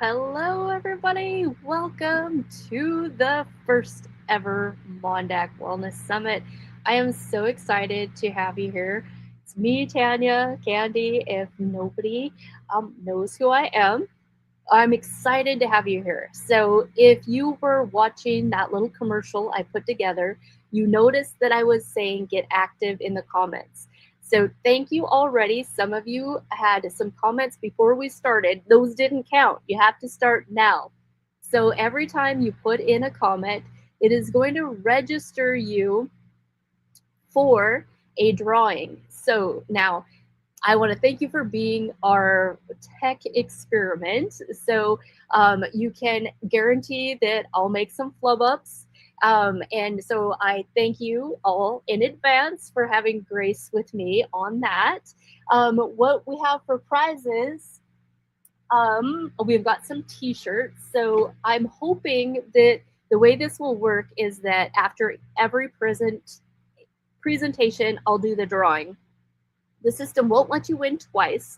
Hello, everybody. Welcome to the first ever MonDak Wellness Summit. I am so excited to have you here. It's me, Tanya, Candy. If nobody knows who I am, I'm excited to have you here. So, if you were watching that little commercial I put together, you noticed that I was saying get active in the comments. So, thank you already. Some of you had some comments before we started. Those didn't count. You have to start now. So, every time you put in a comment, it is going to register you for a drawing. So, now I want to thank you for being our tech experiment. So you can guarantee that I'll make some flub ups. And so I thank you all in advance for having grace with me on that. What we have for prizes, we've got some t-shirts. So I'm hoping that the way this will work is that after every presentation, I'll do the drawing. The system won't let you win twice,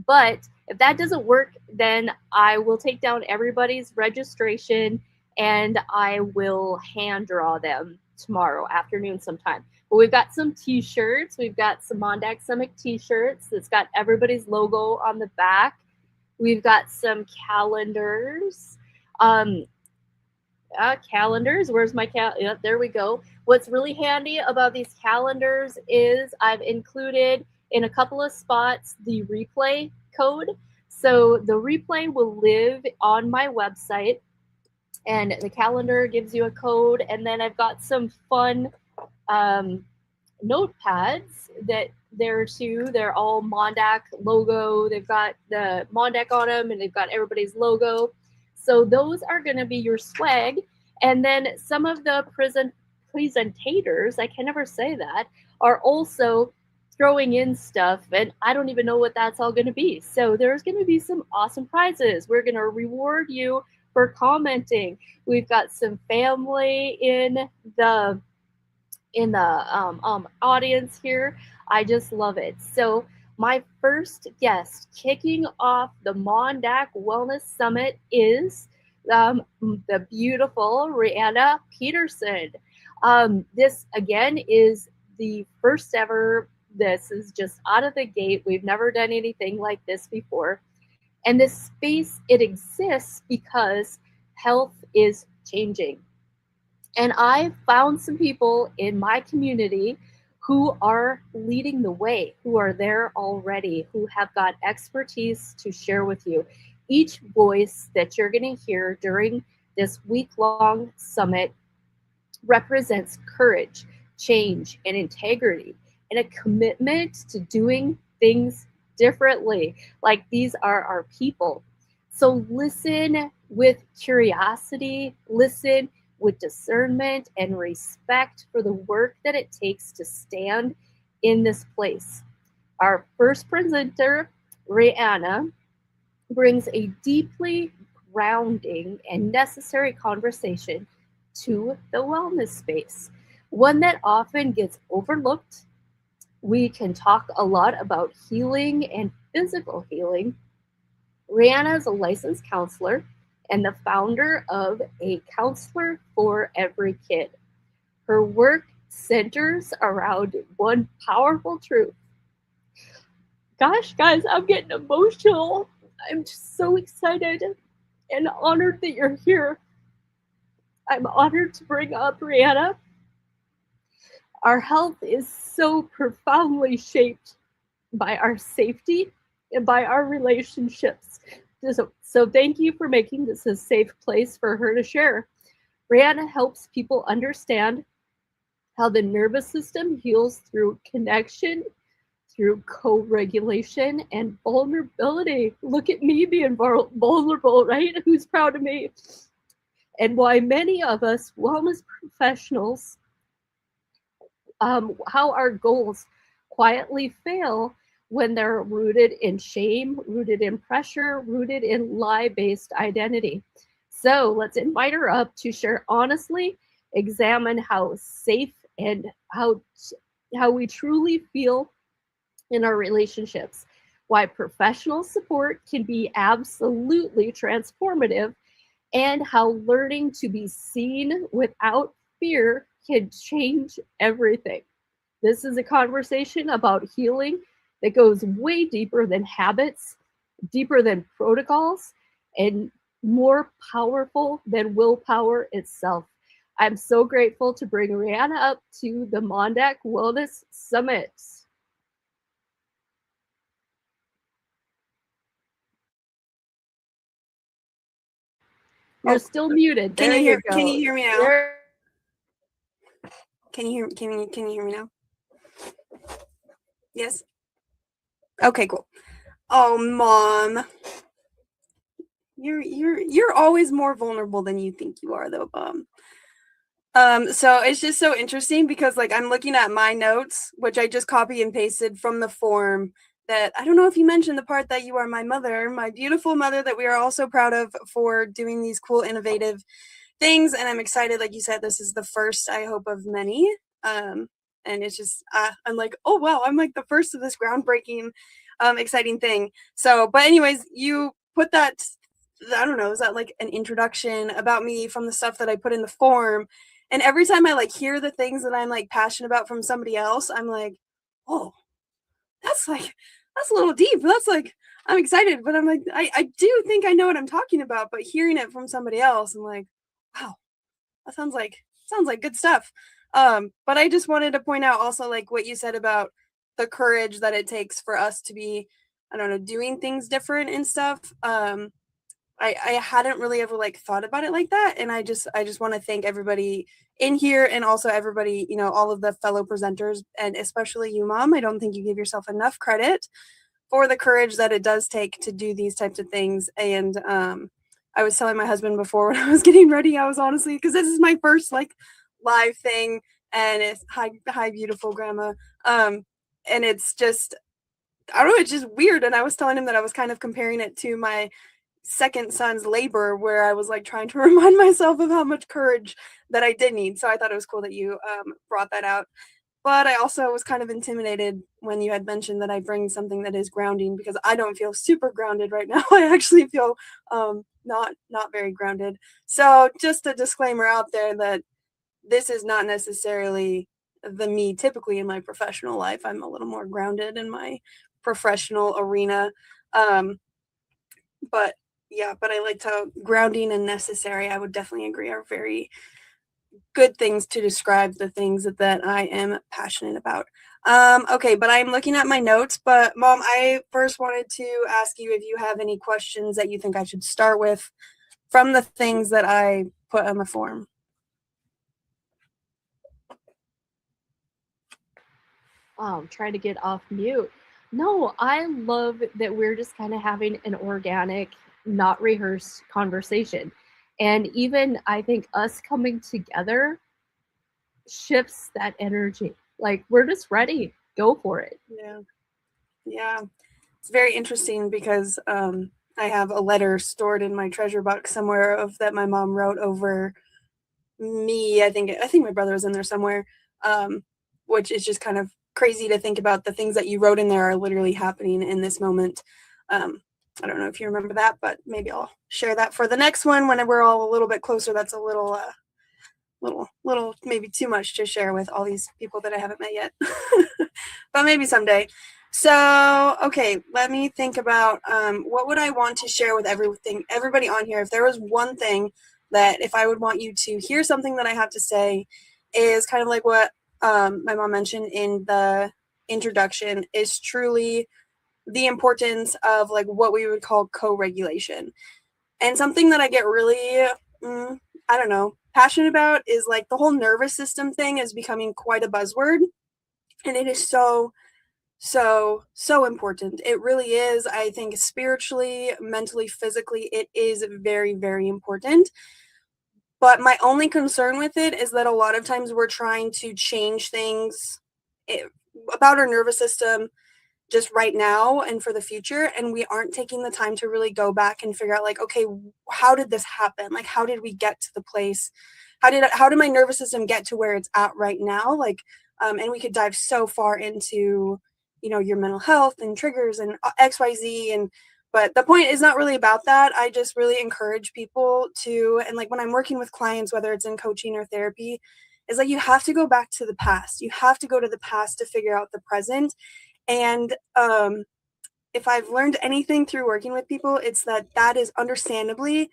but if that doesn't work, then I will take down everybody's registration and I will hand draw them tomorrow afternoon sometime. But we've got some t-shirts. We've got some MonDak Summit t-shirts that's got everybody's logo on the back. We've got some calendars. Calendars. Where's my Yeah, there we go. What's really handy about these calendars is I've included in a couple of spots the replay code. So the replay will live on my website, and the calendar gives you a code. And then I've got some fun notepads that there too. They're all MonDak logo. They've got the MonDak on them, and they've got everybody's logo. So those are going to be your swag. And then some of the presentators, I can never say that, are also throwing in stuff, and I don't even know what that's all going to be. So there's going to be some awesome prizes. We're going to reward you for commenting. We've got some family in the audience here. I just love it. So my first guest kicking off the MonDak Wellness Summit is the beautiful Reanna Peterson. This again is the first ever. This is just out of the gate. We've never done anything like this before. And this space, it exists because health is changing. And I found some people in my community who are leading the way, who are there already, who have got expertise to share with you. Each voice that you're going to hear during this week-long summit represents courage, change, and integrity, and a commitment to doing things differently. Like these are our people. So listen with curiosity, listen with discernment and respect for the work that it takes to stand in this place. Our first presenter, Reanna, brings a deeply grounding and necessary conversation to the wellness space, one that often gets overlooked. We can talk a lot about healing and physical healing. Reanna is a licensed counselor and the founder of A Counselor for Every Kid. Her work centers around one powerful truth. Gosh, guys, I'm getting emotional. I'm just so excited and honored that you're here. I'm honored to bring up Reanna. Our health is so profoundly shaped by our safety and by our relationships. So thank you for making this a safe place for her to share. Reanna helps people understand how the nervous system heals through connection, through co-regulation, and vulnerability. Look at me being vulnerable, right? Who's proud of me? And why many of us wellness professionals, how our goals quietly fail when they're rooted in shame, rooted in pressure, rooted in lie-based identity. So let's invite her up to share honestly, examine how safe and how we truly feel in our relationships. why professional support can be absolutely transformative, and how learning to be seen without fear can change everything. This is a conversation about healing that goes way deeper than habits, deeper than protocols, and more powerful than willpower itself. I'm so grateful to bring Reanna up to the MonDak Wellness Summit. You're still muted. There you go. Can you hear me now? Can you hear me now? Yes. Okay, cool. Oh, Mom. You're always more vulnerable than you think you are, though, Mom. So it's just so interesting because like I'm looking at my notes, which I just copy and pasted from the form, that I don't know if you mentioned the part that you are my mother, my beautiful mother that we are all so proud of for doing these cool, innovative things. And I'm excited, like you said, this is the first, I hope, of many. And it's just, I'm like, oh, wow, I'm like the first of this groundbreaking, exciting thing. So, but anyways, you put that, I don't know, is that like an introduction about me from the stuff that I put in the form? And every time I like hear the things that I'm like passionate about from somebody else, I'm like, oh, that's like, that's a little deep. That's like, I'm excited, but I'm like, I do think I know what I'm talking about, but hearing it from somebody else, I'm like, wow, that sounds like good stuff. But I just wanted to point out also like what you said about the courage that it takes for us to be, I don't know, doing things different and stuff. I hadn't really ever like thought about it like that, and I just want to thank everybody in here and also everybody, you know, all of the fellow presenters, and especially you, Mom. I don't think you give yourself enough credit for the courage that it does take to do these types of things. And I was telling my husband before when I was getting ready, I was honestly, because this is my first like live thing, and it's hi beautiful grandma, and it's just, I don't know, it's just weird. And I was telling him that I was kind of comparing it to my second son's labor, where I was like trying to remind myself of how much courage that I did need. So I thought it was cool that you brought that out. But I also was kind of intimidated when you had mentioned that I bring something that is grounding, because I don't feel super grounded right now. I actually feel not very grounded. So just a disclaimer out there that this is not necessarily the me typically in my professional life. I'm a little more grounded in my professional arena. But yeah, but I liked how grounding and necessary, I would definitely agree, are very good things to describe the things that I am passionate about. Okay, but I'm looking at my notes. But Mom, I first wanted to ask you if you have any questions that you think I should start with from the things that I put on the form. I'm trying to get off mute. No, I love that we're just kind of having an organic, not rehearsed conversation. And even I think us coming together shifts that energy. Like we're just ready. Go for it. Yeah. Yeah. It's very interesting because I have a letter stored in my treasure box somewhere of that my mom wrote over me. I think my brother was in there somewhere, which is just kind of crazy to think about. The things that you wrote in there are literally happening in this moment. I don't know if you remember that, but maybe I'll share that for the next one when we're all a little bit closer. That's a little maybe too much to share with all these people that I haven't met yet, but maybe someday. So, okay, let me think about what would I want to share with everybody on here. If there was one thing that if I would want you to hear something that I have to say, is kind of like what my mom mentioned in the introduction, is truly the importance of like what we would call co-regulation. And something that I get really, I don't know, passionate about is like the whole nervous system thing is becoming quite a buzzword. And it is so important. It really is. I think spiritually, mentally, physically, it is very, very important. But my only concern with it is that a lot of times we're trying to change things about our nervous system just right now and for the future, and we aren't taking the time to really go back and figure out like, okay, how did this happen? Like, how did we get to the place? How did my nervous system get to where it's at right now? Like, and we could dive so far into, your mental health and triggers and XYZ. But the point is not really about that. I just really encourage people to, and like when I'm working with clients, whether it's in coaching or therapy, is like you have to go back to the past. You have to go to the past to figure out the present. And if I've learned anything through working with people, it's that is understandably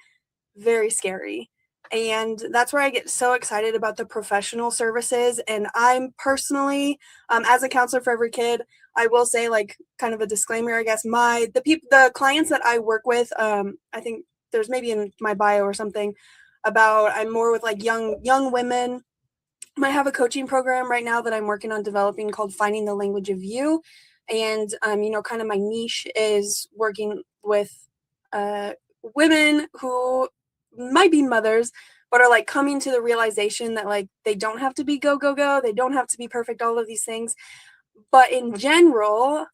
very scary. And that's where I get so excited about the professional services. And I'm personally, as a counselor for every kid, I will say, like, kind of a disclaimer, I guess, the clients that I work with, I think there's maybe in my bio or something about I'm more with like young women. I have a coaching program right now that I'm working on developing called Finding the Language of You. And, kind of my niche is working with women who might be mothers, but are like coming to the realization that like they don't have to be go, go, go. They don't have to be perfect, all of these things. But in general,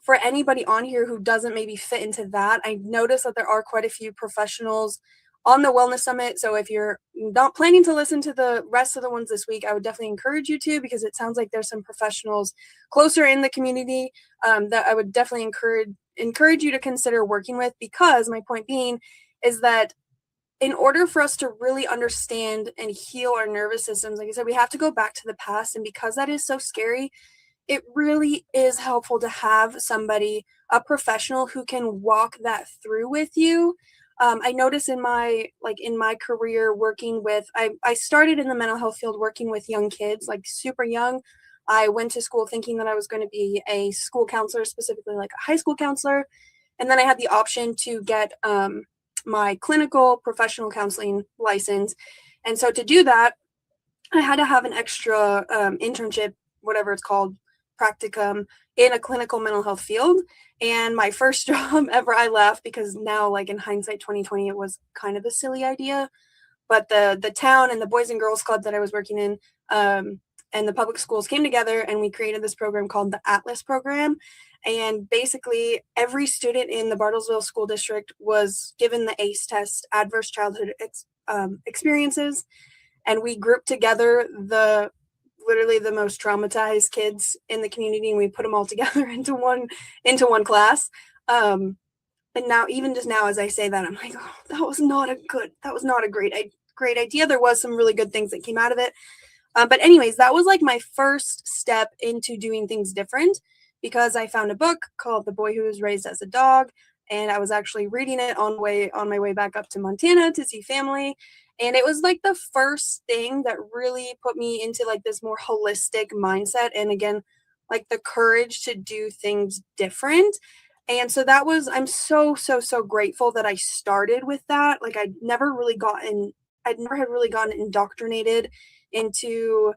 for anybody on here who doesn't maybe fit into that, I noticed that there are quite a few professionals on the Wellness Summit. So if you're not planning to listen to the rest of the ones this week, I would definitely encourage you to, because it sounds like there's some professionals closer in the community that I would definitely encourage you to consider working with, because my point being is that in order for us to really understand and heal our nervous systems, like I said, we have to go back to the past. And because that is so scary, it really is helpful to have somebody, a professional, who can walk that through with you. I notice in my career working with, I started in the mental health field working with young kids, like super young. I went to school thinking that I was going to be a school counselor, specifically like a high school counselor. And then I had the option to get my clinical professional counseling license. And so to do that, I had to have an extra internship, whatever it's called, practicum, in a clinical mental health field. And my first job ever, I left because now, like in hindsight 2020, it was kind of a silly idea. But the town and the Boys and Girls Club that I was working in and the public schools came together, and we created this program called the Atlas program. And basically every student in the Bartlesville School District was given the ACE test, Adverse Childhood Experiences. And we grouped together literally the most traumatized kids in the community, and we put them all together into one class. And now, even just now, as I say that, I'm like, oh, that was not a great idea. There was some really good things that came out of it. But anyways, that was like my first step into doing things different, because I found a book called The Boy Who Was Raised as a Dog. And I was actually reading it on my way back up to Montana to see family. And it was like the first thing that really put me into like this more holistic mindset. And again, like the courage to do things different. And so I'm so, so, so grateful that I started with that. Like I'd never had really gotten indoctrinated into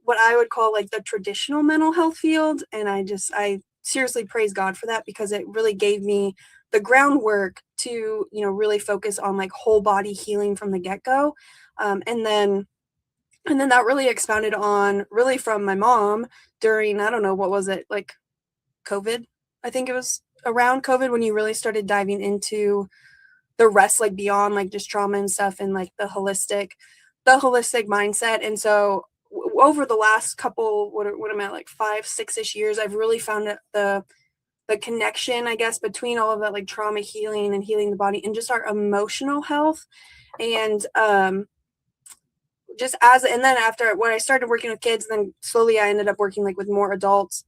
what I would call like the traditional mental health field. And I seriously praise God for that, because it really gave me the groundwork to, really focus on like whole body healing from the get-go. And then that really expounded on really from my mom during, I don't know, what was it, like COVID? I think it was around COVID when you really started diving into the rest, like beyond like just trauma and stuff, and like the holistic mindset. And so over the last couple, what am I, like 5-6ish years, I've really found that the connection, I guess, between all of that, like trauma healing and healing the body and just our emotional health. And and then after when I started working with kids, then slowly I ended up working like with more adults.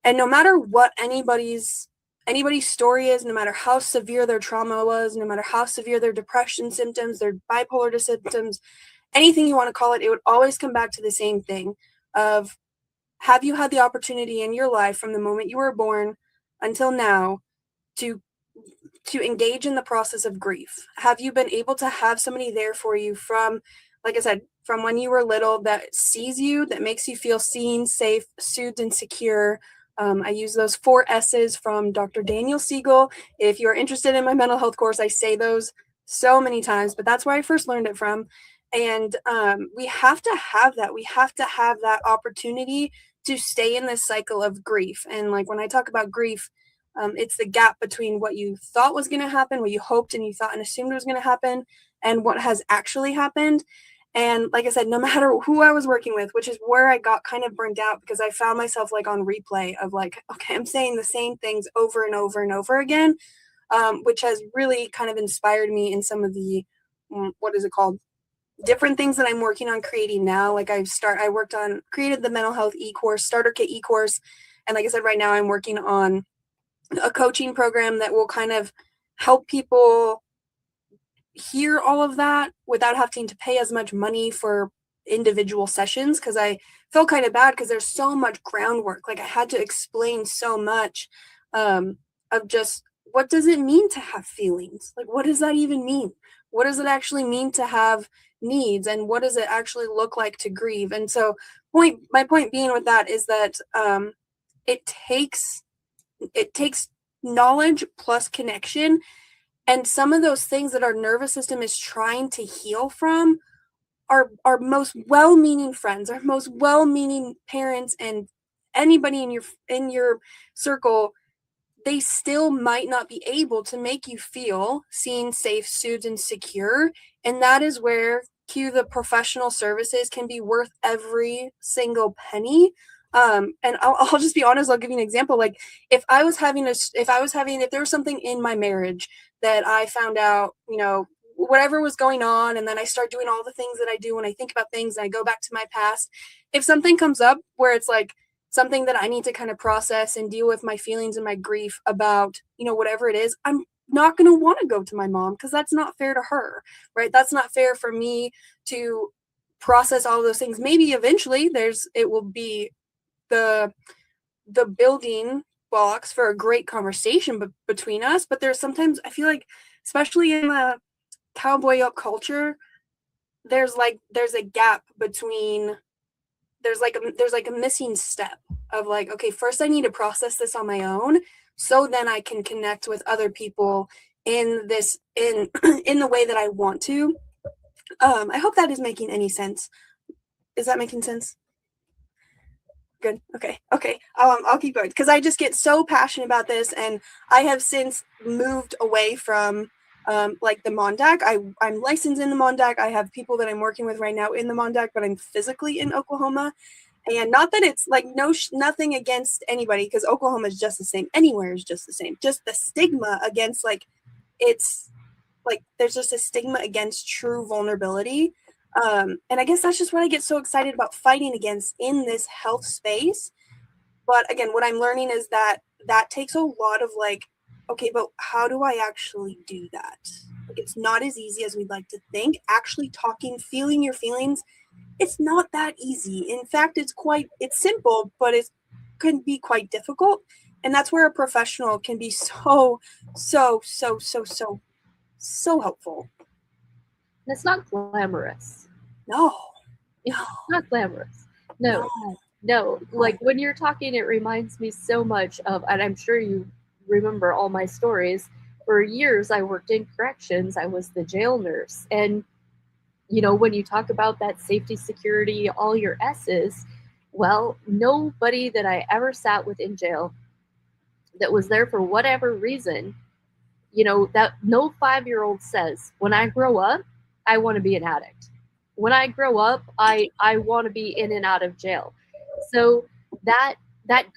And no matter what anybody's story is, no matter how severe their trauma was, no matter how severe their depression symptoms, their bipolar symptoms, anything you want to call it, it would always come back to the same thing of, have you had the opportunity in your life from the moment you were born until now to engage in the process of grief? Have you been able to have somebody there for you from, like I said, from when you were little, that sees you, that makes you feel seen, safe, soothed, and secure? I use those 4 S's from Dr. Daniel Siegel. If you're interested in my mental health course, I say those so many times, but that's where I first learned it from. And we have to have that. We have to have that opportunity to stay in this cycle of grief. And like when I talk about grief, it's the gap between what you thought was going to happen, what you hoped and you thought and assumed was going to happen, and what has actually happened. And like I said, no matter who I was working with, which is where I got kind of burnt out because I found myself like on replay of like, okay, I'm saying the same things over and over and over again, which has really kind of inspired me in some of the, what is it called? Different things that I'm working on creating now. Like I created the mental health e-course, starter kit e-course. And like I said, right now I'm working on a coaching program that will kind of help people hear all of that without having to pay as much money for individual sessions, because I felt kind of bad because there's so much groundwork. Like I had to explain so much of just what does it mean to have feelings? Like what does that even mean? What does it actually mean to have needs, and what does it actually look like to grieve? And so my point being with that is that it takes knowledge plus connection. And some of those things that our nervous system is trying to heal from, our most well-meaning friends, our most well-meaning parents, and anybody in your circle, they still might not be able to make you feel seen, safe, soothed, and secure. And that is where cue the professional services can be worth every single penny. And I'll just be honest. I'll give you an example. Like if there was something in my marriage that I found out, whatever was going on, and then I start doing all the things that I do when I think about things and I go back to my past. If something comes up where it's like something that I need to kind of process and deal with my feelings and my grief about, whatever it is, I'm not going to want to go to my mom because that's not fair to her, right? That's not fair for me to process all those things. Maybe eventually it will be the building blocks for a great conversation between us. But there's sometimes I feel like, especially in the cowboy up culture, there's a gap between, there's like a missing step of like, okay, first I need to process this on my own so then I can connect with other people in the way that I want to. I hope that is making any sense. Is that making sense? Good. Okay. I'll keep going because I just get so passionate about this, and I have since moved away from like the MonDak. I'm licensed in the MonDak. I have people that I'm working with right now in the MonDak, but I'm physically in Oklahoma. And not that it's like nothing against anybody, because Oklahoma is just the same. Anywhere is just the same. Just the stigma against it's like there's just a stigma against true vulnerability. And I guess that's just what I get so excited about fighting against in this health space. But again, what I'm learning is that takes a lot of like, okay, but how do I actually do that? Like, it's not as easy as we'd like to think. Actually talking, feeling your feelings, it's not that easy. In fact, it's simple, but it can be quite difficult. And that's where a professional can be so helpful. And it's not glamorous. No. It's not glamorous. No. Like when you're talking, it reminds me so much of, and I'm sure you remember all my stories. For years, I worked in corrections. I was the jail nurse. And, when you talk about that safety, security, all your S's, well, nobody that I ever sat with in jail that was there for whatever reason, that no 5-year-old says, when I grow up, I want to be an addict. When I grow up, I want to be in and out of jail. So that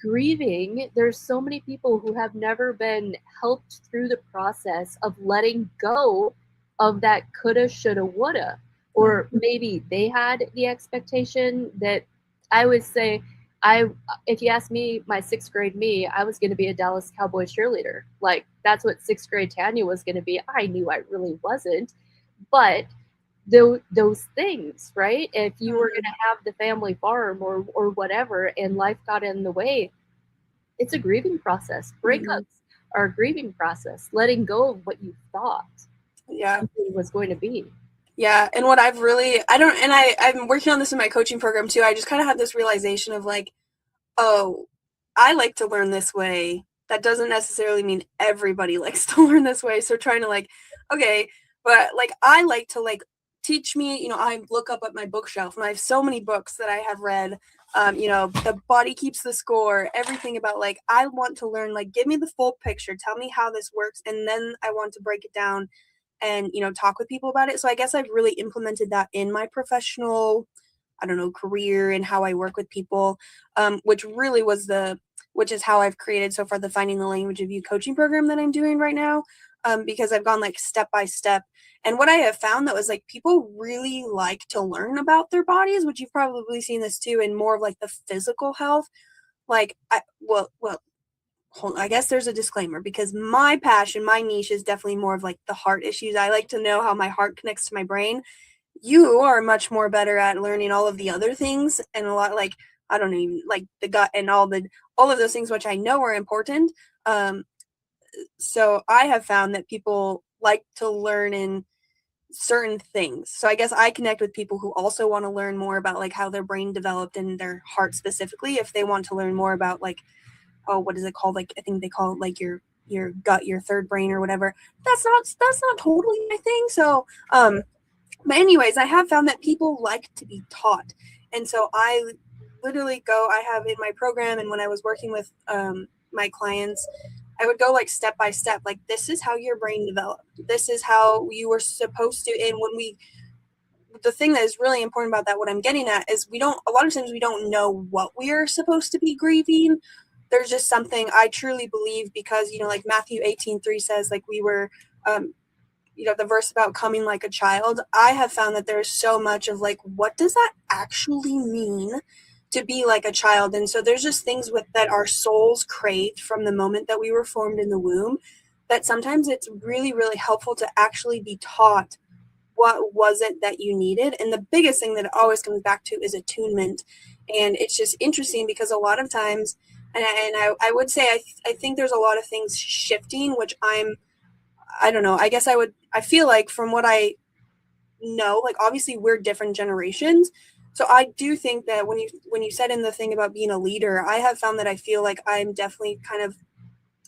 grieving, there's so many people who have never been helped through the process of letting go of that coulda, shoulda, woulda. Or maybe they had the expectation that, I would say, if you ask me, my 6th grade me, I was going to be a Dallas Cowboy cheerleader. Like that's what 6th grade Tanya was going to be. I knew I really wasn't, but those things, right? If you were going to have the family farm or whatever, and life got in the way, it's a grieving process. Breakups are a grieving process. Letting go of what you thought something was going to be. Yeah, and what I've really, I'm working on this in my coaching program too. I just kind of had this realization of like, oh, I like to learn this way. That doesn't necessarily mean everybody likes to learn this way. So trying to like, okay, but like I like to like teach me, I look up at my bookshelf and I have so many books that I have read. The Body Keeps the Score, everything about like, I want to learn, like, give me the full picture, tell me how this works, and then I want to break it down and, talk with people about it. So I guess I've really implemented that in my professional, I don't know, career and how I work with people, which really which is how I've created so far the Finding the Language of You coaching program that I'm doing right now, because I've gone like step by step. And what I have found that was like people really like to learn about their bodies, which you've probably seen this too, in more of like the physical health. Like, I guess there's a disclaimer because my passion, my niche is definitely more of like the heart issues. I like to know how my heart connects to my brain. You are much more better at learning all of the other things, and a lot, like, I don't even like the gut and all of those things, which I know are important. So I have found that people like to learn in certain things. So I guess I connect with people who also want to learn more about like how their brain developed and their heart specifically, if they want to learn more about like, oh, what is it called? Like, I think they call it like your gut, your third brain or whatever. That's not totally my thing. So, but anyways, I have found that people like to be taught. And so I literally I have in my program, and when I was working with my clients, I would go like step by step, like this is how your brain developed. This is how you were supposed to. And the thing that is really important about that, what I'm getting at is a lot of times we don't know what we are supposed to be grieving. There's just something I truly believe, because, like Matthew 18:3 says, like we were, the verse about coming like a child. I have found that there's so much of like, what does that actually mean to be like a child? And so there's just things that our souls craved from the moment that we were formed in the womb, that sometimes it's really, really helpful to actually be taught what was it that you needed. And the biggest thing that it always comes back to is attunement. And it's just interesting because a lot of times, and I would say I think there's a lot of things shifting, which I don't know, I guess I feel like from what I know, like obviously we're different generations. So I do think that when you said in the thing about being a leader, I have found that I feel like I'm definitely kind of,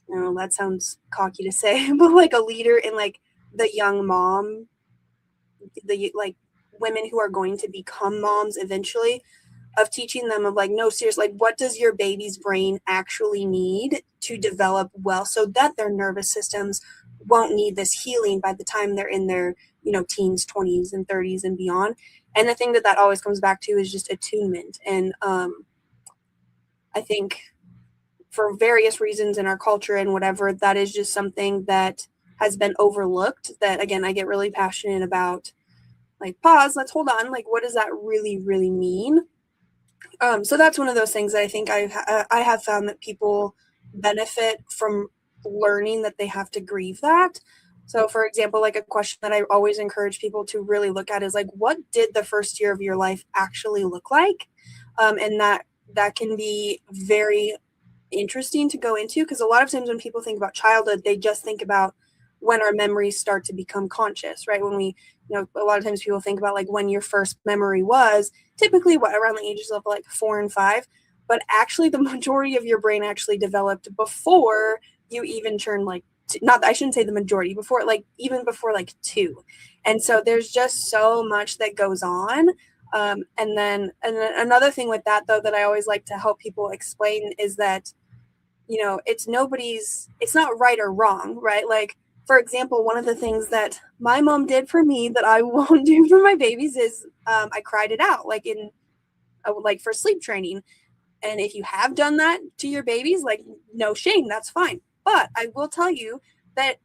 I don't know, that sounds cocky to say, but like a leader in like the young mom, the like women who are going to become moms eventually, of teaching them of like, no, seriously, like what does your baby's brain actually need to develop well, so that their nervous systems won't need this healing by the time they're in their, teens, 20s and 30s and beyond. And the thing that always comes back to is just attunement. And I think for various reasons in our culture and whatever, that is just something that has been overlooked, that again I get really passionate about. Like, pause, let's hold on, like what does that really, really mean? So that's one of those things that I think I have found that people benefit from learning, that they have to grieve that. So for example, like a question that I always encourage people to really look at is like, what did the first year of your life actually look like? And that can be very interesting to go into, because a lot of times when people think about childhood, they just think about when our memories start to become conscious, right? When we, a lot of times people think about like when your first memory was, typically around the ages of like 4 and 5, but actually the majority of your brain actually developed before you even turned like not, I shouldn't say the majority, before like even before like 2. And so there's just so much that goes on. And then another thing with that though that I always like to help people explain is that, it's not right or wrong, right? Like, for example, one of the things that my mom did for me that I won't do for my babies is I cried it out, like like for sleep training. And if you have done that to your babies, like no shame, that's fine. But I will tell you that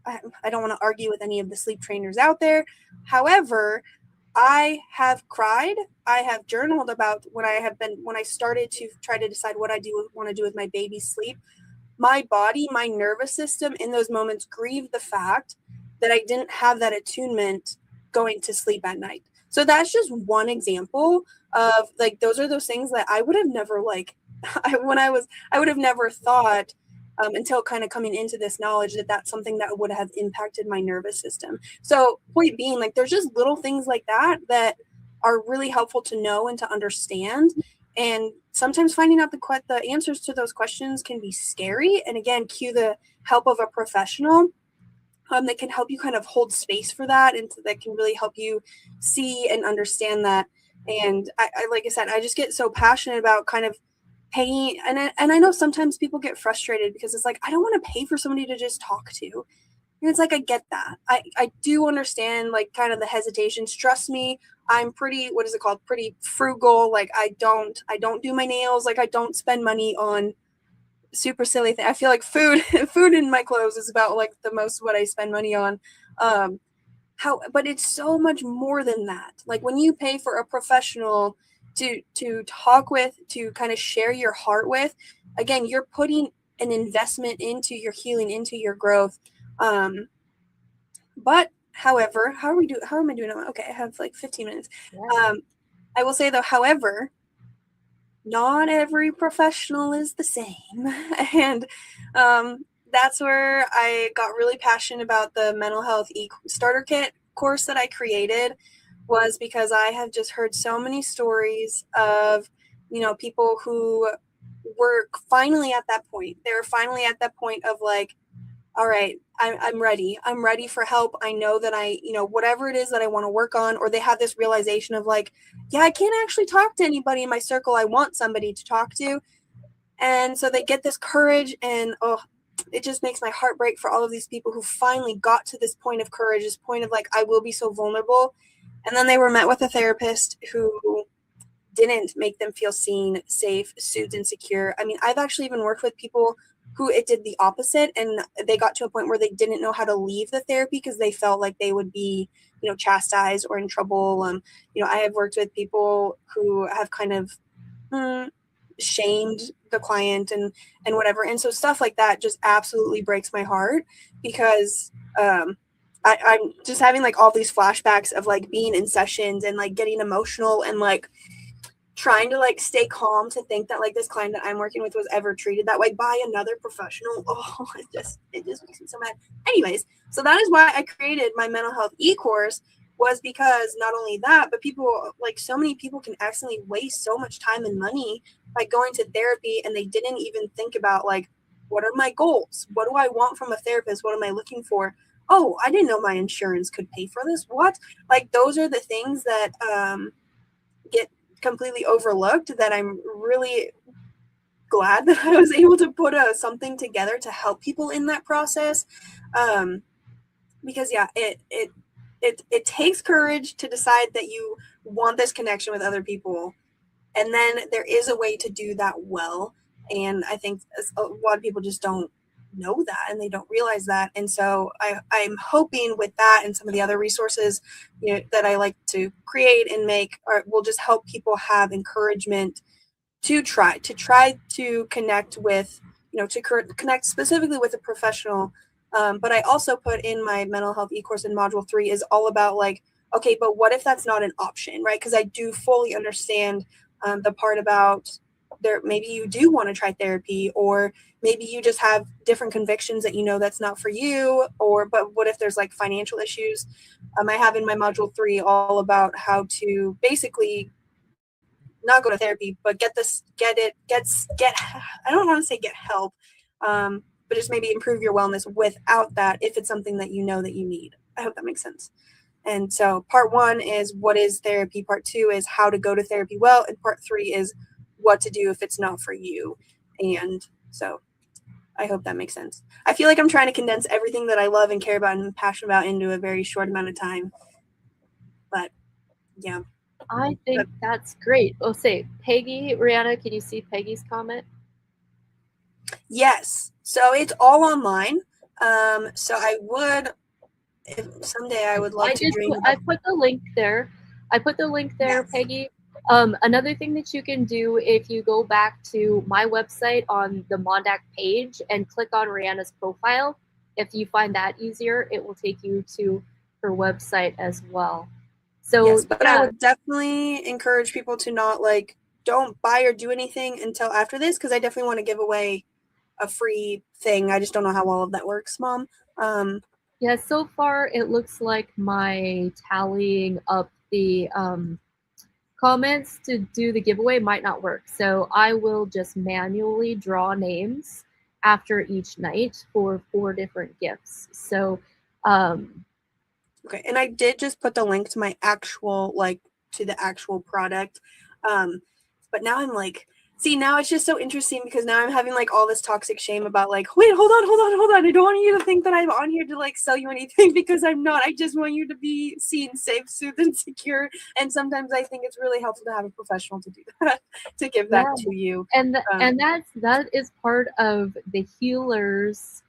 I don't want to argue with any of the sleep trainers out there. However, I have cried. I have journaled about when I started to try to decide what I want to do with my baby's sleep. My body, my nervous system in those moments grieved the fact that I didn't have that attunement going to sleep at night. So that's just one example of like, those are those things that I would have never I would have never thought until kind of coming into this knowledge that that's something that would have impacted my nervous system. So point being, like, there's just little things like that are really helpful to know and to understand. And sometimes finding out the answers to those questions can be scary. And again, cue the help of a professional that can help you kind of hold space for that, and that can really help you see and understand that. And I like I said, I just get so passionate about kind of paying. And I know sometimes people get frustrated because it's like, I don't want to pay for somebody to just talk to. And it's like, I get that. I do understand like kind of the hesitations. Trust me, I'm pretty, what is it called? Pretty frugal. Like I don't do my nails. Like I don't spend money on super silly thing. I feel like food in my clothes is about like the most what I spend money on. But it's so much more than that. Like when you pay for a professional to talk with, to kind of share your heart with, again, you're putting an investment into your healing, into your growth. But however, how am I doing? Okay, I have like 15 minutes. Yeah. I will say though, however, not every professional is the same. And that's where I got really passionate about the mental health starter kit course that I created, was because I have just heard so many stories of, people who were finally at that point. They were finally at that point of like, all right, I'm ready. I'm ready for help. I know that whatever it is that I want to work on, or they have this realization of like, yeah, I can't actually talk to anybody in my circle I want somebody to talk to. And so they get this courage, and it just makes my heart break for all of these people who finally got to this point of courage, this point of like, I will be so vulnerable. And then they were met with a therapist who didn't make them feel seen, safe, soothed, and secure. I mean, I've actually even worked with people who it did the opposite, and they got to a point where they didn't know how to leave the therapy because they felt like they would be, chastised or in trouble. I have worked with people who have kind of shamed the client and whatever, and so stuff like that just absolutely breaks my heart, because I'm just having like all these flashbacks of like being in sessions and like getting emotional and like trying to like stay calm to think that like this client that I'm working with was ever treated that way by another professional. Oh, it just makes me so mad. Anyways, so that is why I created my mental health e-course, was because not only that, but people, like so many people can accidentally waste so much time and money by going to therapy, and they didn't even think about like, what are my goals? What do I want from a therapist? What am I looking for? Oh, I didn't know my insurance could pay for this. What? Like those are the things that get completely overlooked, that I'm really glad that I was able to put something together to help people in that process. Because yeah, it takes courage to decide that you want this connection with other people, and then there is a way to do that well. And I think a lot of people just don't know that, and they don't realize that. And so I'm hoping with that and some of the other resources that I like to create and make will just help people have encouragement to try to connect with, to connect specifically with a professional. But I also put in my mental health e-course in module 3 is all about like, okay, but what if that's not an option, right? Because I do fully understand the part about maybe you do want to try therapy, or maybe you just have different convictions that that's not for you, but what if there's like financial issues? I have in my module 3 all about how to basically not go to therapy, but I don't want to say get help, but just maybe improve your wellness without that, if it's something that that you need. I hope that makes sense. And so part 1 is what is therapy, part 2 is how to go to therapy well, and part 3 is what to do if it's not for you. And so I hope that makes sense. I feel like I'm trying to condense everything that I love and care about and am passionate about into a very short amount of time. But yeah. I think that's great. Oh, say, Peggy, Reanna, can you see Peggy's comment? Yes. So it's all online. So I would, if someday I would love to dream about. I put the link there. Yes. Peggy. Another thing that you can do, if you go back to my website on the MonDak page and click on Rihanna's profile, if you find that easier, it will take you to her website as well. So yes, but yeah. I would definitely encourage people to not don't buy or do anything until after this, because I definitely want to give away a free thing. I just don't know how all of that works, Mom. Yeah, so far it looks like my tallying up the comments to do the giveaway might not work. So I will just manually draw names after each night for 4 different gifts. So okay, and I did just put the link to my actual to the actual product. But now I'm like, See, now it's just so interesting because now I'm having like all this toxic shame about like, wait, hold on. I don't want you to think that I'm on here to like sell you anything because I'm not. I just want you to be seen safe, soothed, and secure. And sometimes I think it's really helpful to have a professional to do that, to give that Yeah. to you. And that is part of the healer's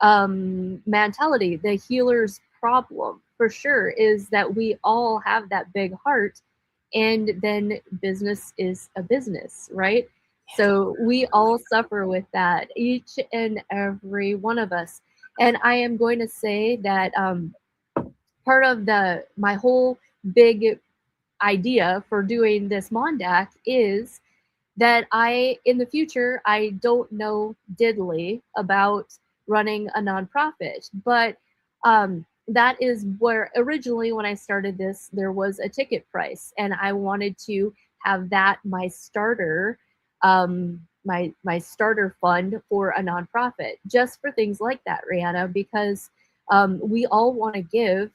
mentality. The healer's problem for sure is that we all have that big heart, and then business is a business, right? So we all suffer with that, each and every one of us. And I am going to say that part of the my whole big idea for doing this MonDak is that in the future, I don't know diddly about running a nonprofit, but that is where originally when I started this, there was a ticket price, and I wanted to have that my starter fund for a nonprofit, just for things like that, Rihanna, because we all want to give,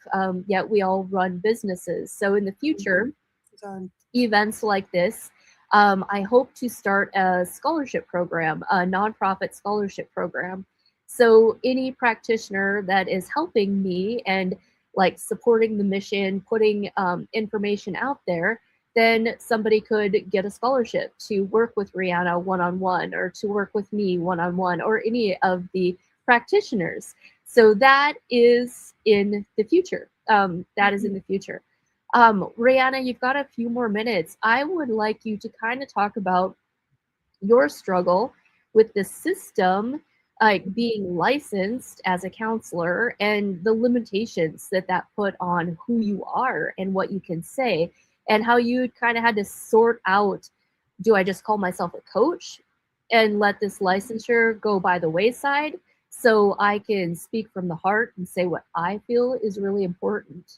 yet we all run businesses. So in the future, events like this, I hope to start a scholarship program, a nonprofit scholarship program. So any practitioner that is helping me and like supporting the mission, putting information out there, then somebody could get a scholarship to work with Rihanna one on one, or to work with me one on one, or any of the practitioners. So that is in the future. That is in the future. Rihanna, you've got a few more minutes. I would like you to kind of talk about your struggle with the system, like being licensed as a counselor, and the limitations that that put on who you are and what you can say, and how you kind of had to sort out, do I just call myself a coach and let this licensure go by the wayside so I can speak from the heart and say what I feel is really important?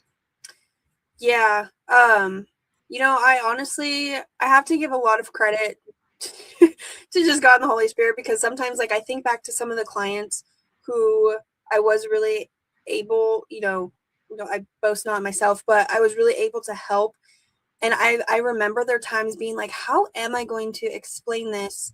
Yeah. I honestly, I have to give a lot of credit to just God and the Holy Spirit, because sometimes like I think back to some of the clients who I was really able, I boast not myself, but I was really able to help. And I remember there times being like, how am I going to explain this,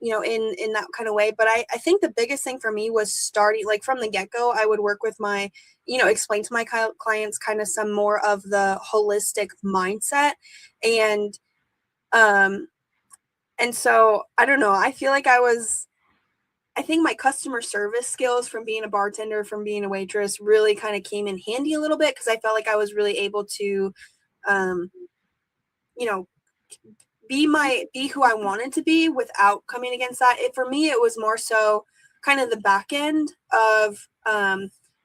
in that kind of way? But I think the biggest thing for me was starting like from the get-go. I would work with my, explain to my clients kind of some more of the holistic mindset. And um and so I don't know, I feel like I think my customer service skills from being a bartender, from being a waitress, really kind of came in handy a little bit, because I felt like I was really able to um you know be who I wanted to be without coming against that. For me, it was more so kind of the back end of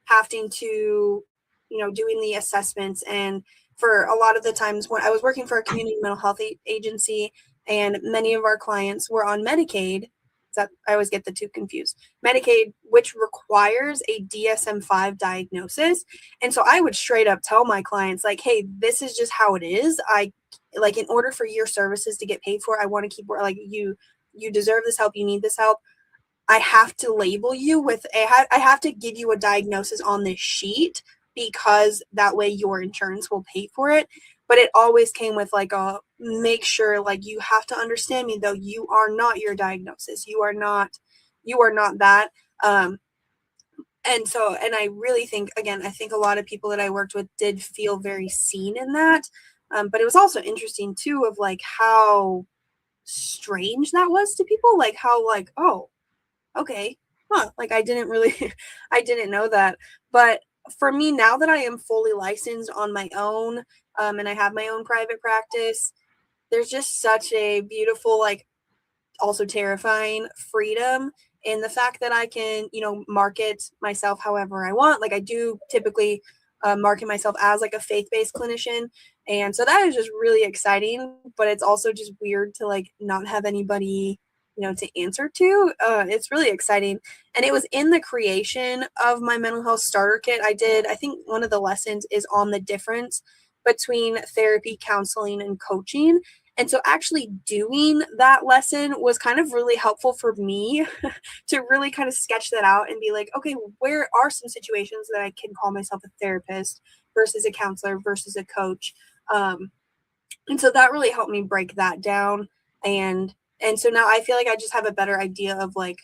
having to, doing the assessments. And for a lot of the times when I was working for a community mental health agency, and many of our clients were on Medicaid, that I always get the two confused. Medicaid, which requires a DSM-5 diagnosis. And so I would straight up tell my clients like, hey, this is just how it is. In order for your services to get paid for, I want to keep like you deserve this help, you need this help. I have to label you with I have to give you a diagnosis on this sheet, because that way your insurance will pay for it. But it always came with like a make sure, like, you have to understand me though, you are not your diagnosis, you are not that. And I really think, again, I think a lot of people that I worked with did feel very seen in that. But it was also interesting too, of like how strange that was to people, like how like, oh, okay, huh, like I didn't really I didn't know that. But for me, now that I am fully licensed on my own, and I have my own private practice, there's just such a beautiful, like, also terrifying freedom in the fact that I can, market myself however I want. Like I do typically market myself as like a faith-based clinician. And so that is just really exciting, but it's also just weird to like not have anybody, to answer to. It's really exciting. And it was in the creation of my mental health starter kit. I think one of the lessons is on the difference between therapy, counseling, and coaching. And so actually doing that lesson was kind of really helpful for me to really kind of sketch that out and be like, okay, where are some situations that I can call myself a therapist versus a counselor versus a coach? And so that really helped me break that down. And And so now I feel like I just have a better idea of like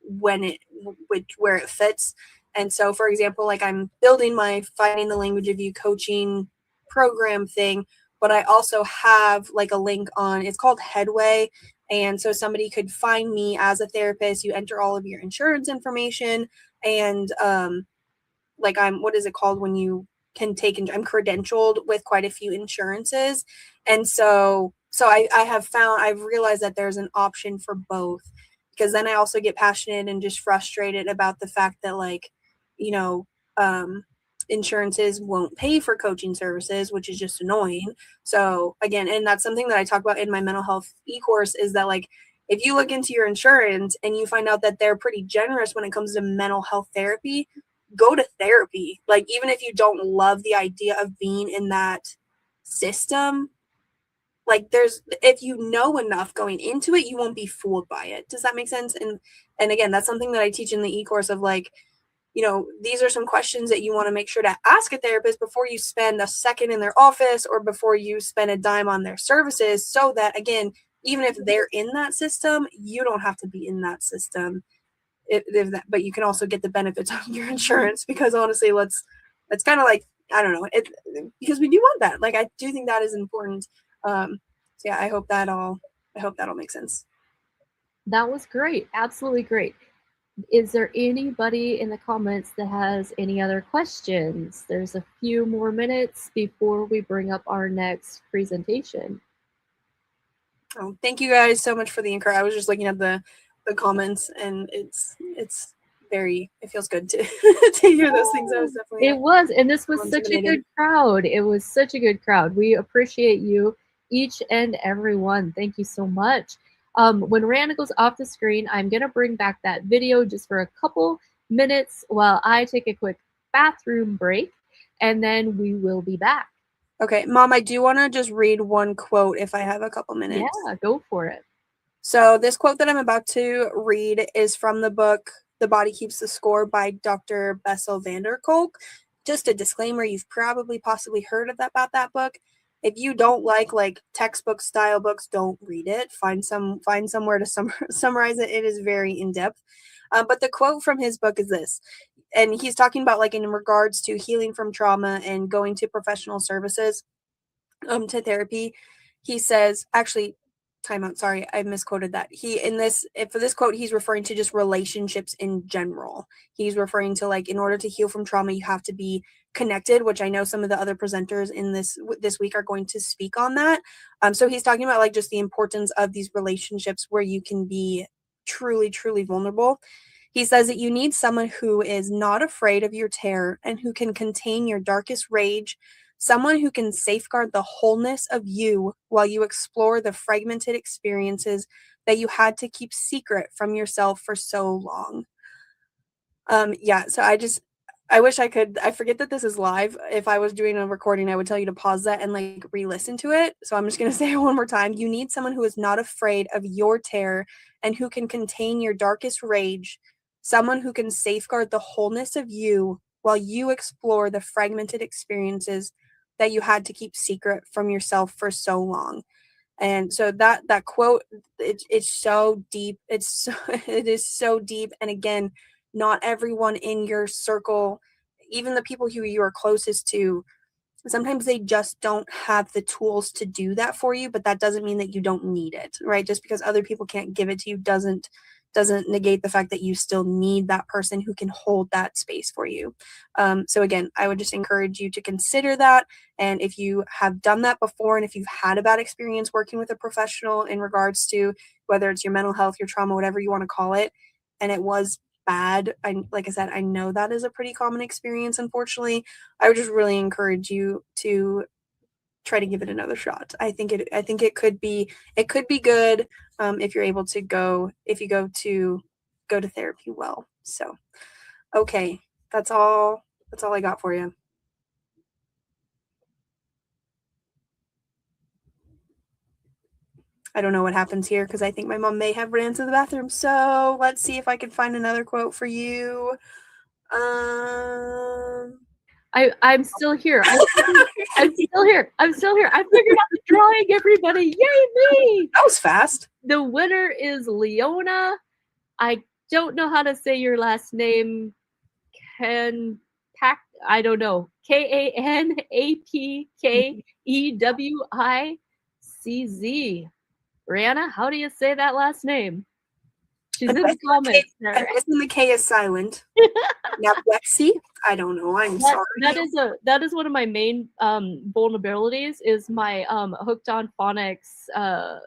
where it fits. And so, for example, like I'm building my Finding the Language of You coaching program thing, but I also have like a link on, it's called Headway. And so somebody could find me as a therapist. You enter all of your insurance information, and like what is it called when you can take, I'm credentialed with quite a few insurances. And so I've realized that there's an option for both, because then I also get passionate and just frustrated about the fact that, like, you know, insurances won't pay for coaching services, which is just annoying. So again, and that's something that I talk about in my mental health e-course, is that like, if you look into your insurance and you find out that they're pretty generous when it comes to mental health therapy, go to therapy. Like, even if you don't love the idea of being in that system, like, if you know enough going into it, you won't be fooled by it. Does that make sense? And again, that's something that I teach in the e-course of, like, these are some questions that you want to make sure to ask a therapist before you spend a second in their office or before you spend a dime on their services, so that, again, even if they're in that system, you don't have to be in that system. But you can also get the benefits of your insurance, because honestly, let's kind of, like, I don't know, because we do want that. Like, I do think that is important. So yeah, I hope that all makes sense. That was great. Absolutely great. Is there anybody in the comments that has any other questions? There's a few more minutes before we bring up our next presentation. Oh, thank you guys so much for the encouragement. I was just looking at the comments, and it's very, it feels good to to hear those things. I was definitely It was, and this was such a good crowd. It was such a good crowd. We appreciate you, each and every one. Thank you so much. When Reanna goes off the screen, I'm gonna bring back that video just for a couple minutes while I take a quick bathroom break, and then we will be back. Okay, Mom, I do want to just read one quote if I have a couple minutes. Yeah, go for it. So this quote that I'm about to read is from the book The Body Keeps the Score by Dr. Bessel van der Kolk. Just a disclaimer, you've probably possibly heard about that book. If you don't like textbook style books, don't read it. Find somewhere to summarize it. It is very in-depth. But the quote from his book is this. And he's talking about, like, in regards to healing from trauma and going to professional services, to therapy. He says, actually, time out, sorry, I misquoted that. For this quote, he's referring to just relationships in general. He's referring to, like, in order to heal from trauma, you have to be connected, which I know some of the other presenters in this week are going to speak on that. So he's talking about, like, just the importance of these relationships where you can be truly, truly vulnerable. He says that you need someone who is not afraid of your terror and who can contain your darkest rage, someone who can safeguard the wholeness of you while you explore the fragmented experiences that you had to keep secret from yourself for so long. Yeah, so I wish I forget that this is live. If I was doing a recording, I would tell you to pause that and, like, re-listen to it. So I'm just going to say it one more time. You need someone who is not afraid of your terror and who can contain your darkest rage, someone who can safeguard the wholeness of you while you explore the fragmented experiences that you had to keep secret from yourself for so long. And so that quote, it's so deep. It is so deep. And again, not everyone in your circle, even the people who you are closest to, sometimes they just don't have the tools to do that for you, but that doesn't mean that you don't need it, right? Just because other people can't give it to you doesn't negate the fact that you still need that person who can hold that space for you. So again, I would just encourage you to consider that. And if you have done that before, and if you've had a bad experience working with a professional in regards to whether it's your mental health, your trauma, whatever you want to call it, and it was bad, like I said, I know that is a pretty common experience, unfortunately. I would just really encourage you to try to give it another shot. I think it could be good, if you're able to go to therapy well. So, okay, that's all I got for you. I don't know what happens here because I think my mom may have ran to the bathroom. So let's see if I can find another quote for you. I'm still here. I'm still here. I'm still here. I figured out the drawing, everybody. Yay me! That was fast. The winner is Leona. I don't know how to say your last name. I don't know. Kanapkewicz. Reanna, how do you say that last name? She's in the comments I'm there. guessing the K is silent. Now, Lexi, I don't know. I'm sorry. That is one of my main vulnerabilities is my hooked on phonics. I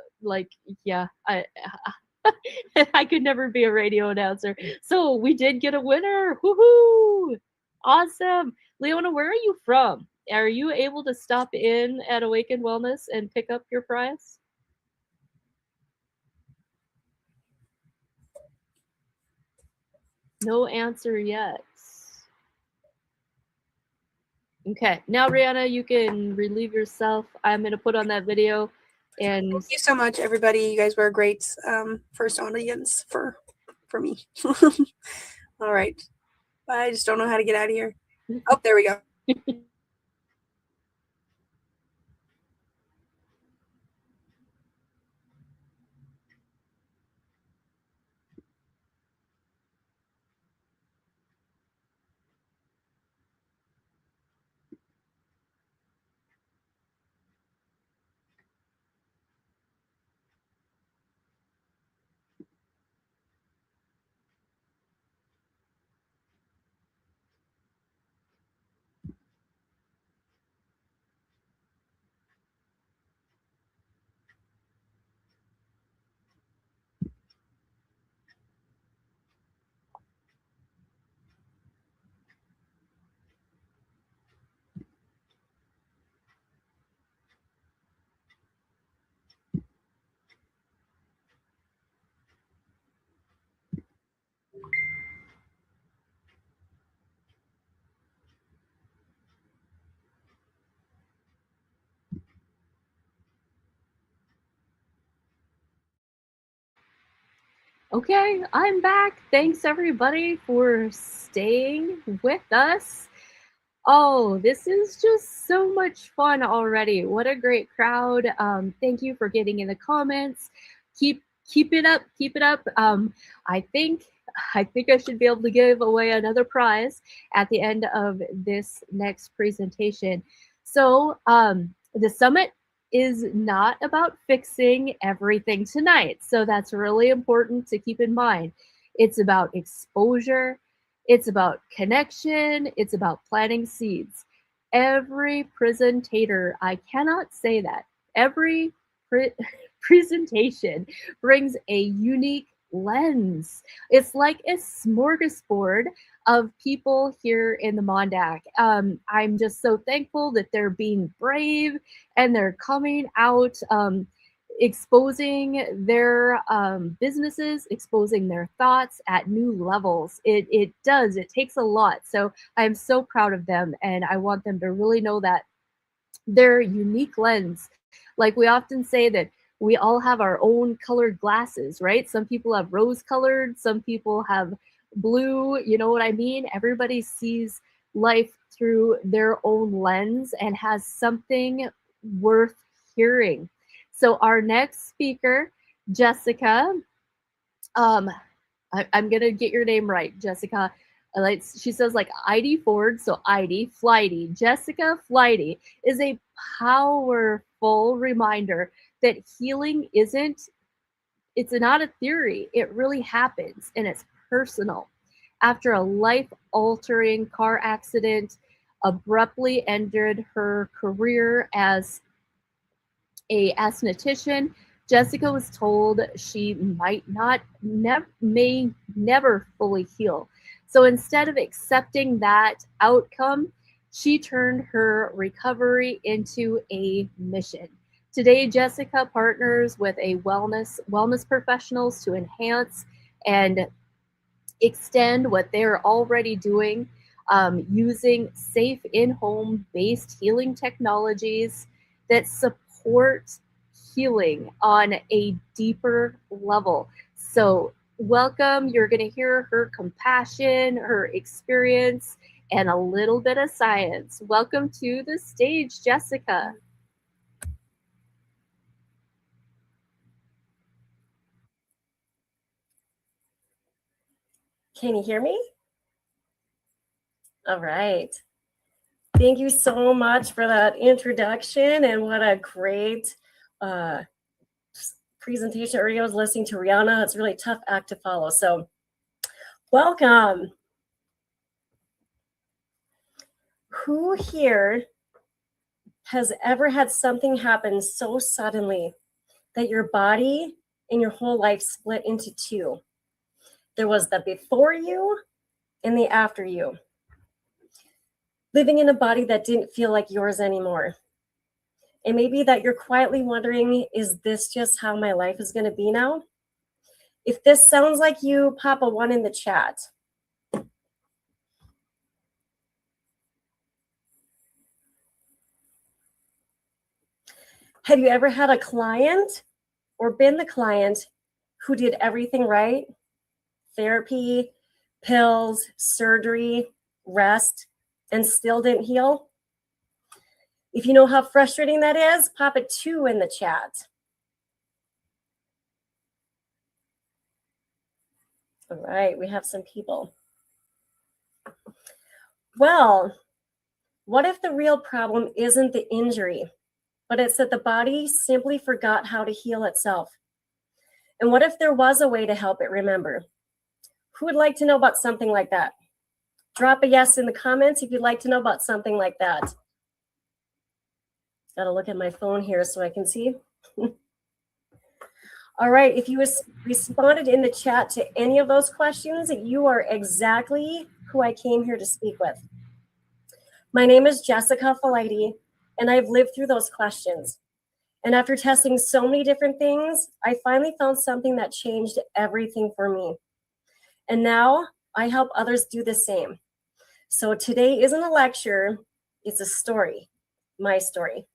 could never be a radio announcer. So we did get a winner. Woohoo! Awesome. Leona, where are you from? Are you able to stop in at Awaken Wellness and pick up your prize? No answer yet. Okay, now Reanna, you can relieve yourself. I'm gonna put on that video. And thank you so much, everybody. You guys were a great first audience for me. All right, I just don't know how to get out of here. Oh, there we go. okay, I'm back. Thanks everybody for staying with us. Oh, this is just so much fun already. What a great crowd. Thank you for getting in the comments. Keep it up. Keep it up. I think I should be able to give away another prize at the end of this next presentation. So the summit is not about fixing everything tonight. So that's really important to keep in mind. It's about exposure. It's about connection. It's about planting seeds. Every presentator, I cannot say that, every presentation brings a unique lens. It's like a smorgasbord of people here in the MonDak. I'm just so thankful that they're being brave and they're coming out, exposing their businesses, exposing their thoughts at new levels. It takes a lot. So I'm so proud of them, and I want them to really know that their unique lens, like we often say that we all have our own colored glasses, right? Some people have rose colored, some people have blue, you know what I mean? Everybody sees life through their own lens and has something worth hearing. So our next speaker, Jessica, I'm gonna get your name right, Jessica. She says like ID Ford, so ID Flighty. Jessica Flighty is a powerful reminder that healing it's not a theory. It really happens and it's personal. After a life-altering car accident abruptly ended her career as a esthetician, Jessica was told she may never fully heal. So instead of accepting that outcome, she turned her recovery into a mission. Today, Jessica partners with a wellness professionals to enhance and extend what they're already doing, using safe in-home based healing technologies that support healing on a deeper level. So welcome. You're going to hear her compassion, her experience, and a little bit of science. Welcome to the stage, Jessica. Can you hear me? All right. Thank you so much for that introduction, and what a great presentation. Earlier I was listening to Reanna. It's a really tough act to follow. So welcome. Who here has ever had something happen so suddenly that your body and your whole life split into two? There was the before you and the after you. Living in a body that didn't feel like yours anymore. It may be that you're quietly wondering, is this just how my life is going to be now? If this sounds like you, pop a 1 in the chat. Have you ever had a client or been the client who did everything right? Therapy, pills, surgery, rest, and still didn't heal? If you know how frustrating that is, pop a 2 in the chat. All right, we have some people. Well, what if the real problem isn't the injury, but it's that the body simply forgot how to heal itself? And what if there was a way to help it remember? Who would like to know about something like that? Drop a yes in the comments if you'd like to know about something like that. Got to look at my phone here so I can see. All right, if you responded in the chat to any of those questions, you are exactly who I came here to speak with. My name is Jessica Felighty, and I've lived through those questions. And after testing so many different things, I finally found something that changed everything for me. And now I help others do the same. So today isn't a lecture, it's a story, my story,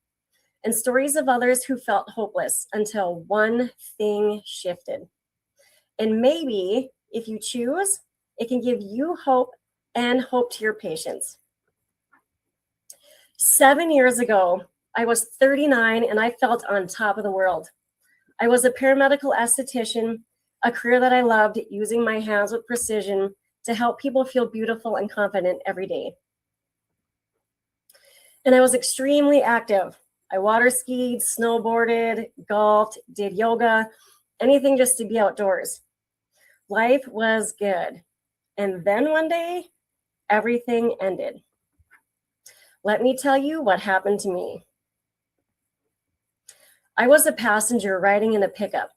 and stories of others who felt hopeless until one thing shifted. And maybe if you choose, it can give you hope and hope to your patients. 7 years ago, I was 39 and I felt on top of the world. I was a paramedical esthetician, a career that I loved, using my hands with precision to help people feel beautiful and confident every day. And I was extremely active. I water skied, snowboarded, golfed, did yoga, anything just to be outdoors. Life was good. And then one day, everything ended. Let me tell you what happened to me. I was a passenger riding in a pickup.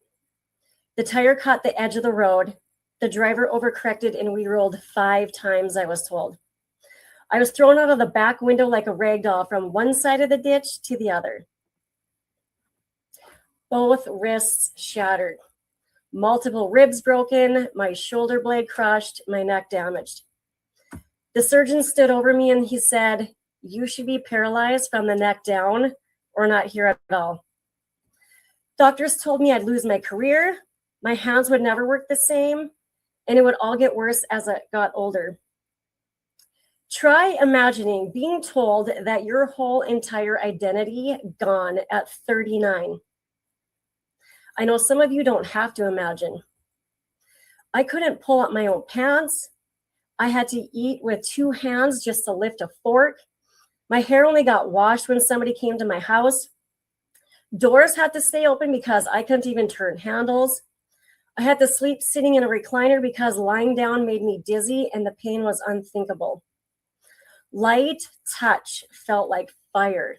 The tire caught the edge of the road. The driver overcorrected and we rolled 5 times, I was told. I was thrown out of the back window like a rag doll from one side of the ditch to the other. Both wrists shattered. Multiple ribs broken, my shoulder blade crushed, my neck damaged. The surgeon stood over me and he said, "You should be paralyzed from the neck down or not here at all." Doctors told me I'd lose my career, my hands would never work the same, and it would all get worse as I got older. Try imagining being told that your whole entire identity gone at 39. I know some of you don't have to imagine. I couldn't pull up my own pants. I had to eat with 2 hands just to lift a fork. My hair only got washed when somebody came to my house. Doors had to stay open because I couldn't even turn handles. I had to sleep sitting in a recliner because lying down made me dizzy and the pain was unthinkable. Light touch felt like fire.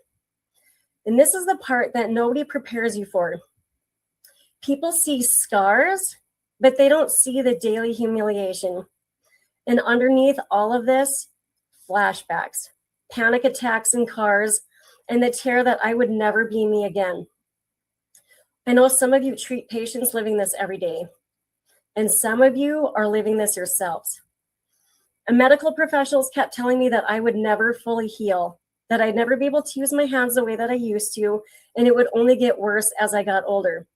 And this is the part that nobody prepares you for. People see scars, but they don't see the daily humiliation. And underneath all of this, flashbacks, panic attacks in cars, and the terror that I would never be me again. I know some of you treat patients living this every day, and some of you are living this yourselves. And medical professionals kept telling me that I would never fully heal, that I'd never be able to use my hands the way that I used to, and it would only get worse as I got older.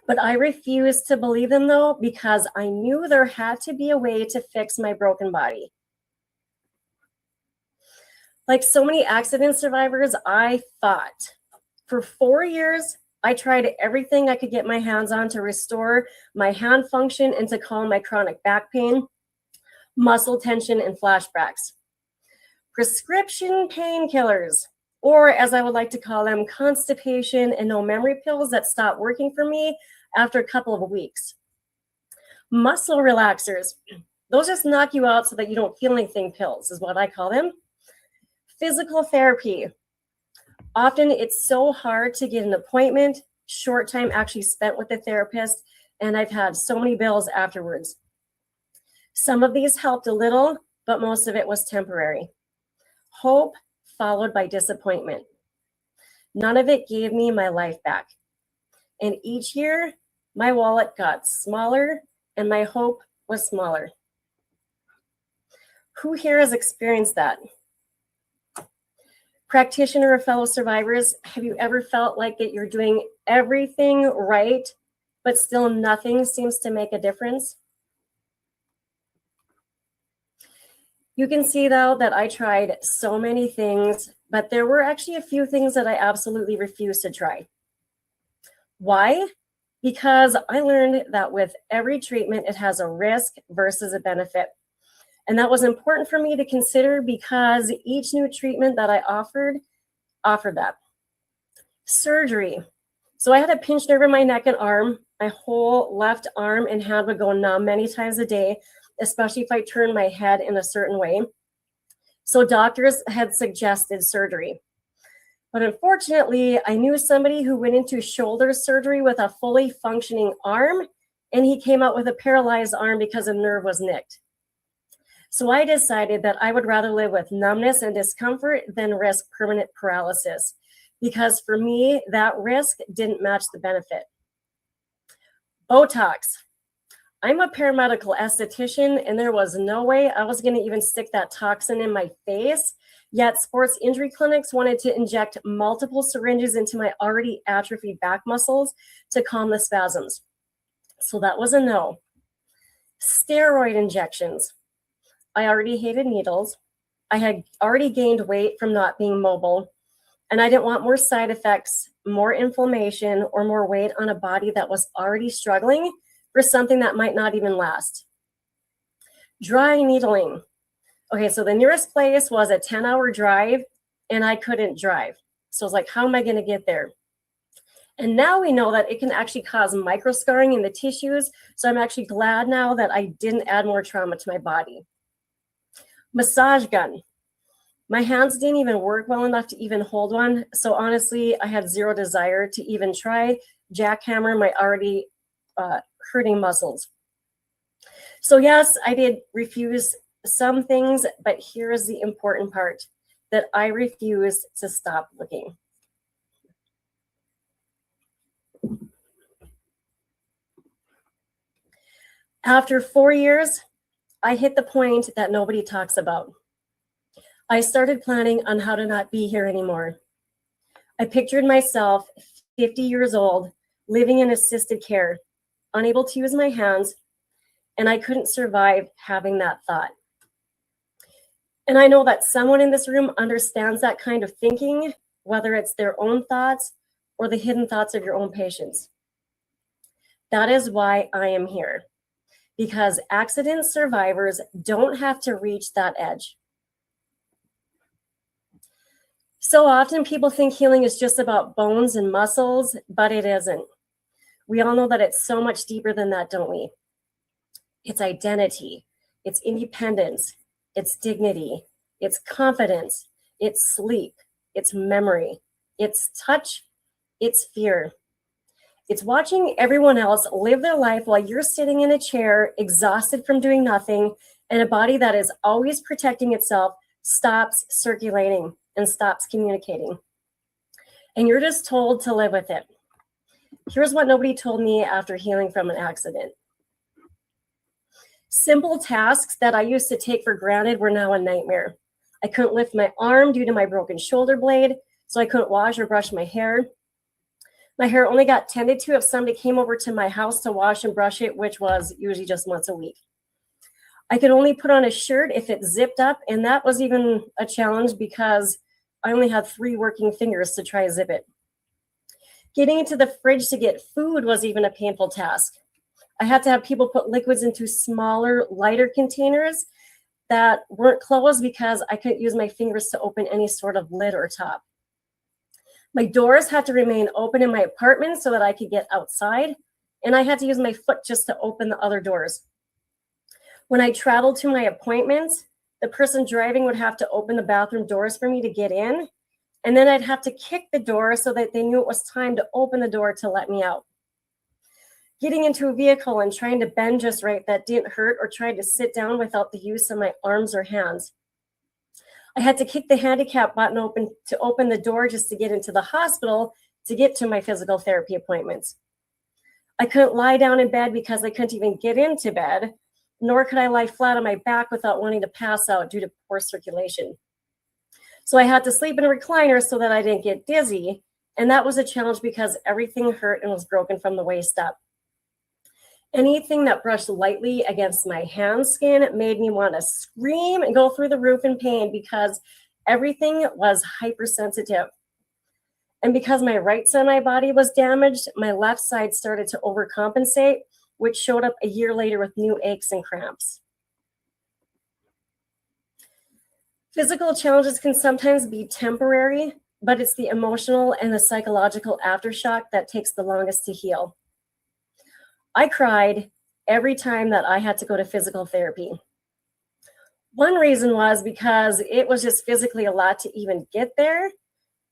But I refused to believe them though, because I knew there had to be a way to fix my broken body. Like so many accident survivors, I fought. For 4 years, I tried everything I could get my hands on to restore my hand function and to calm my chronic back pain, muscle tension, and flashbacks. Prescription painkillers, or as I would like to call them, constipation and no memory pills that stopped working for me after a couple of weeks. Muscle relaxers, those just knock you out so that you don't feel anything pills, is what I call them. Physical therapy. Often it's so hard to get an appointment, short time actually spent with a therapist, and I've had so many bills afterwards. Some of these helped a little, but most of it was temporary. Hope followed by disappointment. None of it gave me my life back. And each year, my wallet got smaller and my hope was smaller. Who here has experienced that? Practitioner or fellow survivors, have you ever felt like that you're doing everything right, but still nothing seems to make a difference? You can see though that I tried so many things, but there were actually a few things that I absolutely refused to try. Why? Because I learned that with every treatment, it has a risk versus a benefit. And that was important for me to consider because each new treatment that I offered that. Surgery. So I had a pinched nerve in my neck and arm. My whole left arm and hand would go numb many times a day, especially if I turned my head in a certain way. So doctors had suggested surgery. But unfortunately, I knew somebody who went into shoulder surgery with a fully functioning arm, and he came out with a paralyzed arm because a nerve was nicked. So I decided that I would rather live with numbness and discomfort than risk permanent paralysis, because for me, that risk didn't match the benefit. Botox. I'm a paramedical esthetician, and there was no way I was going to even stick that toxin in my face. Yet sports injury clinics wanted to inject multiple syringes into my already atrophied back muscles to calm the spasms. So that was a no. Steroid injections. I already hated needles. I had already gained weight from not being mobile, and I didn't want more side effects, more inflammation, or more weight on a body that was already struggling for something that might not even last. Dry needling. Okay, so the nearest place was a 10-hour drive, and I couldn't drive. So I was like, how am I going to get there? And now we know that it can actually cause microscarring in the tissues. So I'm actually glad now that I didn't add more trauma to my body. Massage gun. My hands didn't even work well enough to even hold one. So honestly, I had zero desire to even try jackhammer my already hurting muscles. So yes, I did refuse some things, but here is the important part, that I refused to stop looking. After 4 years, I hit the point that nobody talks about. I started planning on how to not be here anymore. I pictured myself 50 years old, living in assisted care, unable to use my hands, and I couldn't survive having that thought. And I know that someone in this room understands that kind of thinking, whether it's their own thoughts or the hidden thoughts of your own patients. That is why I am here, because accident survivors don't have to reach that edge. So often people think healing is just about bones and muscles, but it isn't. We all know that it's so much deeper than that, don't we? It's identity, it's independence, it's dignity, it's confidence, it's sleep, it's memory, it's touch, it's fear. It's watching everyone else live their life while you're sitting in a chair, exhausted from doing nothing, and a body that is always protecting itself stops circulating and stops communicating. And you're just told to live with it. Here's what nobody told me after healing from an accident. Simple tasks that I used to take for granted were now a nightmare. I couldn't lift my arm due to my broken shoulder blade, so I couldn't wash or brush my hair. My hair only got tended to if somebody came over to my house to wash and brush it, which was usually just once a week. I could only put on a shirt if it zipped up, and that was even a challenge because I only had 3 working fingers to try to zip it. Getting into the fridge to get food was even a painful task. I had to have people put liquids into smaller, lighter containers that weren't closed because I couldn't use my fingers to open any sort of lid or top. My doors had to remain open in my apartment so that I could get outside, and I had to use my foot just to open the other doors. When I traveled to my appointments, the person driving would have to open the bathroom doors for me to get in, and then I'd have to kick the door so that they knew it was time to open the door to let me out. Getting into a vehicle and trying to bend just right that didn't hurt, or trying to sit down without the use of my arms or hands. I had to kick the handicap button open to open the door just to get into the hospital to get to my physical therapy appointments. I couldn't lie down in bed because I couldn't even get into bed, nor could I lie flat on my back without wanting to pass out due to poor circulation. So I had to sleep in a recliner so that I didn't get dizzy, and that was a challenge because everything hurt and was broken from the waist up. Anything that brushed lightly against my hand skin made me want to scream and go through the roof in pain because everything was hypersensitive. And because my right side of my body was damaged, my left side started to overcompensate, which showed up a year later with new aches and cramps. Physical challenges can sometimes be temporary, but it's the emotional and the psychological aftershock that takes the longest to heal. I cried every time that I had to go to physical therapy. One reason was because it was just physically a lot to even get there,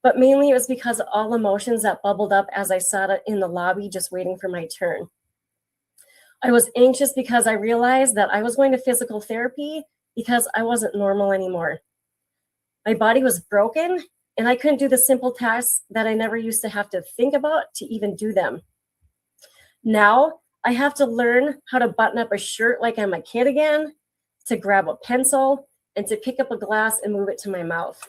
but mainly it was because of all emotions that bubbled up as I sat in the lobby just waiting for my turn. I was anxious because I realized that I was going to physical therapy because I wasn't normal anymore. My body was broken, and I couldn't do the simple tasks that I never used to have to think about to even do them. Now, I have to learn how to button up a shirt like I'm a kid again, to grab a pencil, and to pick up a glass and move it to my mouth.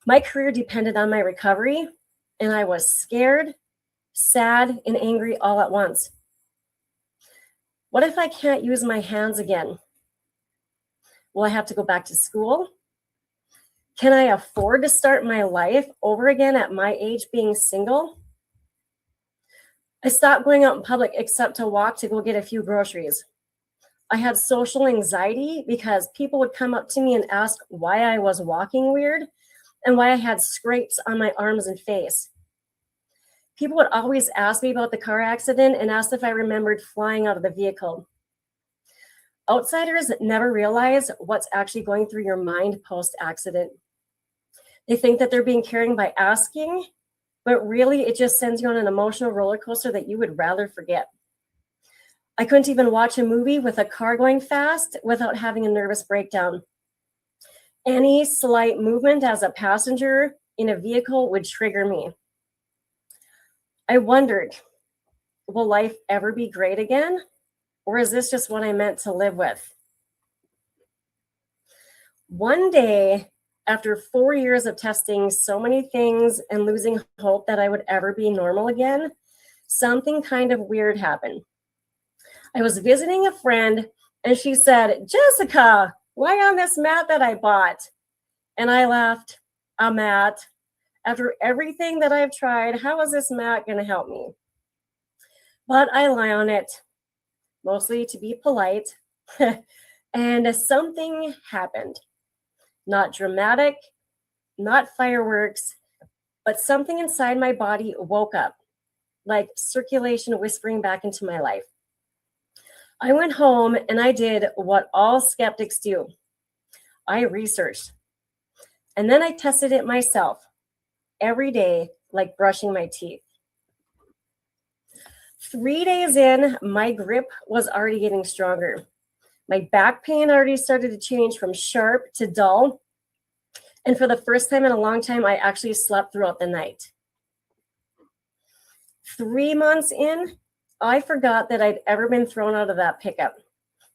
My career depended on my recovery, and I was scared, sad, and angry all at once. What if I can't use my hands again? Will I have to go back to school? Can I afford to start my life over again at my age being single? I stopped going out in public except to walk to go get a few groceries. I had social anxiety because people would come up to me and ask why I was walking weird and why I had scrapes on my arms and face. People would always ask me about the car accident and ask if I remembered flying out of the vehicle. Outsiders never realize what's actually going through your mind post-accident. They think that they're being caring by asking, but really it just sends you on an emotional roller coaster that you would rather forget. I couldn't even watch a movie with a car going fast without having a nervous breakdown. Any slight movement as a passenger in a vehicle would trigger me. I wondered, will life ever be great again? Or is this just what I meant to live with? One day, after 4 years of testing so many things and losing hope that I would ever be normal again, something kind of weird happened. I was visiting a friend and she said, "Jessica, lie on this mat that I bought." And I laughed. A mat? After everything that I've tried, how is this mat going to help me? But I lie on it, mostly to be polite, and something happened. Not dramatic, not fireworks, but something inside my body woke up, like circulation whispering back into my life. I went home and I did what all skeptics do. I researched. And then I tested it myself every day, like brushing my teeth. 3 days in, my grip was already getting stronger. My back pain already started to change from sharp to dull. And for the first time in a long time, I actually slept throughout the night. 3 months in, I forgot that I'd ever been thrown out of that pickup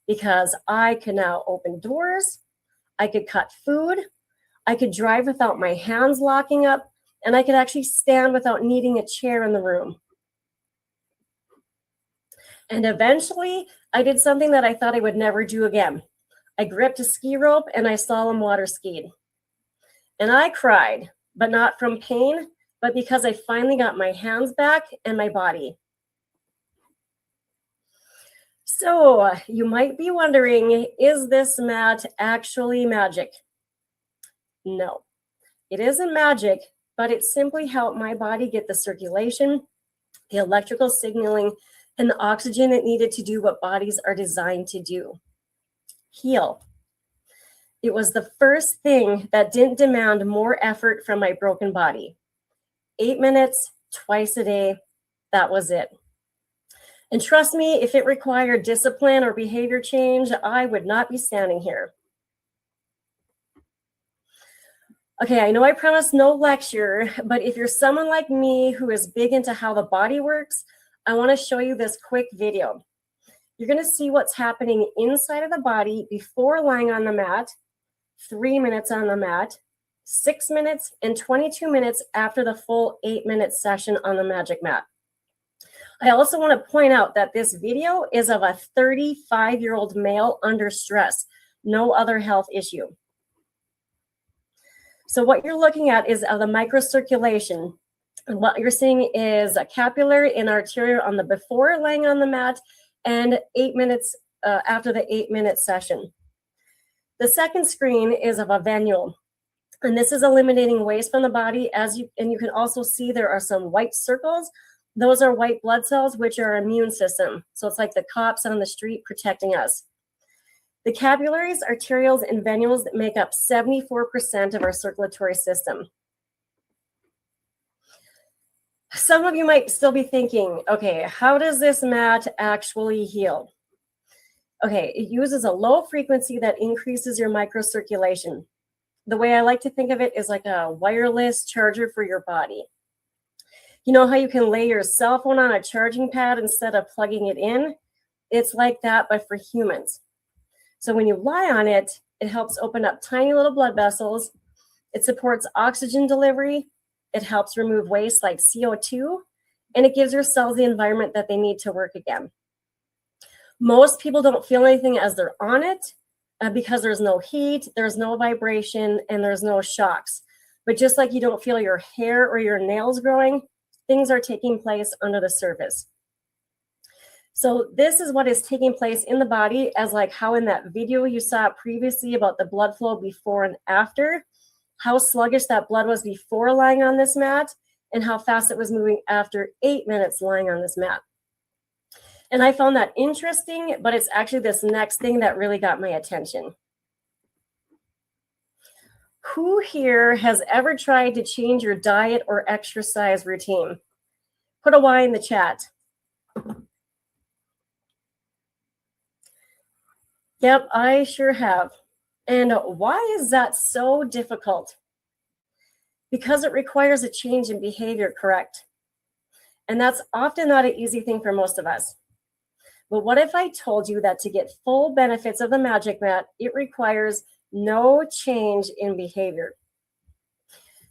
because I could now open doors, I could cut food, I could drive without my hands locking up, and I could actually stand without needing a chair in the room. And eventually, I did something that I thought I would never do again. I gripped a ski rope and I slalom water skied. And I cried, but not from pain, but because I finally got my hands back and my body. So you might be wondering, is this mat actually magic? No, it isn't magic, but it simply helped my body get the circulation, the electrical signaling, and the oxygen it needed to do what bodies are designed to do: heal. It was the first thing that didn't demand more effort from my broken body. 8 minutes, twice a day, that was it. And trust me, if it required discipline or behavior change, I would not be standing here. Okay, I know I promised no lecture, but if you're someone like me who is big into how the body works, I want to show you this quick video. You're going to see what's happening inside of the body before lying on the mat, 3 minutes on the mat, 6 minutes, and 22 minutes after the full 8-minute session on the magic mat. I also want to point out that this video is of a 35-year-old male under stress, no other health issue. So what you're looking at is the microcirculation. And what you're seeing is a capillary and arterial on the before laying on the mat and 8 minutes after the 8-minute session. The second screen is of a venule, and this is eliminating waste from the body. And you can also see there are some white circles. Those are white blood cells, which are our immune system. So it's like the cops on the street protecting us. The capillaries, arterioles, and venules make up 74% of our circulatory system. Some of you might still be thinking, okay, how does this mat actually heal? Okay, it uses a low frequency that increases your microcirculation. The way I like to think of it is like a wireless charger for your body. You know how you can lay your cell phone on a charging pad instead of plugging it in? It's like that, but for humans. So when you lie on it, it helps open up tiny little blood vessels. It supports oxygen delivery. It helps remove waste like CO2, and it gives your cells the environment that they need to work again. Most people don't feel anything as they're on it because there's no heat, there's no vibration, and there's no shocks. But just like you don't feel your hair or your nails growing, things are taking place under the surface. So this is what is taking place in the body, as like how in that video you saw previously about the blood flow before and after, how sluggish that blood was before lying on this mat, and how fast it was moving after 8 minutes lying on this mat. And I found that interesting, but it's actually this next thing that really got my attention. Who here has ever tried to change your diet or exercise routine? Put a Y in the chat. Yep, I sure have. And why is that so difficult? Because it requires a change in behavior, correct? And that's often not an easy thing for most of us. But what if I told you that to get full benefits of the magic mat, it requires no change in behavior?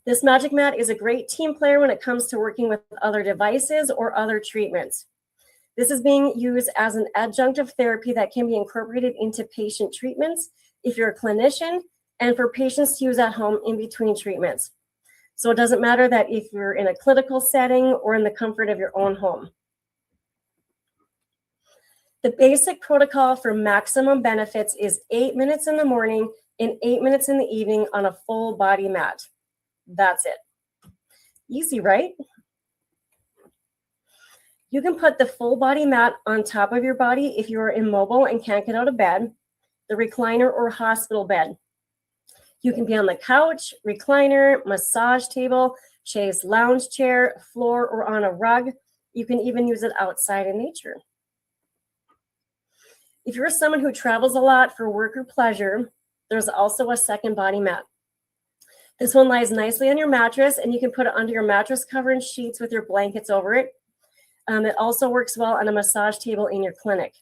This magic mat is a great team player when it comes to working with other devices or other treatments. This is being used as an adjunctive therapy that can be incorporated into patient treatments if you're a clinician, and for patients to use at home in between treatments. So it doesn't matter that if you're in a clinical setting or in the comfort of your own home. The basic protocol for maximum benefits is 8 minutes in the morning and 8 minutes in the evening on a full body mat. That's it. Easy, right? You can put the full body mat on top of your body if you are immobile and can't get out of bed, the recliner or hospital bed. You can be on the couch, recliner, massage table, chaise lounge chair, floor, or on a rug. You can even use it outside in nature. If you're someone who travels a lot for work or pleasure, there's also a second body mat. This one lies nicely on your mattress, and you can put it under your mattress cover and sheets with your blankets over it. It also works well on a massage table in your clinic.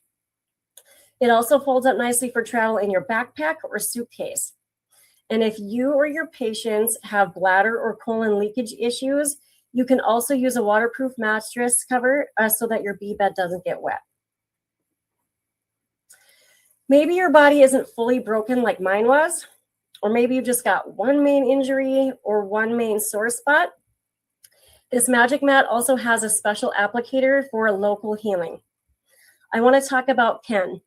It also folds up nicely for travel in your backpack or suitcase. And if you or your patients have bladder or colon leakage issues, you can also use a waterproof mattress cover so that your bed doesn't get wet. Maybe your body isn't fully broken like mine was, or maybe you've just got one main injury or one main sore spot. This magic mat also has a special applicator for local healing. I want to talk about Ken.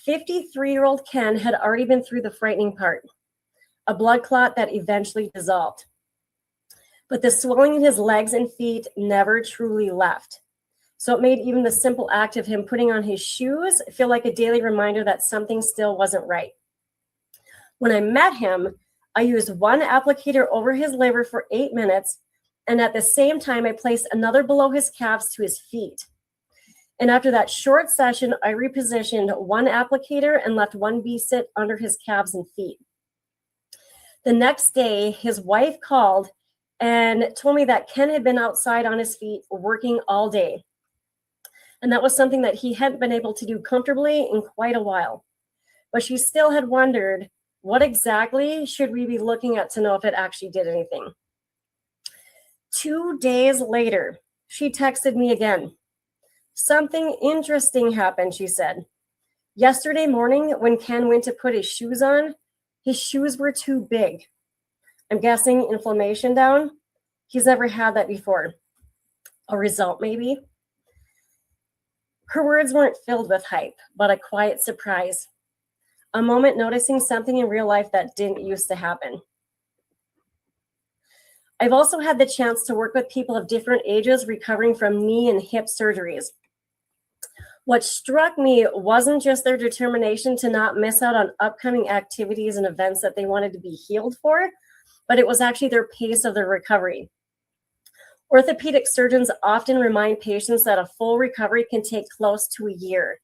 53-year-old Ken had already been through the frightening part, a blood clot that eventually dissolved. But the swelling in his legs and feet never truly left. So it made even the simple act of him putting on his shoes feel like a daily reminder that something still wasn't right. When I met him, I used one applicator over his liver for 8 minutes, and at the same time, I placed another below his calves to his feet. And after that short session, I repositioned one applicator and left one B-sit under his calves and feet. The next day, his wife called and told me that Ken had been outside on his feet working all day. And that was something that he hadn't been able to do comfortably in quite a while. But she still had wondered, what exactly should we be looking at to know if it actually did anything? 2 days later, she texted me again. Something interesting happened, she said. Yesterday morning, when Ken went to put his shoes on, his shoes were too big. I'm guessing inflammation down. He's never had that before. A result, maybe? Her words weren't filled with hype, but a quiet surprise. A moment noticing something in real life that didn't used to happen. I've also had the chance to work with people of different ages recovering from knee and hip surgeries. What struck me wasn't just their determination to not miss out on upcoming activities and events that they wanted to be healed for, but it was actually their pace of their recovery. Orthopedic surgeons often remind patients that a full recovery can take close to a year.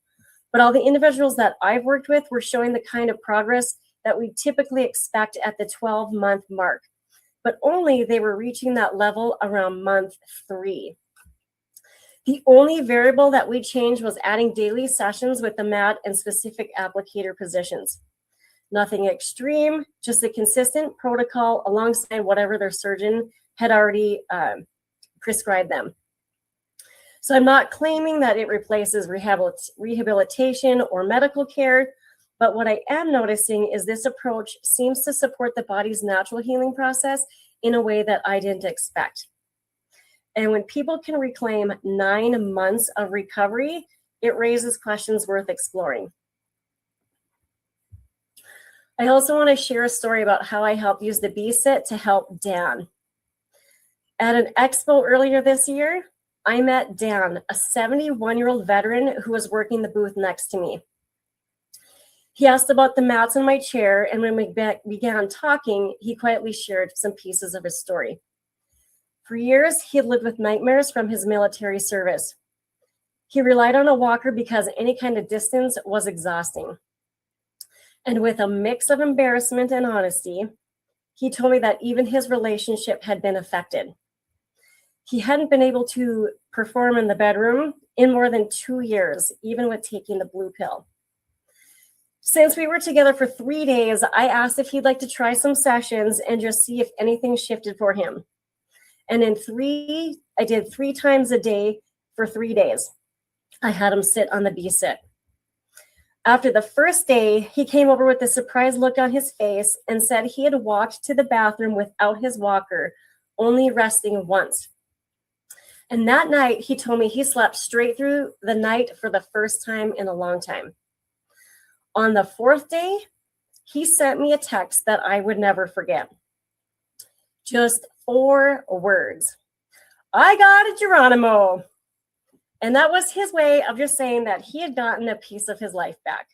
But all the individuals that I've worked with were showing the kind of progress that we typically expect at the 12-month mark. But only they were reaching that level around month 3. The only variable that we changed was adding daily sessions with the mat and specific applicator positions. Nothing extreme, just a consistent protocol alongside whatever their surgeon had already prescribed them. So I'm not claiming that it replaces rehabilitation or medical care, but what I am noticing is this approach seems to support the body's natural healing process in a way that I didn't expect. And when people can reclaim 9 months of recovery, it raises questions worth exploring. I also want to share a story about how I helped use the B-Sit to help Dan. At an expo earlier this year, I met Dan, a 71-year-old veteran who was working the booth next to me. He asked about the mats in my chair, and when we began talking, he quietly shared some pieces of his story. For years, he had lived with nightmares from his military service. He relied on a walker because any kind of distance was exhausting. And with a mix of embarrassment and honesty, he told me that even his relationship had been affected. He hadn't been able to perform in the bedroom in more than 2 years, even with taking the blue pill. Since we were together for 3 days, I asked if he'd like to try some sessions and just see if anything shifted for him. And I did 3 times a day for 3 days. I had him sit on the B-Sit. After the first day, he came over with a surprised look on his face and said he had walked to the bathroom without his walker, only resting once. And that night, he told me he slept straight through the night for the first time in a long time. On the 4th day, he sent me a text that I would never forget. Just 4 words. I got it, Geronimo. And that was his way of just saying that he had gotten a piece of his life back.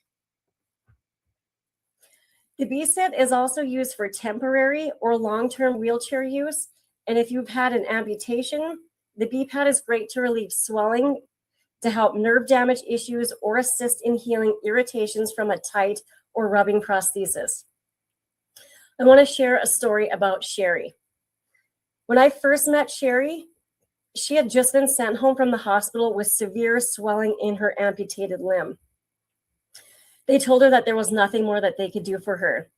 The B-Sit is also used for temporary or long-term wheelchair use. And if you've had an amputation, the B-Pad is great to relieve swelling, to help nerve damage issues, or assist in healing irritations from a tight or rubbing prosthesis. I want to share a story about Sherry. When I first met Sherry, she had just been sent home from the hospital with severe swelling in her amputated limb. They told her that there was nothing more that they could do for her.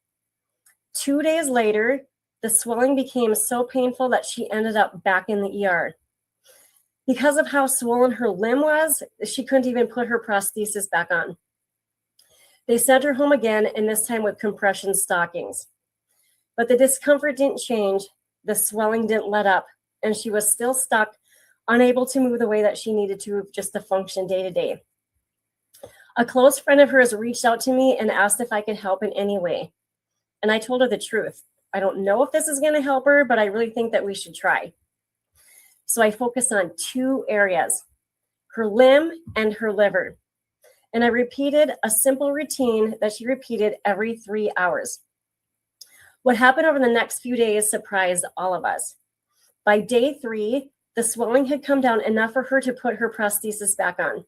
2 days later, the swelling became so painful that she ended up back in the ER. Because of how swollen her limb was, she couldn't even put her prosthesis back on. They sent her home again, and this time with compression stockings. But the discomfort didn't change, the swelling didn't let up, and she was still stuck, unable to move the way that she needed to just to function day to day. A close friend of hers reached out to me and asked if I could help in any way. And I told her the truth. I don't know if this is going to help her, but I really think that we should try. So I focused on 2 areas, her limb and her liver. And I repeated a simple routine that she repeated every 3 hours. What happened over the next few days surprised all of us. By day 3, the swelling had come down enough for her to put her prosthesis back on.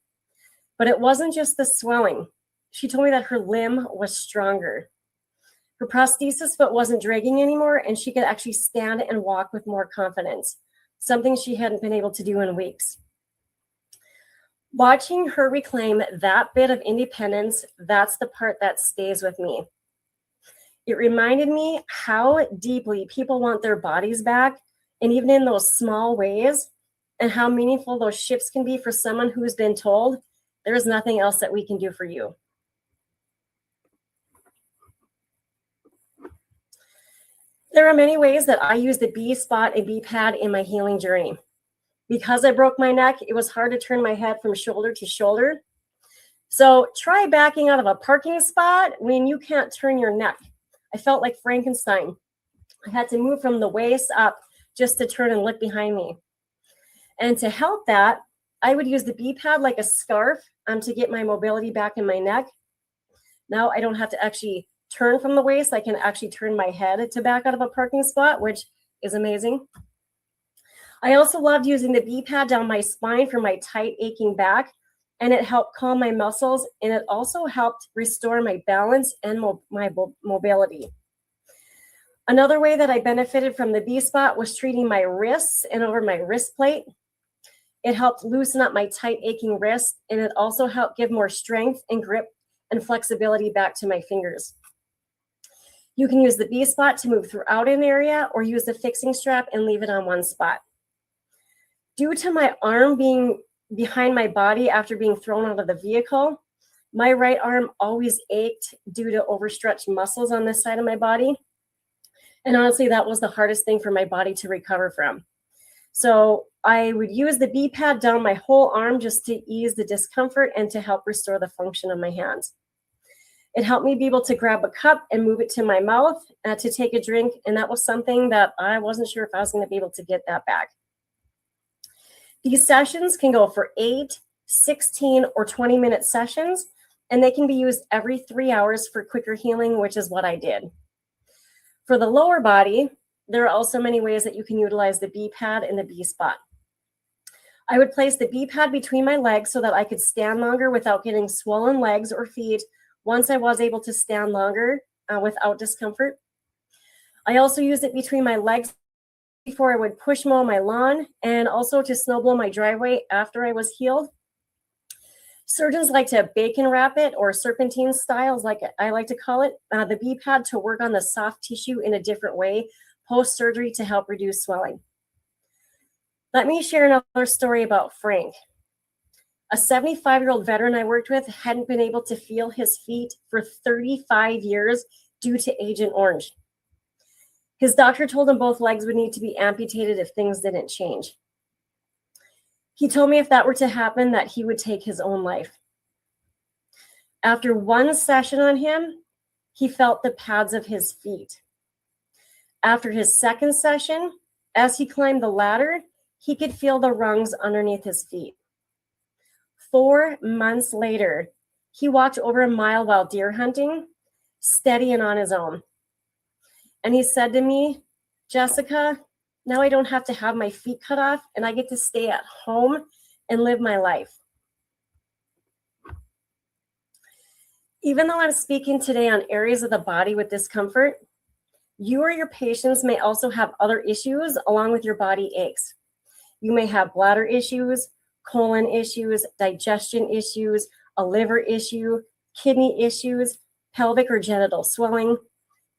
But it wasn't just the swelling. She told me that her limb was stronger. Her prosthesis foot wasn't dragging anymore, and she could actually stand and walk with more confidence, something she hadn't been able to do in weeks. Watching her reclaim that bit of independence, that's the part that stays with me. It reminded me how deeply people want their bodies back, and even in those small ways, and how meaningful those shifts can be for someone who's been told, there's nothing else that we can do for you. There are many ways that I use the B spot and B pad in my healing journey. Because I broke my neck, it was hard to turn my head from shoulder to shoulder. So try backing out of a parking spot when you can't turn your neck. I felt like Frankenstein. I had to move from the waist up just to turn and look behind me. And to help that, I would use the B pad like a scarf to get my mobility back in my neck. Now I don't have to actually turn from the waist. I can actually turn my head to back out of a parking spot, which is amazing. I also loved using the B pad down my spine for my tight, aching back, and it helped calm my muscles, and it also helped restore my balance and my mobility. Another way that I benefited from the B spot was treating my wrists and over my wrist plate. It helped loosen up my tight, aching wrist, and it also helped give more strength and grip and flexibility back to my fingers. You can use the B spot to move throughout an area or use the fixing strap and leave it on one spot. Due to my arm being behind my body after being thrown out of the vehicle, my right arm always ached due to overstretched muscles on this side of my body. And honestly, that was the hardest thing for my body to recover from. So I would use the B pad down my whole arm just to ease the discomfort and to help restore the function of my hands. It helped me be able to grab a cup and move it to my mouth to take a drink. And that was something that I wasn't sure if I was going to be able to get that back. These sessions can go for 8, 16, or 20-minute sessions, and they can be used every 3 hours for quicker healing, which is what I did. For the lower body, there are also many ways that you can utilize the B pad and the B spot. I would place the B pad between my legs so that I could stand longer without getting swollen legs or feet once I was able to stand longer without discomfort. I also used it between my legs before I would push mow my lawn and also to snow blow my driveway after I was healed. Surgeons like to bacon wrap it, or serpentine styles, like I like to call it, the B pad to work on the soft tissue in a different way post-surgery to help reduce swelling. Let me share another story about Frank. A 75-year-old veteran I worked with hadn't been able to feel his feet for 35 years due to Agent Orange. His doctor told him both legs would need to be amputated if things didn't change. He told me if that were to happen, that he would take his own life. After one session on him, he felt the pads of his feet. After his second session, as he climbed the ladder, he could feel the rungs underneath his feet. 4 months later, he walked over a mile while deer hunting, steady and on his own. And he said to me, "Jessica, now I don't have to have my feet cut off and I get to stay at home and live my life." Even though I'm speaking today on areas of the body with discomfort, you or your patients may also have other issues along with your body aches. You may have bladder issues, colon issues, digestion issues, a liver issue, kidney issues, pelvic or genital swelling,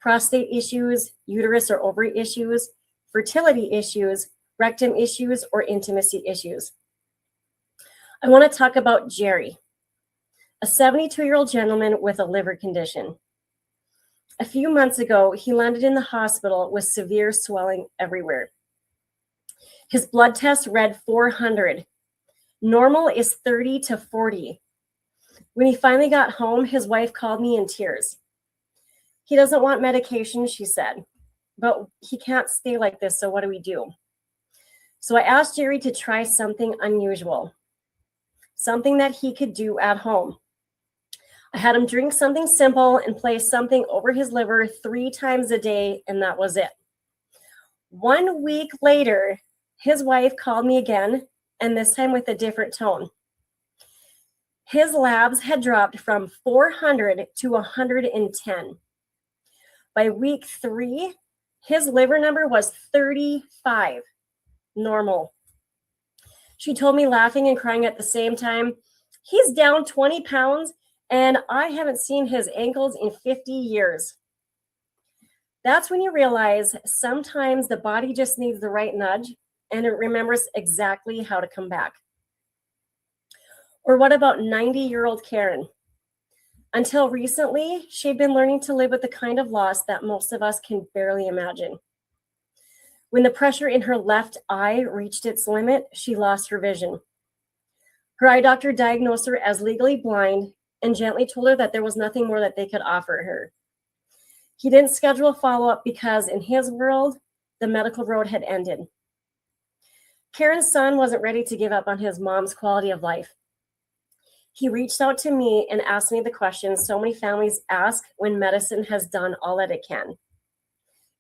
prostate issues, uterus or ovary issues, fertility issues, rectum issues, or intimacy issues. I want to talk about Jerry. a 72-year-old gentleman with a liver condition. A few months ago, he landed in the hospital with severe swelling everywhere. His blood test read 400. Normal is 30 to 40. When he finally got home, his wife called me in tears. He doesn't want medication, she said, but he can't stay like this, so what do we do? So I asked Jerry to try something unusual, something that he could do at home. I had him drink something simple and place something over his liver 3 times a day, and that was it. 1 week later, his wife called me again, and this time with a different tone. His labs had dropped from 400 to 110. By week 3, his liver number was 35, normal. She told me, laughing and crying at the same time, he's down 20 pounds and I haven't seen his ankles in 50 years. That's when you realize sometimes the body just needs the right nudge and it remembers exactly how to come back. Or what about 90-year-old Karen? Until recently, she'd been learning to live with the kind of loss that most of us can barely imagine. When the pressure in her left eye reached its limit, she lost her vision. Her eye doctor diagnosed her as legally blind and gently told her that there was nothing more that they could offer her. He didn't schedule a follow-up because in his world, the medical road had ended. Karen's son wasn't ready to give up on his mom's quality of life. He reached out to me and asked me the question so many families ask when medicine has done all that it can.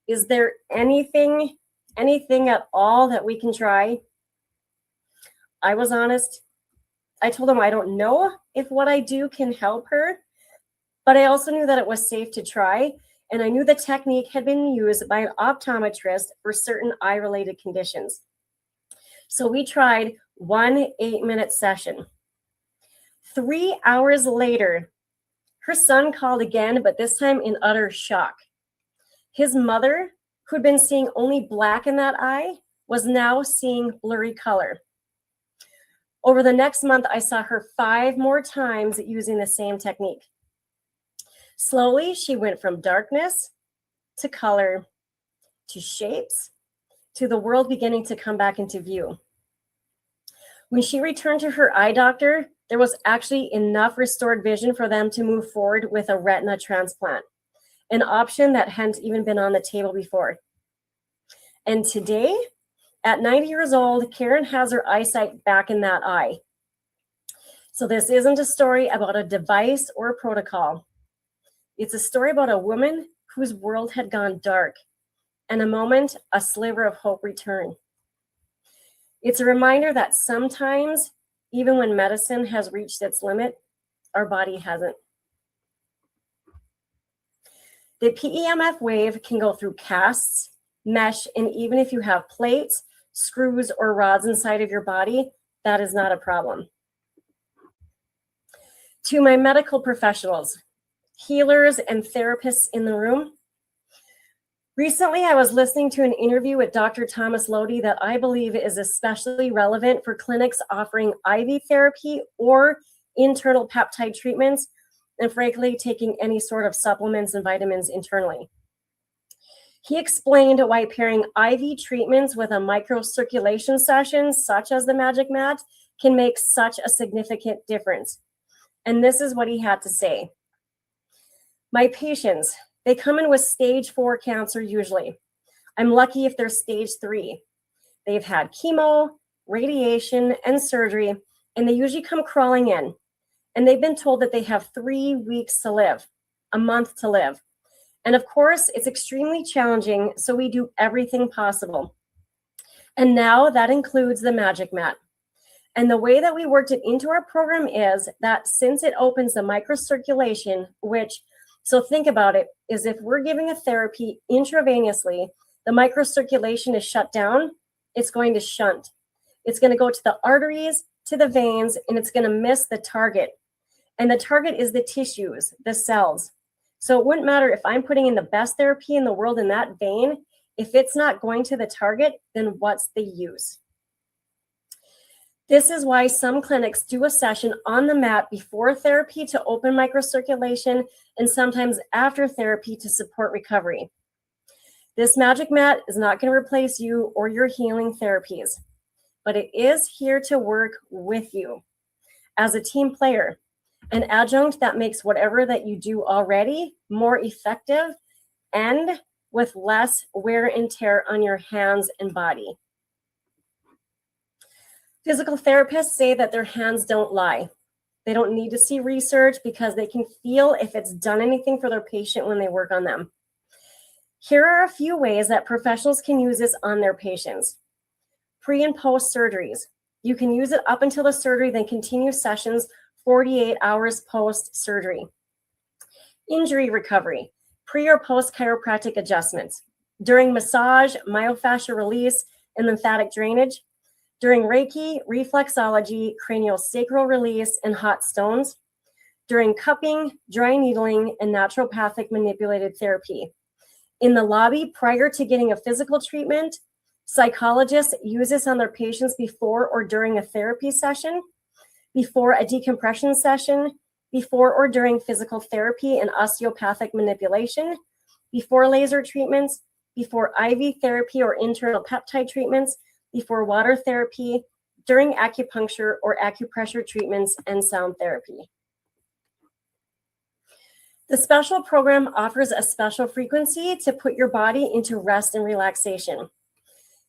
Is there anything at all that we can try? I was honest. I told him I don't know if what I do can help her, but I also knew that it was safe to try, and I knew the technique had been used by an optometrist for certain eye-related conditions. So we tried 1 8-minute session. 3 hours later, her son called again, but this time in utter shock. His mother, who'd been seeing only black in that eye, was now seeing blurry color. Over the next month, I saw her 5 more times using the same technique. Slowly, she went from darkness to color to shapes to the world beginning to come back into view. When she returned to her eye doctor, there was actually enough restored vision for them to move forward with a retina transplant, an option that hadn't even been on the table before. And today, at 90 years old, Karen has her eyesight back in that eye. So this isn't a story about a device or a protocol. It's a story about a woman whose world had gone dark, and a moment, a sliver of hope returned. It's a reminder that sometimes, even when medicine has reached its limit, our body hasn't. The PEMF wave can go through casts, mesh, and even if you have plates, screws, or rods inside of your body, that is not a problem. To my medical professionals, healers, and therapists in the room, recently I was listening to an interview with Dr. Thomas Lodi that I believe is especially relevant for clinics offering IV therapy or internal peptide treatments, and frankly, taking any sort of supplements and vitamins internally. He explained why pairing IV treatments with a microcirculation session, such as the Magic Mat, can make such a significant difference. And this is what he had to say. My patients, they come in with stage 4 cancer usually. I'm lucky if they're stage 3. They've had chemo, radiation, and surgery, and they usually come crawling in. And they've been told that they have 3 weeks to live, a month to live. And of course, it's extremely challenging, so we do everything possible. And now that includes the Magic Mat. And the way that we worked it into our program is that since it opens the microcirculation, which, so think about it, is if we're giving a therapy intravenously, the microcirculation is shut down, it's going to shunt. It's going to go to the arteries, to the veins, and it's going to miss the target. And the target is the tissues, the cells. So it wouldn't matter if I'm putting in the best therapy in the world in that vein. If it's not going to the target, then what's the use? This is why some clinics do a session on the mat before therapy to open microcirculation and sometimes after therapy to support recovery. This magic mat is not going to replace you or your healing therapies, but it is here to work with you as a team player, an adjunct that makes whatever that you do already more effective and with less wear and tear on your hands and body. Physical therapists say that their hands don't lie. They don't need to see research because they can feel if it's done anything for their patient when they work on them. Here are a few ways that professionals can use this on their patients. Pre and post surgeries. You can use it up until the surgery, then continue sessions 48 hours post surgery. Injury recovery, pre or post chiropractic adjustments. During massage, myofascial release, and lymphatic drainage. During Reiki, reflexology, craniosacral release, and hot stones. During cupping, dry needling, and naturopathic manipulated therapy. In the lobby, prior to getting a physical treatment, psychologists use this on their patients before or during a therapy session, before a decompression session, before or during physical therapy and osteopathic manipulation, before laser treatments, before IV therapy or internal peptide treatments, before water therapy, during acupuncture or acupressure treatments, and sound therapy. The special program offers a special frequency to put your body into rest and relaxation.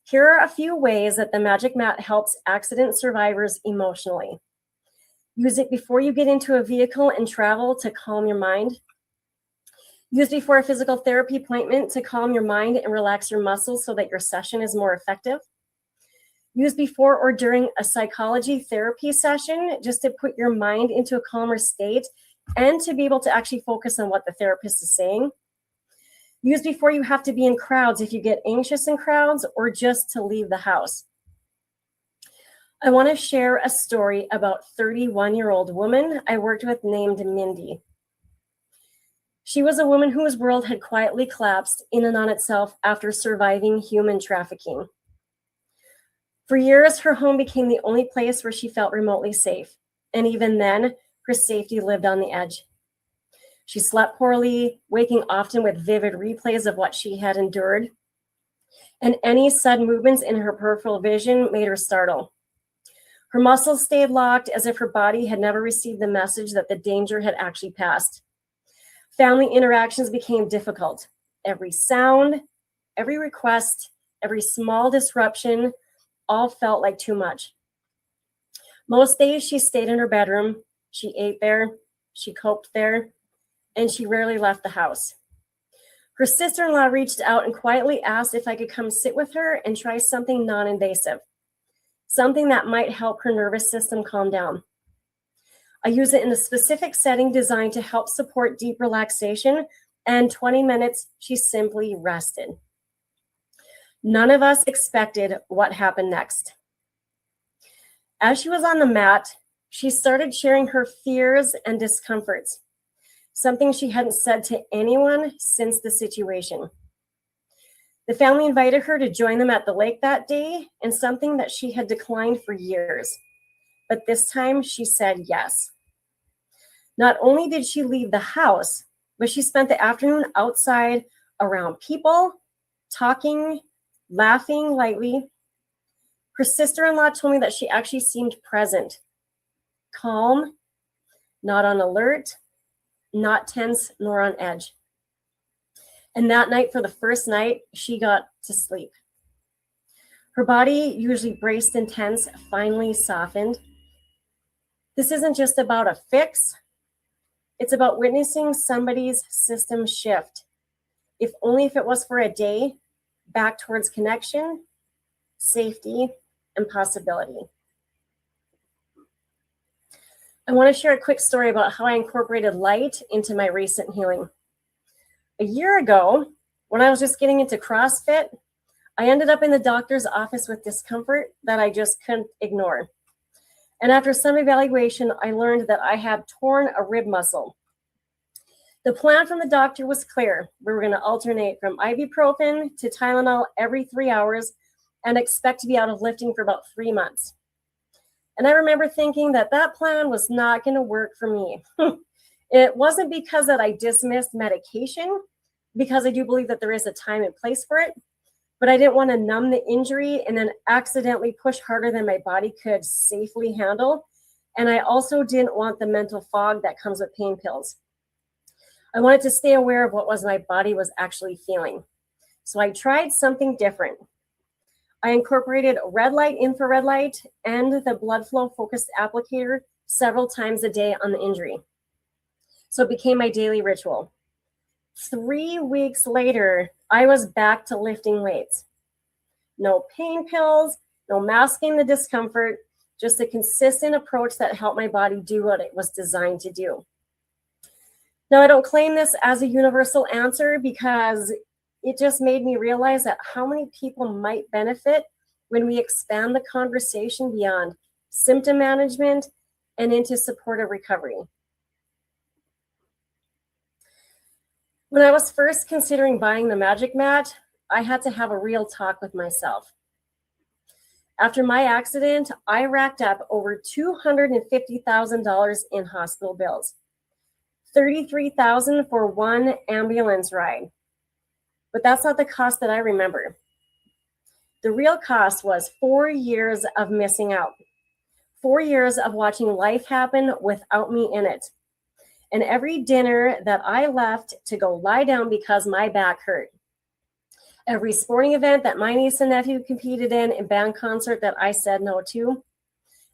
Here are a few ways that the Magic Mat helps accident survivors emotionally. Use it before you get into a vehicle and travel to calm your mind. Use before a physical therapy appointment to calm your mind and relax your muscles so that your session is more effective. Use before or during a psychology therapy session just to put your mind into a calmer state and to be able to actually focus on what the therapist is saying. Use before you have to be in crowds if you get anxious in crowds or just to leave the house. I want to share a story about a 31-year-old woman I worked with named Mindy. She was a woman whose world had quietly collapsed in and on itself after surviving human trafficking. For years, her home became the only place where she felt remotely safe. And even then, her safety lived on the edge. She slept poorly, waking often with vivid replays of what she had endured. And any sudden movements in her peripheral vision made her startle. Her muscles stayed locked as if her body had never received the message that the danger had actually passed. Family interactions became difficult. Every sound, every request, every small disruption all felt like too much. Most days she stayed in her bedroom, she ate there, she coped there, and she rarely left the house. Her sister-in-law reached out and quietly asked if I could come sit with her and try something non-invasive, something that might help her nervous system calm down. I use it in a specific setting designed to help support deep relaxation, and 20 minutes, she simply rested. None of us expected what happened next. As she was on the mat, she started sharing her fears and discomforts, something she hadn't said to anyone since the situation. The family invited her to join them at the lake that day, and something that she had declined for years. But this time she said yes. Not only did she leave the house, but she spent the afternoon outside around people, talking, laughing lightly. Her sister-in-law told me that she actually seemed present, calm, not on alert, not tense nor on edge. And that night, for the first night, she got to sleep. Her body, usually braced and tense, finally softened. This isn't just about a fix. It's about witnessing somebody's system shift, if only if it was for a day, back towards connection, safety, and possibility. I want to share a quick story about how I incorporated light into my recent healing. A year ago, when I was just getting into CrossFit, I ended up in the doctor's office with discomfort that I just couldn't ignore. And after some evaluation, I learned that I had torn a rib muscle. The plan from the doctor was clear. We were going to alternate from ibuprofen to Tylenol every 3 hours and expect to be out of lifting for about 3 months. And I remember thinking that that plan was not going to work for me. It wasn't because that I dismissed medication, because I do believe that there is a time and place for it, but I didn't want to numb the injury and then accidentally push harder than my body could safely handle. And I also didn't want the mental fog that comes with pain pills. I wanted to stay aware of what was my body was actually feeling. So I tried something different. I incorporated red light, infrared light, and the blood flow focused applicator several times a day on the injury. So it became my daily ritual. 3 weeks later, I was back to lifting weights. No pain pills, no masking the discomfort, just a consistent approach that helped my body do what it was designed to do. Now, I don't claim this as a universal answer because it just made me realize that how many people might benefit when we expand the conversation beyond symptom management and into supportive recovery. When I was first considering buying the Magic Mat, I had to have a real talk with myself. After my accident, I racked up over $250,000 in hospital bills, $33,000 for one ambulance ride. But that's not the cost that I remember. The real cost was 4 years of missing out, 4 years of watching life happen without me in it. And every dinner that I left to go lie down because my back hurt. Every sporting event that my niece and nephew competed in, and band concert that I said no to.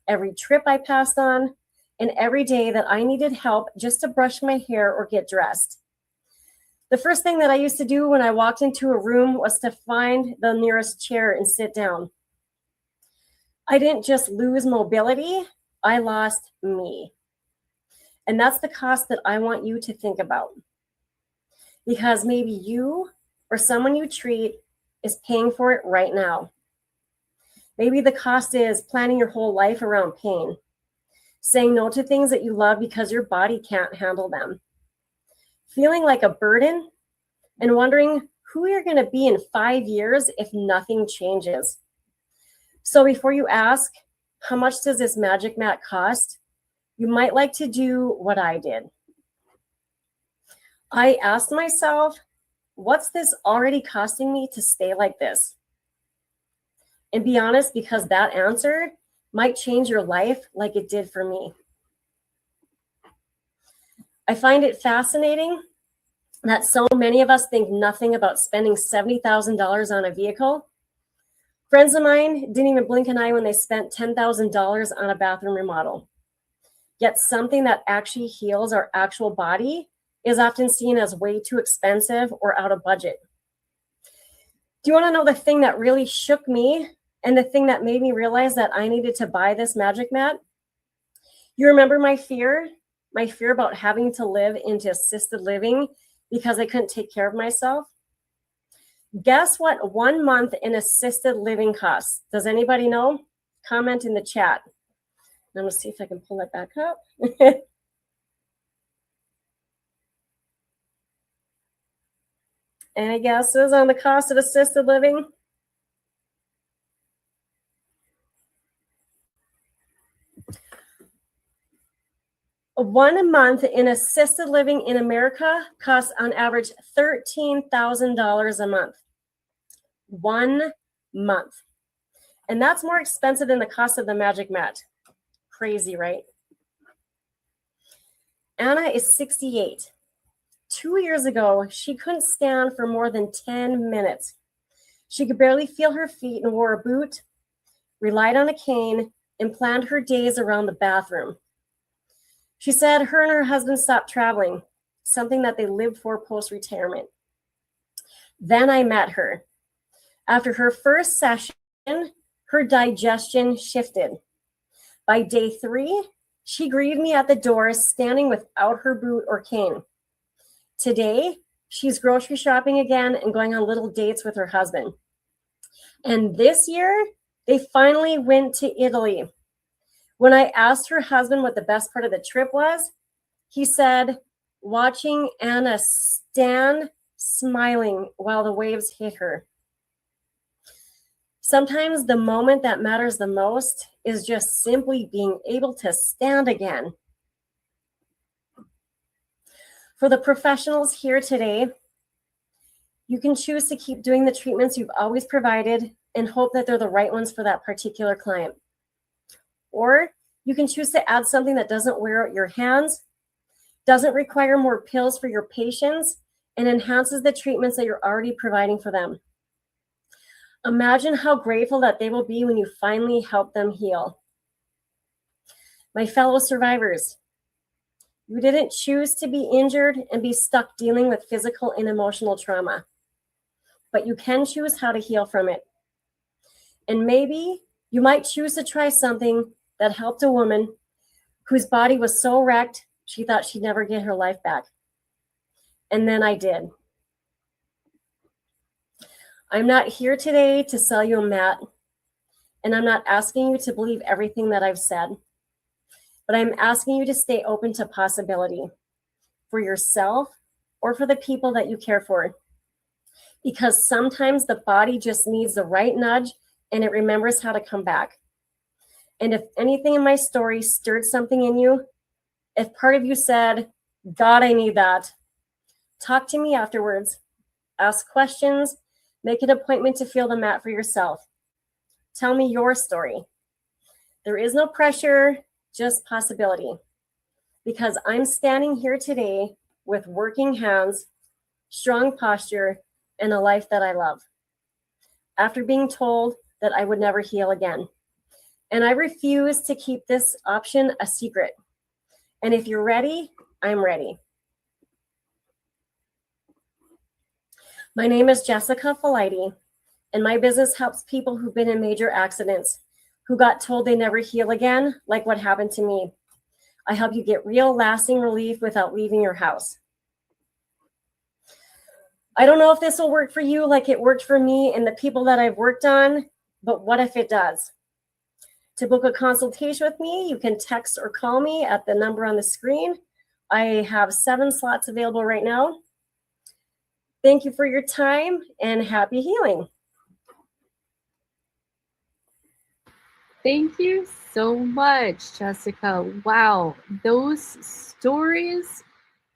Every trip I passed on, and every day that I needed help just to brush my hair or get dressed. The first thing that I used to do when I walked into a room was to find the nearest chair and sit down. I didn't just lose mobility, I lost me. And that's the cost that I want you to think about. Because maybe you or someone you treat is paying for it right now. Maybe the cost is planning your whole life around pain, saying no to things that you love because your body can't handle them, feeling like a burden, and wondering who you're going to be in 5 years if nothing changes. So before you ask, how much does this Magic Mat cost? You might like to do what I did. I asked myself, what's this already costing me to stay like this? And be honest, because that answer might change your life like it did for me. I find it fascinating that so many of us think nothing about spending $70,000 on a vehicle. Friends of mine didn't even blink an eye when they spent $10,000 on a bathroom remodel. Yet something that actually heals our actual body is often seen as way too expensive or out of budget. Do you want to know the thing that really shook me and the thing that made me realize that I needed to buy this Magic Mat? You remember my fear about having to live into assisted living because I couldn't take care of myself? Guess what 1 month in assisted living costs? Does anybody know? Comment in the chat. I'm going to see if I can pull it back up. Any guesses on the cost of assisted living? One month in assisted living in America costs on average $13,000 a month. 1 month. And that's more expensive than the cost of the Magic Mat. Crazy, right? Anna is 68. 2 years ago, she couldn't stand for more than 10 minutes. She could barely feel her feet and wore a boot, relied on a cane, and planned her days around the bathroom. She said her and her husband stopped traveling, something that they lived for post-retirement. Then I met her. After her first session, her digestion shifted. By day 3, she greeted me at the door, standing without her boot or cane. Today, she's grocery shopping again and going on little dates with her husband. And this year, they finally went to Italy. When I asked her husband what the best part of the trip was, he said, watching Anna stand smiling while the waves hit her. Sometimes the moment that matters the most is just simply being able to stand again. For the professionals here today, you can choose to keep doing the treatments you've always provided and hope that they're the right ones for that particular client. Or you can choose to add something that doesn't wear out your hands, doesn't require more pills for your patients, and enhances the treatments that you're already providing for them. Imagine how grateful that they will be when you finally help them heal. My fellow survivors, you didn't choose to be injured and be stuck dealing with physical and emotional trauma, but you can choose how to heal from it. And maybe you might choose to try something that helped a woman whose body was so wrecked, she thought she'd never get her life back. And then I did. I'm not here today to sell you a mat, and I'm not asking you to believe everything that I've said, but I'm asking you to stay open to possibility for yourself or for the people that you care for. Because sometimes the body just needs the right nudge and it remembers how to come back. And if anything in my story stirred something in you, if part of you said, God, I need that, talk to me afterwards, ask questions, make an appointment to feel the mat for yourself. Tell me your story. There is no pressure, just possibility. Because I'm standing here today with working hands, strong posture, and a life that I love. After being told that I would never heal again. And I refuse to keep this option a secret. And if you're ready, I'm ready. My name is Jessica Felighty, and my business helps people who've been in major accidents, who got told they never heal again, like what happened to me. I help you get real, lasting relief without leaving your house. I don't know if this will work for you like it worked for me and the people that I've worked on, but what if it does? To book a consultation with me, you can text or call me at the number on the screen. I have 7 slots available right now. Thank you for your time and happy healing. Thank you so much, Jessica. Wow, those stories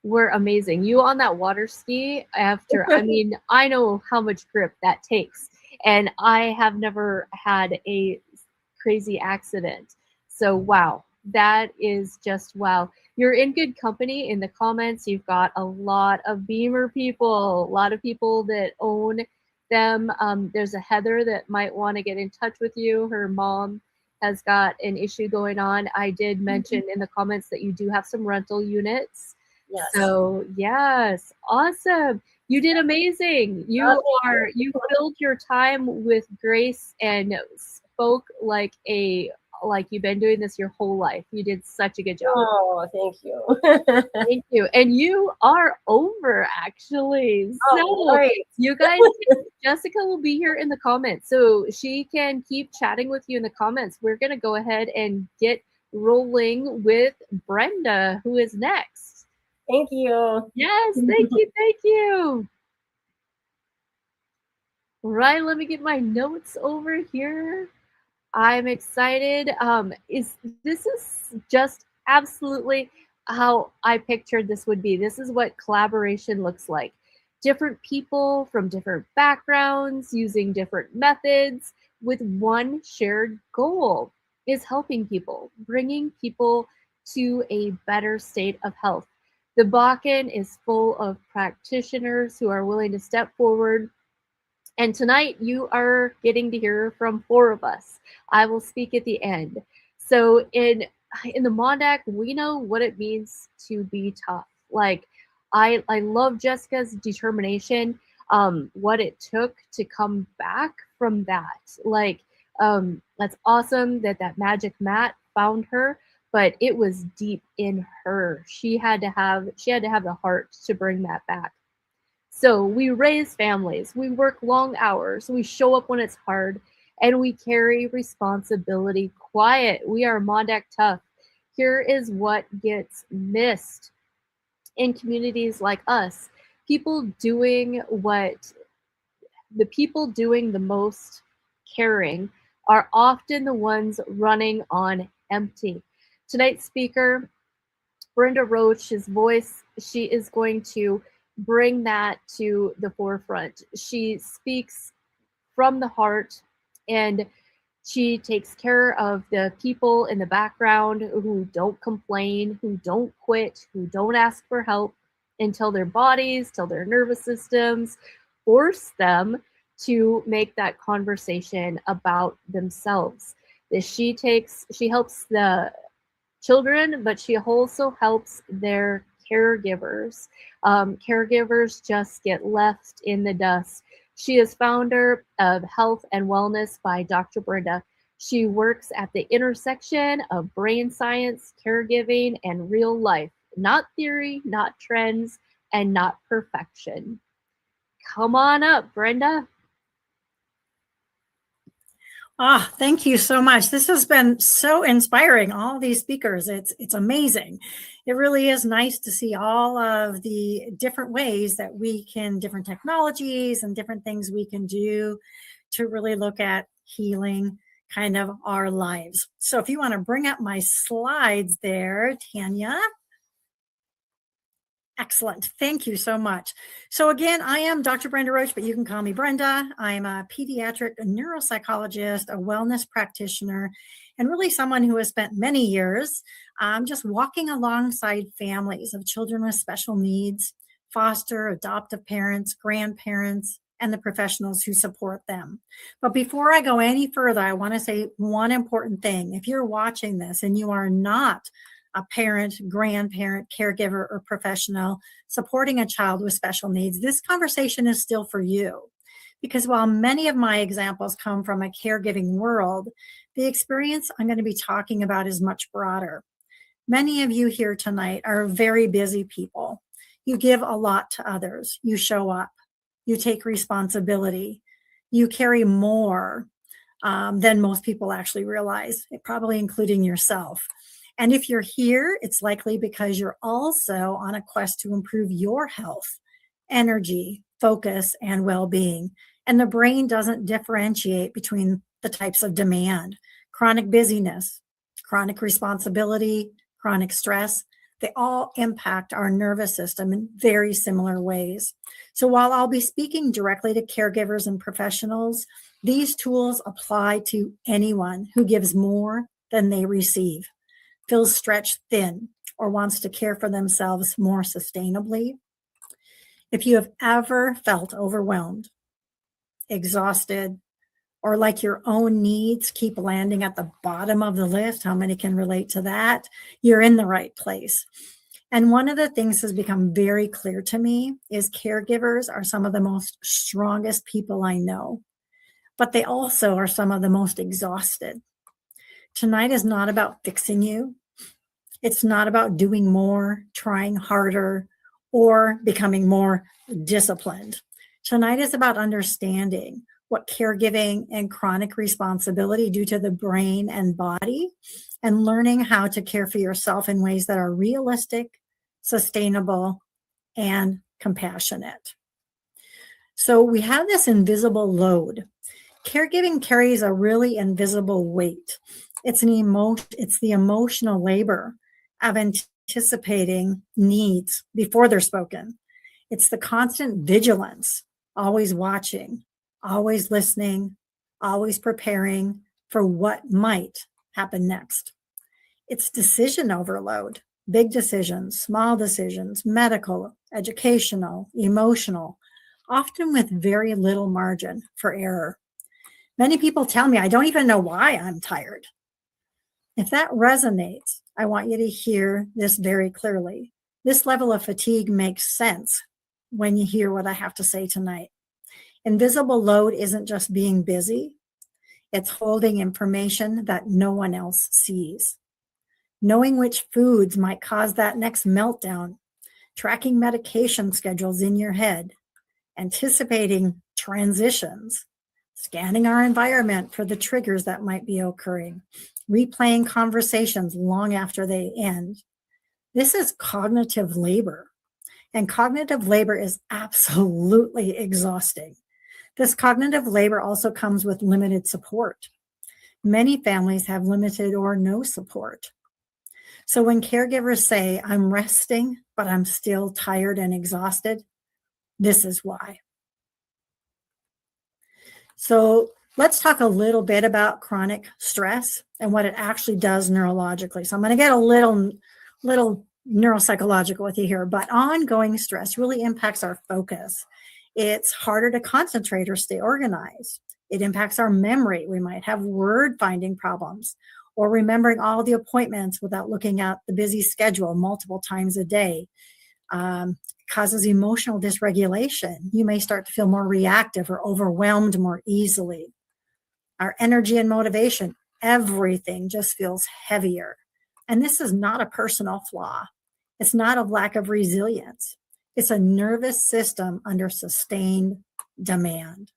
were amazing. You on that water ski after, I mean, I know how much grip that takes, and I have never had a crazy accident. So, wow, that is just wow. You're in good company in the comments. You've got a lot of Beamer people, a lot of people that own them. There's a Heather that might want to get in touch with you. Her mom has got an issue going on. I did mention in the comments that you do have some rental units. Yes. So yes, awesome. You did amazing. You filled your time with grace and spoke like you've been doing this your whole life. You did such a good job. Oh, thank you. Thank you. And you are over actually. So right. you guys, Jessica will be here in the comments. So she can keep chatting with you in the comments. We're gonna go ahead and get rolling with Brenda, who is next. Thank you. Yes, thank you, thank you. Right, let me get my notes over here. I'm excited. This is just absolutely how I pictured this would be. This is what collaboration looks like. Different people from different backgrounds using different methods with one shared goal is helping people, bringing people to a better state of health. The Bakken is full of practitioners who are willing to step forward. And tonight you are getting to hear from 4 of us. I will speak at the end. So in the MonDak, we know what it means to be tough. Like I love Jessica's determination, what it took to come back from that. Like that's awesome that magic mat found her, but it was deep in her. She had to have the heart to bring that back. So we raise families, we work long hours, we show up when it's hard, and we carry responsibility quiet. We are MonDak tough. Here is what gets missed in communities like us. The people doing the most caring are often the ones running on empty. Tonight's speaker, Brenda Roach's voice, she is going to bring that to the forefront. She speaks from the heart, and she takes care of the people in the background who don't complain, who don't quit, who don't ask for help until their bodies, till their nervous systems force them to make that conversation about themselves. She helps the children, but she also helps their caregivers. Caregivers just get left in the dust. She is founder of Health and Wellness by Dr. Brenda. She works at the intersection of brain science, caregiving, and real life. Not theory, not trends, and not perfection. Come on up, Brenda. Thank you so much. This has been so inspiring, all these speakers. It's amazing. It really is nice to see all of the different ways that we can, different technologies and different things we can do to really look at healing kind of our lives. So if you want to bring up my slides there, Tanya. Excellent. Thank you so much. So again, I am Dr. Brenda Roach, but you can call me Brenda. I'm a pediatric neuropsychologist, a wellness practitioner, and really someone who has spent many years just walking alongside families of children with special needs, foster, adoptive parents, grandparents, and the professionals who support them. But before I go any further, I want to say one important thing. If you're watching this and you are not a parent, grandparent, caregiver, or professional supporting a child with special needs, this conversation is still for you. Because while many of my examples come from a caregiving world, the experience I'm going to be talking about is much broader. Many of you here tonight are very busy people. You give a lot to others. You show up. You take responsibility. You carry more than most people actually realize, probably including yourself. And if you're here, it's likely because you're also on a quest to improve your health, energy, focus, and well-being. And the brain doesn't differentiate between the types of demand: chronic busyness, chronic responsibility, chronic stress. They all impact our nervous system in very similar ways. So while I'll be speaking directly to caregivers and professionals, these tools apply to anyone who gives more than they receive, feels stretched thin, or wants to care for themselves more sustainably. If you have ever felt overwhelmed, exhausted, or like your own needs keep landing at the bottom of the list, how many can relate to that? You're in the right place. And one of the things that's become very clear to me is caregivers are some of the most strongest people I know, but they also are some of the most exhausted. Tonight is not about fixing you. It's not about doing more, trying harder, or becoming more disciplined. Tonight is about understanding what caregiving and chronic responsibility do to the brain and body, and learning how to care for yourself in ways that are realistic, sustainable, and compassionate. So we have this invisible load. Caregiving carries a really invisible weight. It's the emotional labor of anticipating needs before they're spoken. It's the constant vigilance, always watching, always listening, always preparing for what might happen next. It's decision overload, big decisions, small decisions, medical, educational, emotional, often with very little margin for error. Many people tell me, I don't even know why I'm tired. If that resonates, I want you to hear this very clearly. This level of fatigue makes sense when you hear what I have to say tonight. Invisible load isn't just being busy. It's holding information that no one else sees. Knowing which foods might cause that next meltdown, tracking medication schedules in your head, anticipating transitions, scanning our environment for the triggers that might be occurring, replaying conversations long after they end. This is cognitive labor, and cognitive labor is absolutely exhausting. This cognitive labor also comes with limited support. Many families have limited or no support. So when caregivers say, I'm resting, but I'm still tired and exhausted, this is why. So let's talk a little bit about chronic stress and what it actually does neurologically. So I'm going to get a little neuropsychological with you here, but ongoing stress really impacts our focus. It's harder to concentrate or stay organized. It impacts our memory. We might have word finding problems or remembering all the appointments without looking at the busy schedule multiple times a day. Causes emotional dysregulation. You may start to feel more reactive or overwhelmed more easily. Our energy and motivation, everything just feels heavier. And this is not a personal flaw. It's not a lack of resilience. It's a nervous system under sustained demand.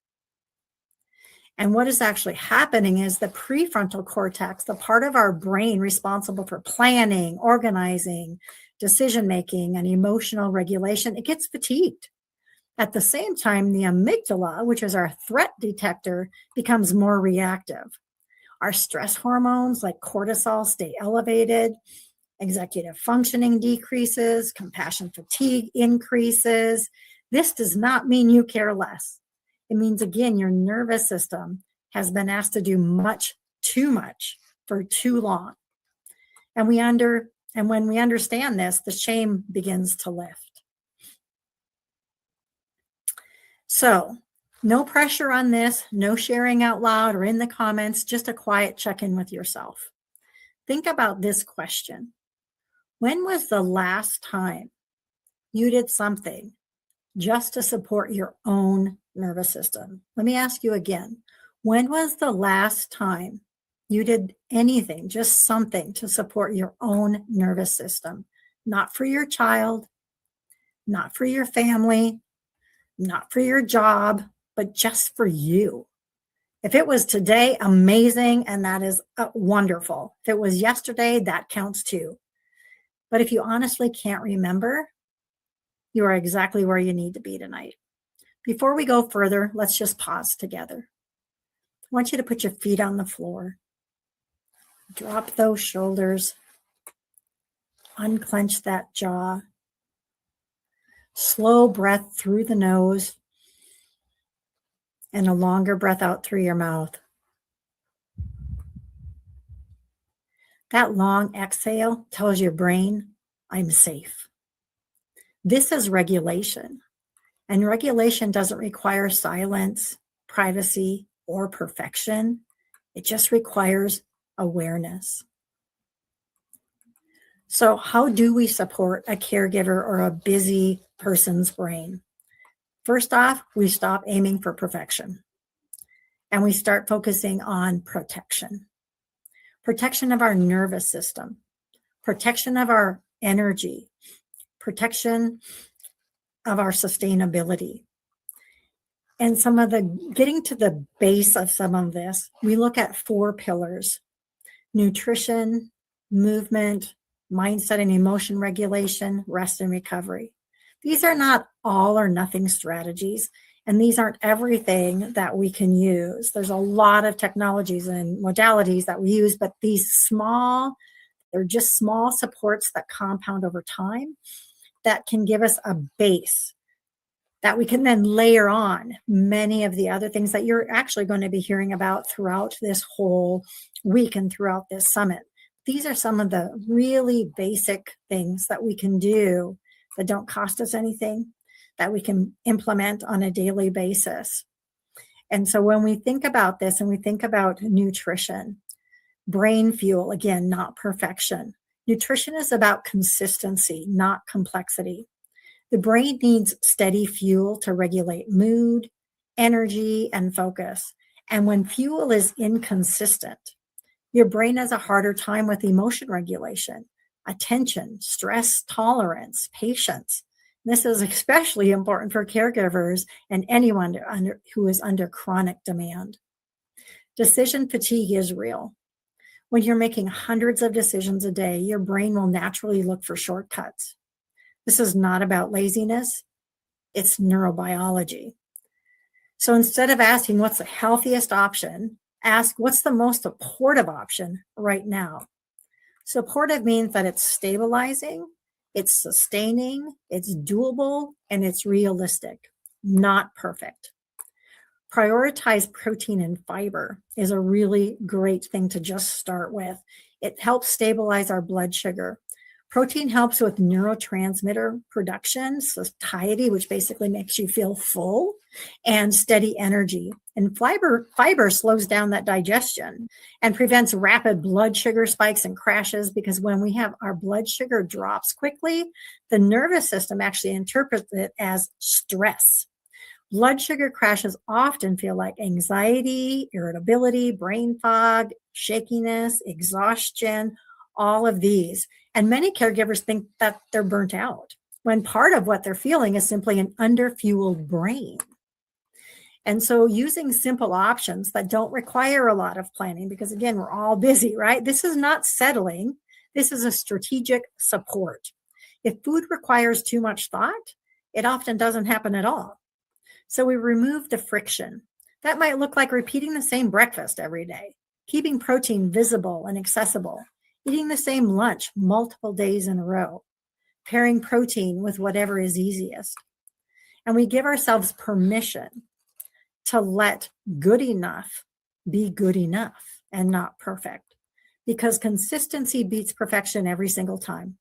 And what is actually happening is the prefrontal cortex, the part of our brain responsible for planning, organizing, decision-making, and emotional regulation, it gets fatigued. At the same time, the amygdala, which is our threat detector, becomes more reactive. Our stress hormones like cortisol stay elevated, executive functioning decreases, compassion fatigue increases. This does not mean you care less. It means, again, your nervous system has been asked to do too much for too long. And when we understand this, the shame begins to lift. So, no pressure on this, no sharing out loud or in the comments, just a quiet check-in with yourself. Think about this question. When was the last time you did something just to support your own nervous system? Let me ask you again. When was the last time you did anything, just something to support your own nervous system? Not for your child, not for your family, not for your job, but just for you. If it was today, amazing, and that is wonderful. If it was yesterday, that counts too. But if you honestly can't remember, you are exactly where you need to be tonight. Before we go further, let's just pause together. I want you to put your feet on the floor. Drop those shoulders. Unclench that jaw. Slow breath through the nose and a longer breath out through your mouth. That long exhale tells your brain, I'm safe. This is regulation. And regulation doesn't require silence, privacy, or perfection. It just requires awareness. So how do we support a caregiver or a busy person's brain? First off, we stop aiming for perfection and we start focusing on protection. Protection of our nervous system, protection of our energy, protection of our sustainability. And getting to the base of some of this, we look at 4 pillars: nutrition, movement, mindset and emotion regulation, rest and recovery. These are not all or nothing strategies, and these aren't everything that we can use. There's a lot of technologies and modalities that we use, but they're just small supports that compound over time that can give us a base that we can then layer on many of the other things that you're actually going to be hearing about throughout this whole week and throughout this summit. These are some of the really basic things that we can do that don't cost us anything, that we can implement on a daily basis. And so when we think about this and we think about nutrition, brain fuel, again, not perfection. Nutrition is about consistency, not complexity. The brain needs steady fuel to regulate mood, energy, and focus. And when fuel is inconsistent, your brain has a harder time with emotion regulation, attention, stress tolerance, patience. This is especially important for caregivers and anyone who is under chronic demand. Decision fatigue is real. When you're making hundreds of decisions a day, your brain will naturally look for shortcuts. This is not about laziness, it's neurobiology. So instead of asking what's the healthiest option, ask what's the most supportive option right now. Supportive means that it's stabilizing, it's sustaining, it's doable, and it's realistic, not perfect. Prioritize protein and fiber is a really great thing to just start with. It helps stabilize our blood sugar. Protein helps with neurotransmitter production, satiety, which basically makes you feel full, and steady energy. And fiber slows down that digestion and prevents rapid blood sugar spikes and crashes, because when we have our blood sugar drops quickly, the nervous system actually interprets it as stress. Blood sugar crashes often feel like anxiety, irritability, brain fog, shakiness, exhaustion, all of these. And many caregivers think that they're burnt out, when part of what they're feeling is simply an underfueled brain. And so using simple options that don't require a lot of planning, because again, we're all busy, right? This is not settling. This is a strategic support. If food requires too much thought, it often doesn't happen at all. So we remove the friction. That might look like repeating the same breakfast every day, keeping protein visible and accessible, eating the same lunch multiple days in a row, pairing protein with whatever is easiest. And we give ourselves permission to let good enough be good enough and not perfect, because consistency beats perfection every single time.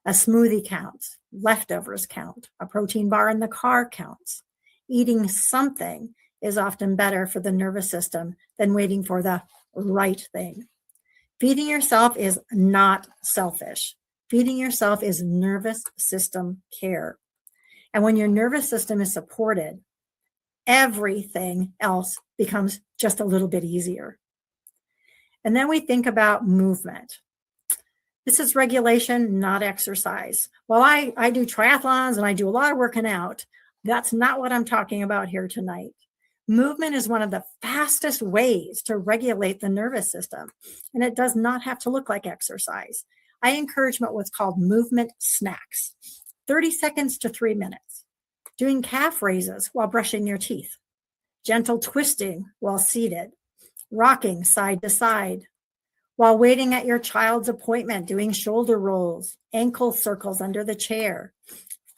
A smoothie counts, leftovers count, a protein bar in the car counts. Eating something is often better for the nervous system than waiting for the right thing. Feeding yourself is not selfish. Feeding yourself is nervous system care. And when your nervous system is supported, everything else becomes just a little bit easier. And then we think about movement. This is regulation, not exercise. While I do triathlons and I do a lot of working out, that's not what I'm talking about here tonight. Movement is one of the fastest ways to regulate the nervous system, and it does not have to look like exercise. I encourage what's called movement snacks, 30 seconds to 3 minutes, doing calf raises while brushing your teeth, gentle twisting while seated, rocking side to side, while waiting at your child's appointment, doing shoulder rolls, ankle circles under the chair,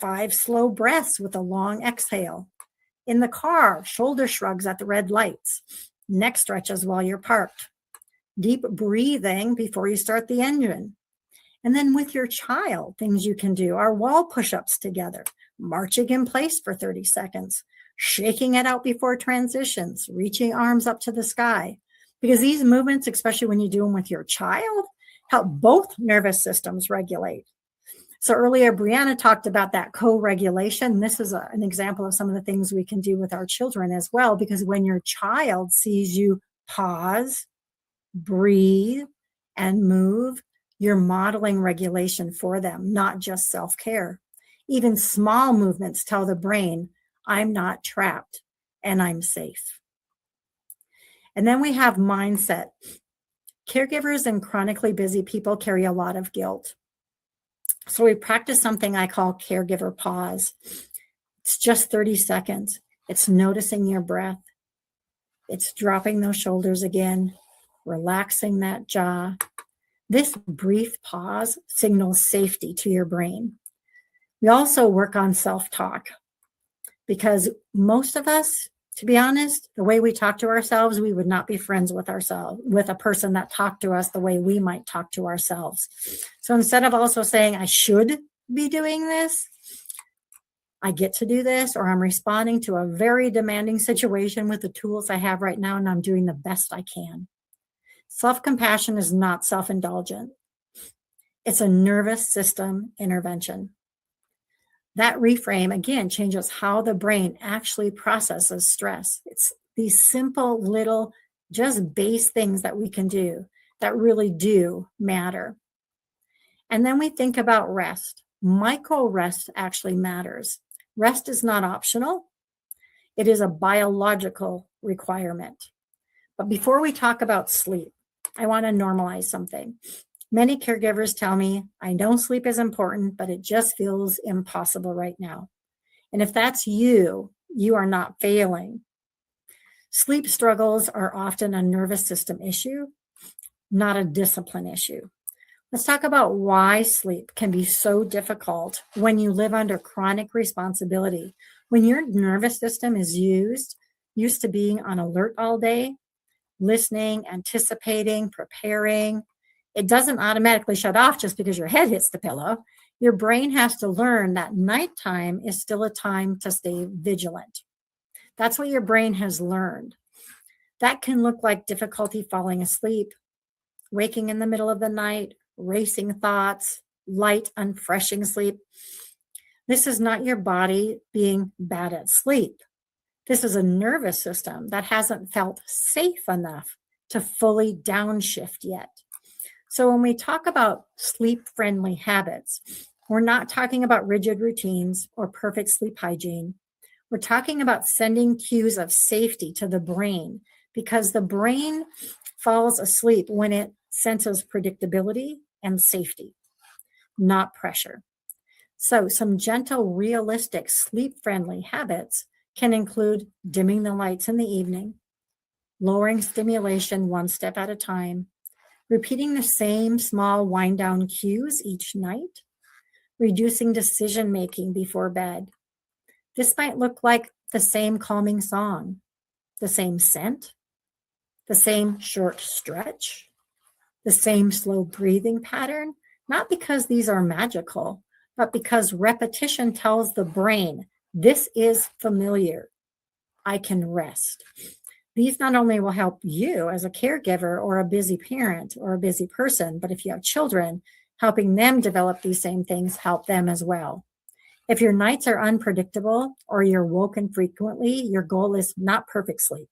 5 slow breaths with a long exhale. In the car, shoulder shrugs at the red lights, neck stretches while you're parked, deep breathing before you start the engine. And then with your child, things you can do are wall push-ups together, marching in place for 30 seconds, shaking it out before transitions, reaching arms up to the sky. Because these movements, especially when you do them with your child, help both nervous systems regulate. So earlier, Reanna talked about that co-regulation. This is an example of some of the things we can do with our children as well, because when your child sees you pause, breathe, and move, you're modeling regulation for them, not just self-care. Even small movements tell the brain, I'm not trapped and I'm safe. And then we have mindset. Caregivers and chronically busy people carry a lot of guilt. So we practice something I call caregiver pause. It's just 30 seconds. It's noticing your breath. It's dropping those shoulders again, relaxing that jaw. This brief pause signals safety to your brain. We also work on self-talk, because most of us, to be honest, the way we talk to ourselves, we would not be friends with ourselves, with a person that talked to us the way we might talk to ourselves. So instead of also saying, I should be doing this, I get to do this, or I'm responding to a very demanding situation with the tools I have right now, and I'm doing the best I can. Self-compassion is not self-indulgent. It's a nervous system intervention. That reframe, again, changes how the brain actually processes stress. It's these simple little, just base things that we can do that really do matter. And then we think about rest. Micro rest actually matters. Rest is not optional. It is a biological requirement. But before we talk about sleep, I want to normalize something. Many caregivers tell me, I know sleep is important, but it just feels impossible right now. And if that's you, you are not failing. Sleep struggles are often a nervous system issue, not a discipline issue. Let's talk about why sleep can be so difficult when you live under chronic responsibility. When your nervous system is used to being on alert all day, listening, anticipating, preparing, it doesn't automatically shut off just because your head hits the pillow. Your brain has to learn that nighttime is still a time to stay vigilant. That's what your brain has learned. That can look like difficulty falling asleep, waking in the middle of the night, racing thoughts, light, unfreshing sleep. This is not your body being bad at sleep. This is a nervous system that hasn't felt safe enough to fully downshift yet. So when we talk about sleep-friendly habits, we're not talking about rigid routines or perfect sleep hygiene. We're talking about sending cues of safety to the brain, because the brain falls asleep when it senses predictability and safety, not pressure. So some gentle, realistic, sleep-friendly habits can include dimming the lights in the evening, lowering stimulation one step at a time, repeating the same small wind-down cues each night, reducing decision-making before bed. This might look like the same calming song, the same scent, the same short stretch, the same slow breathing pattern, not because these are magical, but because repetition tells the brain, this is familiar. I can rest. These not only will help you as a caregiver or a busy parent or a busy person, but if you have children, helping them develop these same things help them as well. If your nights are unpredictable or you're woken frequently, your goal is not perfect sleep.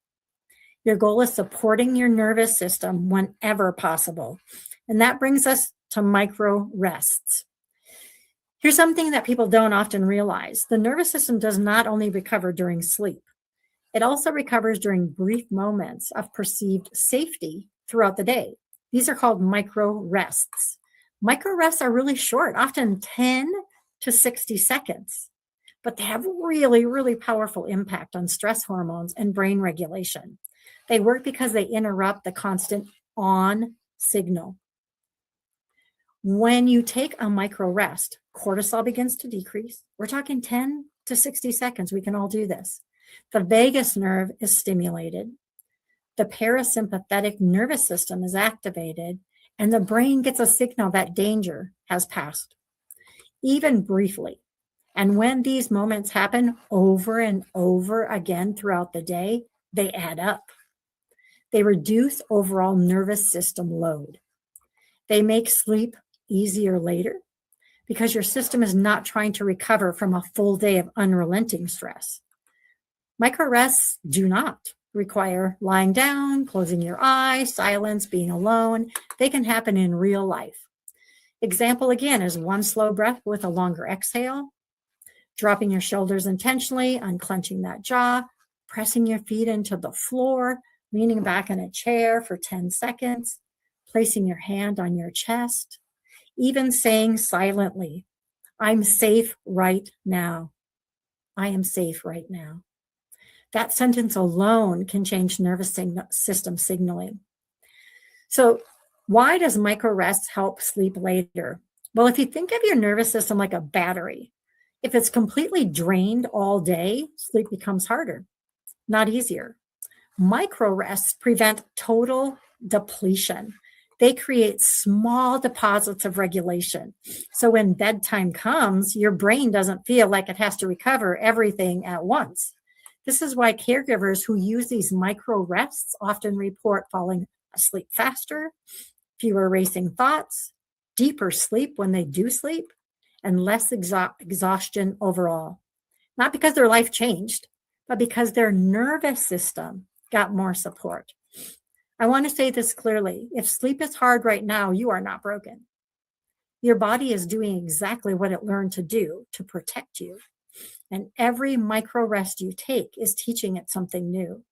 Your goal is supporting your nervous system whenever possible. And that brings us to micro rests. Here's something that people don't often realize. The nervous system does not only recover during sleep. It also recovers during brief moments of perceived safety throughout the day. These are called micro rests. Micro rests are really short, often 10 to 60 seconds, but they have really, really powerful impact on stress hormones and brain regulation. They work because they interrupt the constant on signal. When you take a micro rest, cortisol begins to decrease. We're talking 10 to 60 seconds. We can all do this. The vagus nerve is stimulated. The parasympathetic nervous system is activated, and the brain gets a signal that danger has passed, even briefly. And when these moments happen over and over again throughout the day, they add up. They reduce overall nervous system load. They make sleep easier later because your system is not trying to recover from a full day of unrelenting stress. Micro rests do not require lying down, closing your eyes, silence, being alone. They can happen in real life. Example again is one slow breath with a longer exhale, dropping your shoulders intentionally, unclenching that jaw, pressing your feet into the floor, leaning back in a chair for 10 seconds, placing your hand on your chest, even saying silently, I'm safe right now. I am safe right now. That sentence alone can change nervous system signaling. So why does micro rest help sleep later? Well, if you think of your nervous system like a battery, if it's completely drained all day, sleep becomes harder, not easier. Micro rests prevent total depletion. They create small deposits of regulation. So when bedtime comes, your brain doesn't feel like it has to recover everything at once. This is why caregivers who use these micro rests often report falling asleep faster, fewer racing thoughts, deeper sleep when they do sleep, and less exhaustion overall. Not because their life changed, but because their nervous system got more support. I want to say this clearly. If sleep is hard right now, you are not broken. Your body is doing exactly what it learned to do to protect you. And every micro rest you take is teaching it something new.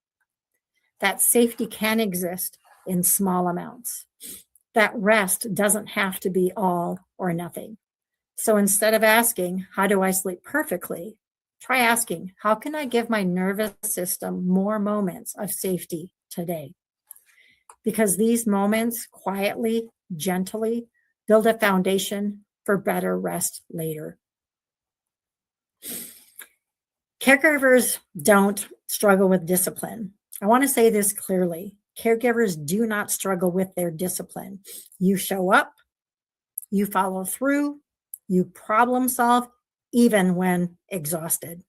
That safety can exist in small amounts. That rest doesn't have to be all or nothing. So instead of asking, how do I sleep perfectly? Try asking, how can I give my nervous system more moments of safety today? Because these moments quietly, gently build a foundation for better rest later. Caregivers don't struggle with discipline. I want to say this clearly. Caregivers do not struggle with their discipline. You show up, you follow through, you problem solve, even when exhausted.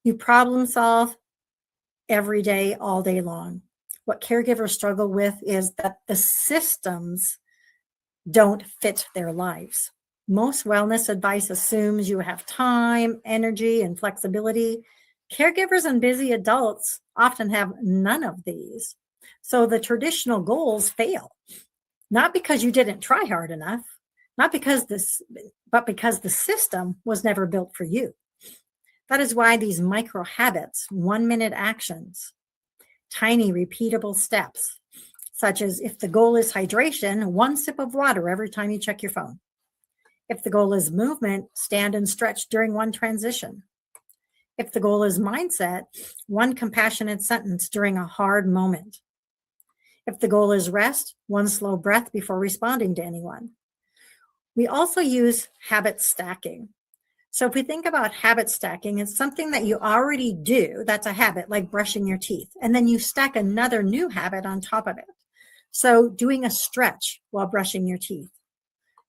You problem solve every day, all day long. What caregivers struggle with is that the systems don't fit their lives. Most wellness advice assumes you have time, energy, and flexibility. Caregivers and busy adults often have none of these. So the traditional goals fail, not because you didn't try hard enough, but because the system was never built for you. That is why these micro habits, 1-minute actions, tiny repeatable steps, such as if the goal is hydration, 1 sip of water every time you check your phone. If the goal is movement, stand and stretch during one transition. If the goal is mindset, 1 compassionate sentence during a hard moment. If the goal is rest, 1 slow breath before responding to anyone. We also use habit stacking. So if we think about habit stacking, it's something that you already do. That's a habit, like brushing your teeth. And then you stack another new habit on top of it. So doing a stretch while brushing your teeth.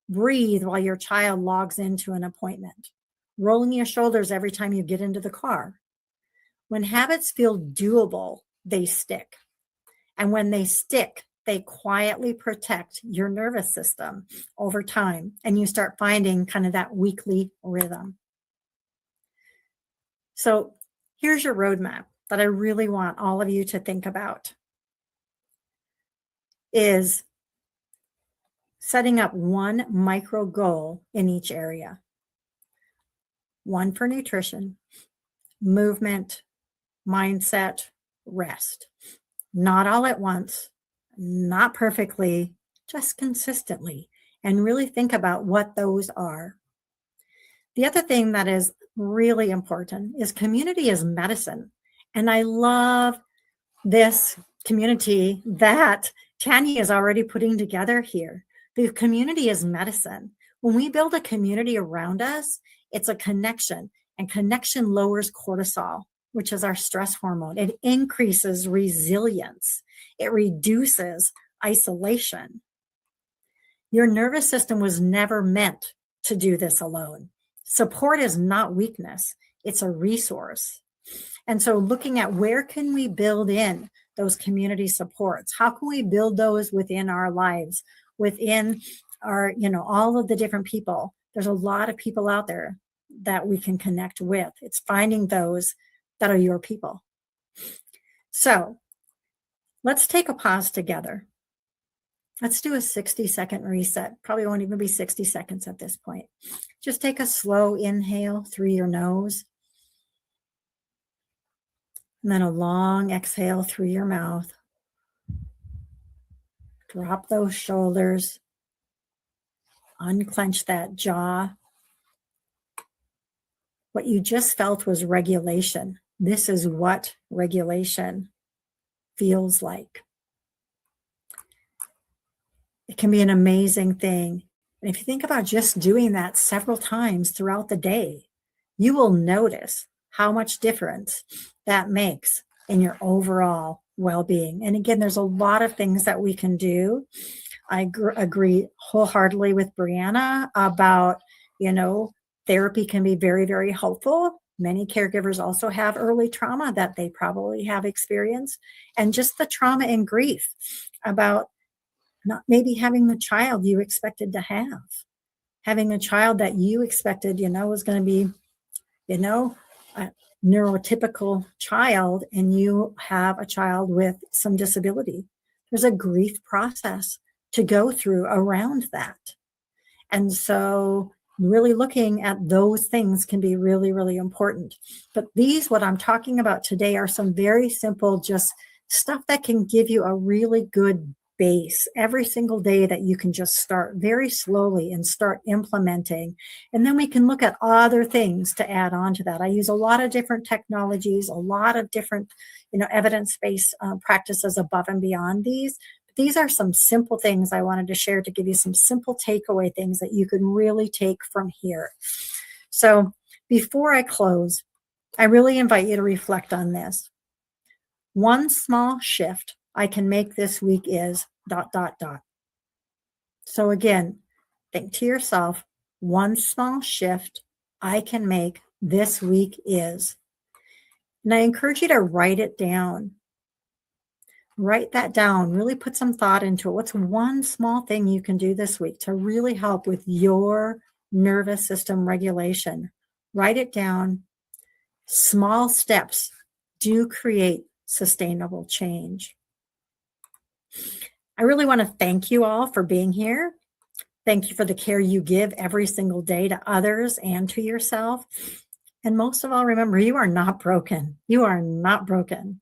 Breathe while your child logs into an appointment. Rolling your shoulders every time you get into the car. When habits feel doable, they stick. And when they stick, they quietly protect your nervous system over time. And you start finding kind of that weekly rhythm. So here's your roadmap that I really want all of you to think about. Is setting up 1 micro goal in each area. 1 for nutrition, movement, mindset, rest. Not all at once, not perfectly, just consistently, and really think about what those are. The other thing that is really important is community is medicine. And I love this community that Tanya is already putting together here. The community is medicine. When we build a community around us, it's a connection, and connection lowers cortisol, which is our stress hormone. It increases resilience. It reduces isolation. Your nervous system was never meant to do this alone. Support is not weakness. It's a resource. And so looking at where can we build in those community supports? How can we build those within our lives, within our, all of the different people? There's a lot of people out there that we can connect with. It's finding those that are your people. So let's take a pause together. Let's do a 60-second reset. Probably won't even be 60 seconds at this point. Just take a slow inhale through your nose. And then a long exhale through your mouth. Drop those shoulders. Unclench that jaw. What you just felt was regulation. This is what regulation feels like. It can be an amazing thing. And if you think about just doing that several times throughout the day, you will notice how much difference that makes in your overall well-being. And again, there's a lot of things that we can do. I agree wholeheartedly with Reanna about, therapy can be very, very helpful. Many caregivers also have early trauma that they probably have experienced, and just the trauma and grief about not maybe having the child you expected to have, having a child that you expected, was going to be, a neurotypical child, and you have a child with some disability. There's a grief process to go through around that. And so really looking at those things can be really, really important. But what I'm talking about today are some very simple, just stuff that can give you a really good base every single day that you can just start very slowly and start implementing. And then we can look at other things to add on to that. I use a lot of different technologies, a lot of different, evidence-based practices above and beyond these. These are some simple things I wanted to share to give you some simple takeaway things that you can really take from here. So before I close, I really invite you to reflect on this. One small shift I can make this week is ... So again, think to yourself, one small shift I can make this week is. And I encourage you to write it down. Write that down, really put some thought into it. What's one small thing you can do this week to really help with your nervous system regulation? Write it down. Small steps do create sustainable change. I really want to thank you all for being here. Thank you for the care you give every single day to others and to yourself. And most of all, remember, you are not broken. You are not broken.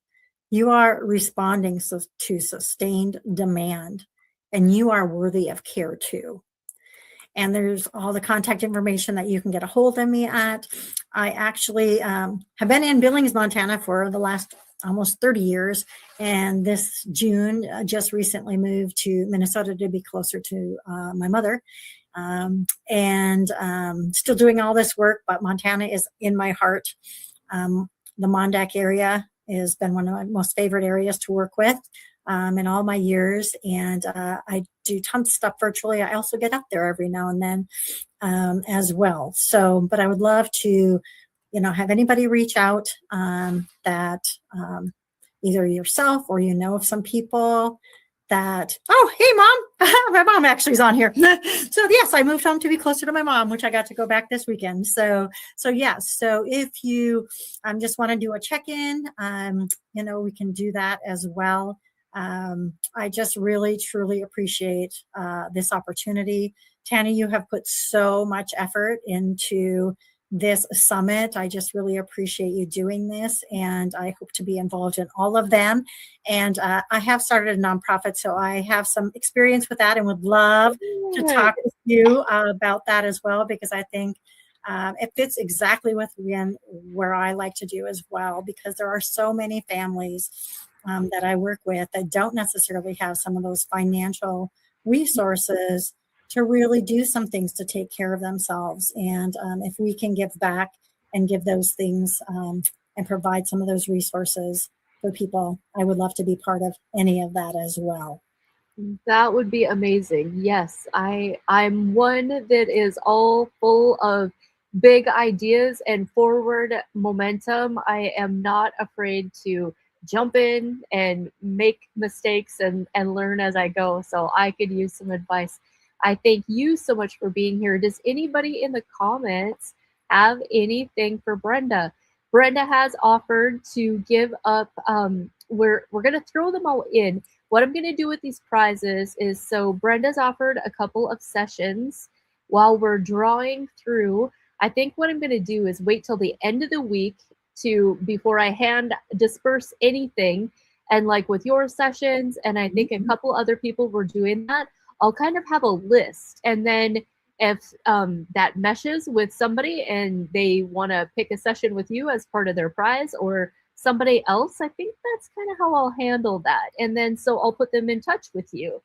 You are responding to sustained demand, and you are worthy of care too. And there's all the contact information that you can get a hold of me at. I actually have been in Billings, Montana for the last almost 30 years. And this June, just recently moved to Minnesota to be closer to my mother. And still doing all this work, but Montana is in my heart. The MonDak area has been one of my most favorite areas to work with in all my years. And I do tons of stuff virtually. I also get up there every now and then as well. So, but I would love to, have anybody reach out that either yourself or of some people that, oh, hey, Mom, my mom actually is on here. So yes, I moved home to be closer to my mom, which I got to go back this weekend. So yes. So if you just want to do a check-in, we can do that as well. I just really, truly appreciate this opportunity. Tanya, you have put so much effort into this summit. I just really appreciate you doing this, and I hope to be involved in all of them. And I have started a nonprofit, so I have some experience with that and would love to talk with you about that as well, because I think it fits exactly with where I like to do as well, because there are so many families that I work with that don't necessarily have some of those financial resources to really do some things to take care of themselves. And if we can give back and give those things and provide some of those resources for people, I would love to be part of any of that as well. That would be amazing. Yes, I'm one that is all full of big ideas and forward momentum. I am not afraid to jump in and make mistakes and learn as I go. So I could use some advice. I thank you so much for being here. Does anybody in the comments have anything for Brenda? Brenda has offered to give up. We're going to throw them all in. What I'm going to do with these prizes is, so Brenda's offered a couple of sessions while we're drawing through. I think what I'm going to do is wait till the end of the week before I disperse anything. And like with your sessions, and I think a couple other people were doing that, I'll kind of have a list. And then if that meshes with somebody and they want to pick a session with you as part of their prize, or somebody else, I think that's kind of how I'll handle that. And then so I'll put them in touch with you.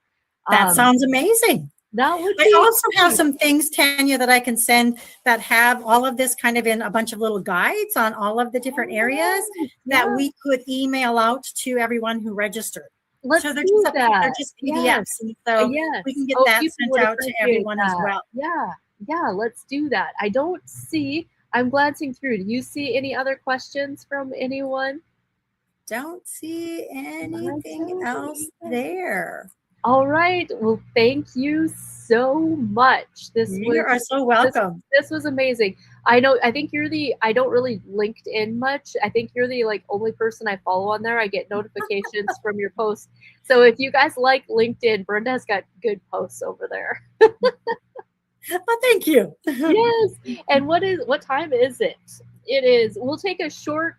That sounds amazing. That would be I also have some things, Tanya, that I can send that have all of this kind of in a bunch of little guides on all of the different areas that we could email out to everyone who registered. Let's so they're do just, that. They're just PDFs. Yes. And so we can get that sent out to everyone as well. Yeah, let's do that. I don't see, I'm glancing through. Do you see any other questions from anyone? Don't see anything else there. All right. Well, thank you so much. You are so welcome. This was amazing. I think I don't really LinkedIn much. I think you're the only person I follow on there. I get notifications from your posts. So if you guys like LinkedIn, Brenda's got good posts over there. Well, thank you. Yes. And what time is it? It is. We'll take a short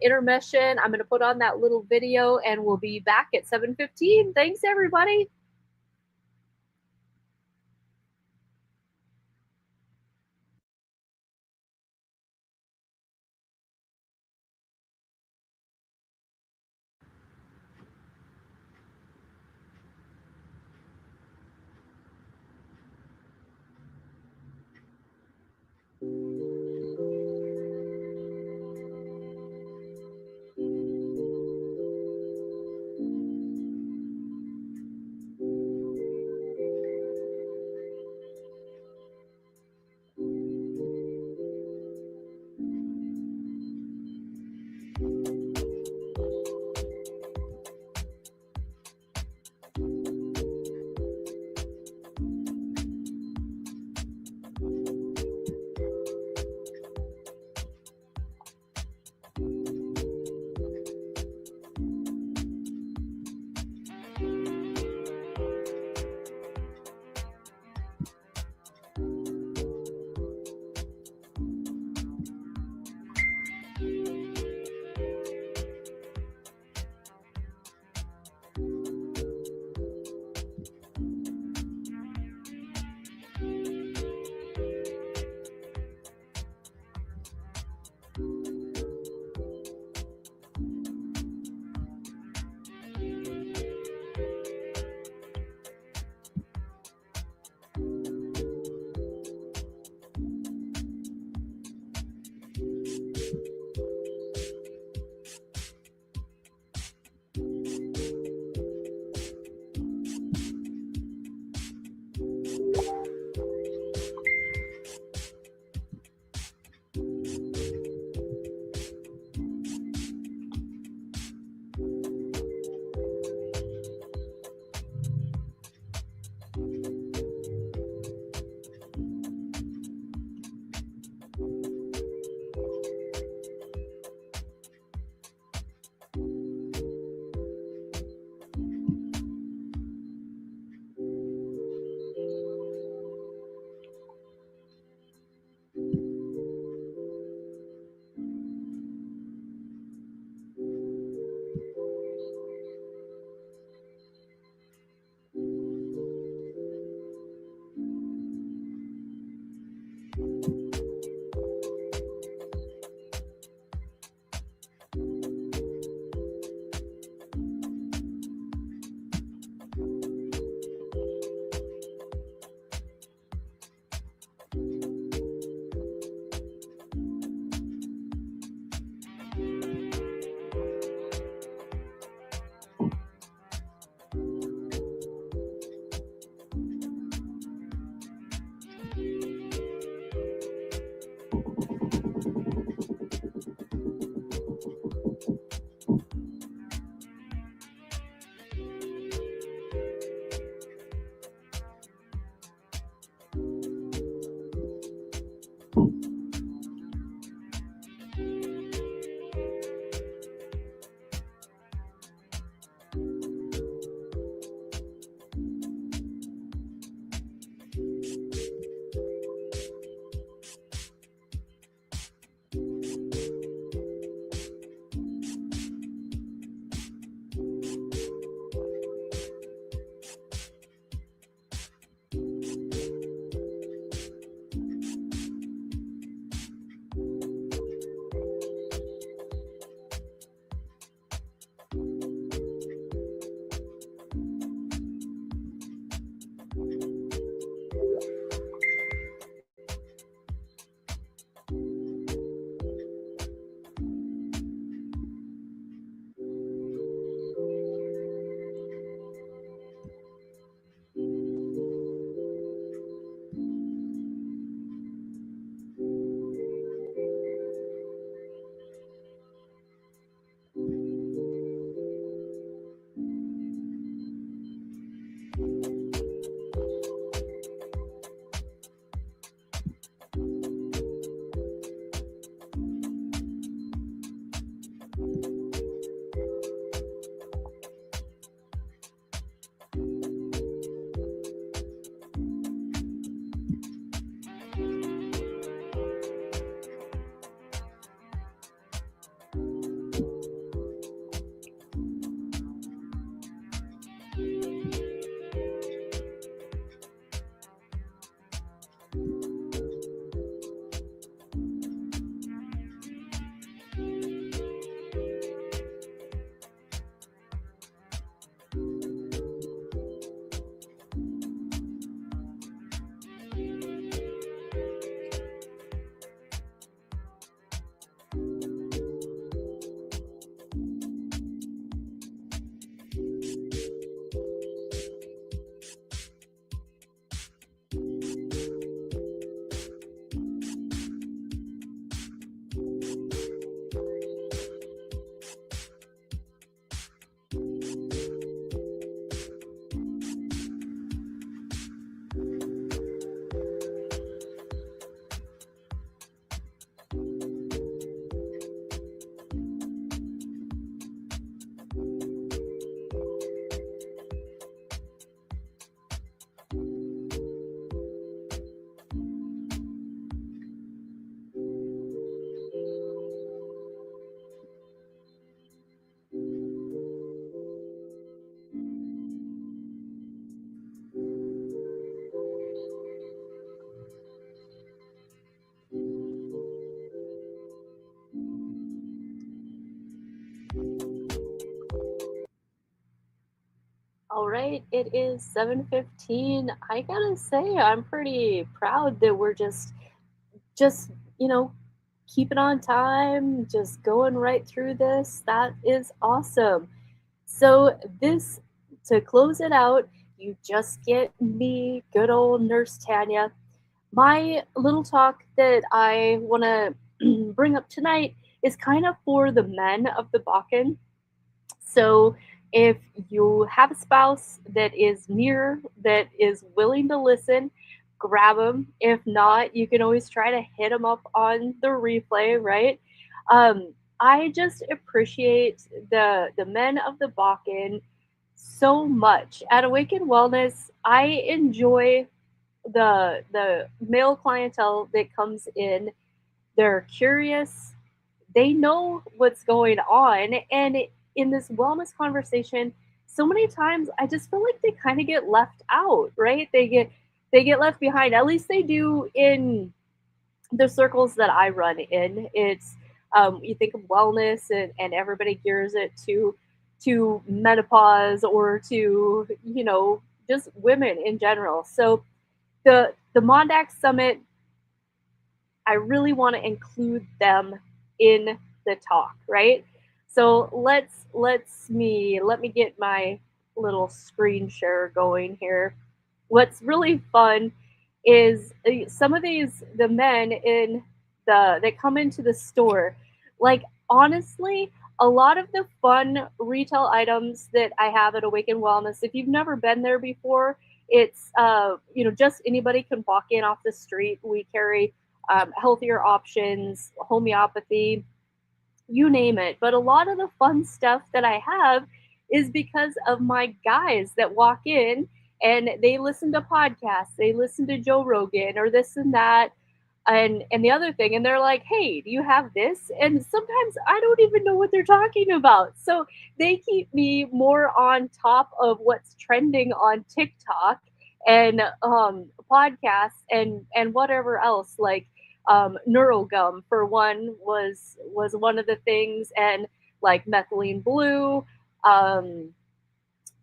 intermission. I'm going to put on that little video and we'll be back at 7:15. Thanks, everybody. right, it is 7:15. I gotta say, I'm pretty proud that we're just, you know, keeping on time, just going right through this. That is awesome. So this, to close it out, you just get me, good old Nurse Tanya. My little talk that I want to bring up tonight is kind of for the men of the Bakken. So if you have a spouse that is near, that is willing to listen, grab them. If not, you can always try to hit them up on the replay, right? I just appreciate the men of the Bakken so much. At Awaken Wellness, I enjoy the male clientele that comes in. They're curious, they know what's going on, and in this wellness conversation, so many times I just feel like they kind of get left out, right? They get left behind. At least they do in the circles that I run in. It's you think of wellness, and everybody gears it to menopause, or to, just women in general. So the MonDak Summit, I really want to include them in the talk, right? So let me get my little screen share going here. What's really fun is some of the men in the that come into the store, like, honestly, a lot of the fun retail items that I have at Awaken Wellness, if you've never been there before, it's just anybody can walk in off the street. We carry healthier options, homeopathy, you name it. But a lot of the fun stuff that I have is because of my guys that walk in and they listen to podcasts, they listen to Joe Rogan or this and that. And the other thing, and they're like, hey, do you have this? And sometimes I don't even know what they're talking about. So they keep me more on top of what's trending on TikTok and podcasts and whatever else, like neurogum for one was one of the things, and like methylene blue,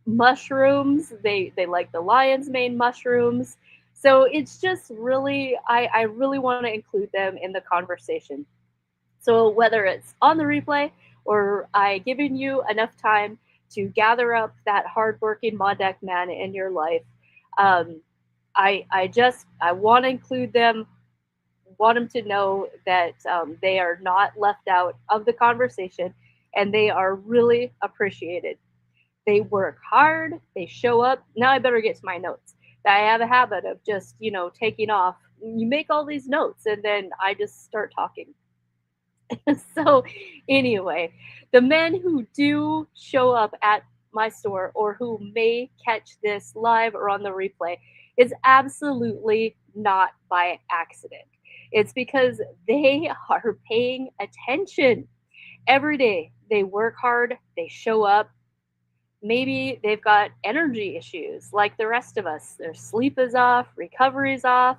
mushrooms, they like the lion's mane mushrooms. So it's just really, I really want to include them in the conversation. So whether it's on the replay or I given you enough time to gather up that hardworking MonDak man in your life, I want to include them, want them to know that they are not left out of the conversation, and they are really appreciated. They work hard, they show up. Now I better get to my notes. I have a habit of just, taking off. You make all these notes and then I just start talking. So anyway, the men who do show up at my store, or who may catch this live or on the replay, is absolutely not by accident. It's because they are paying attention. Every day they work hard, they show up. Maybe they've got energy issues like the rest of us. Their sleep is off, recovery is off,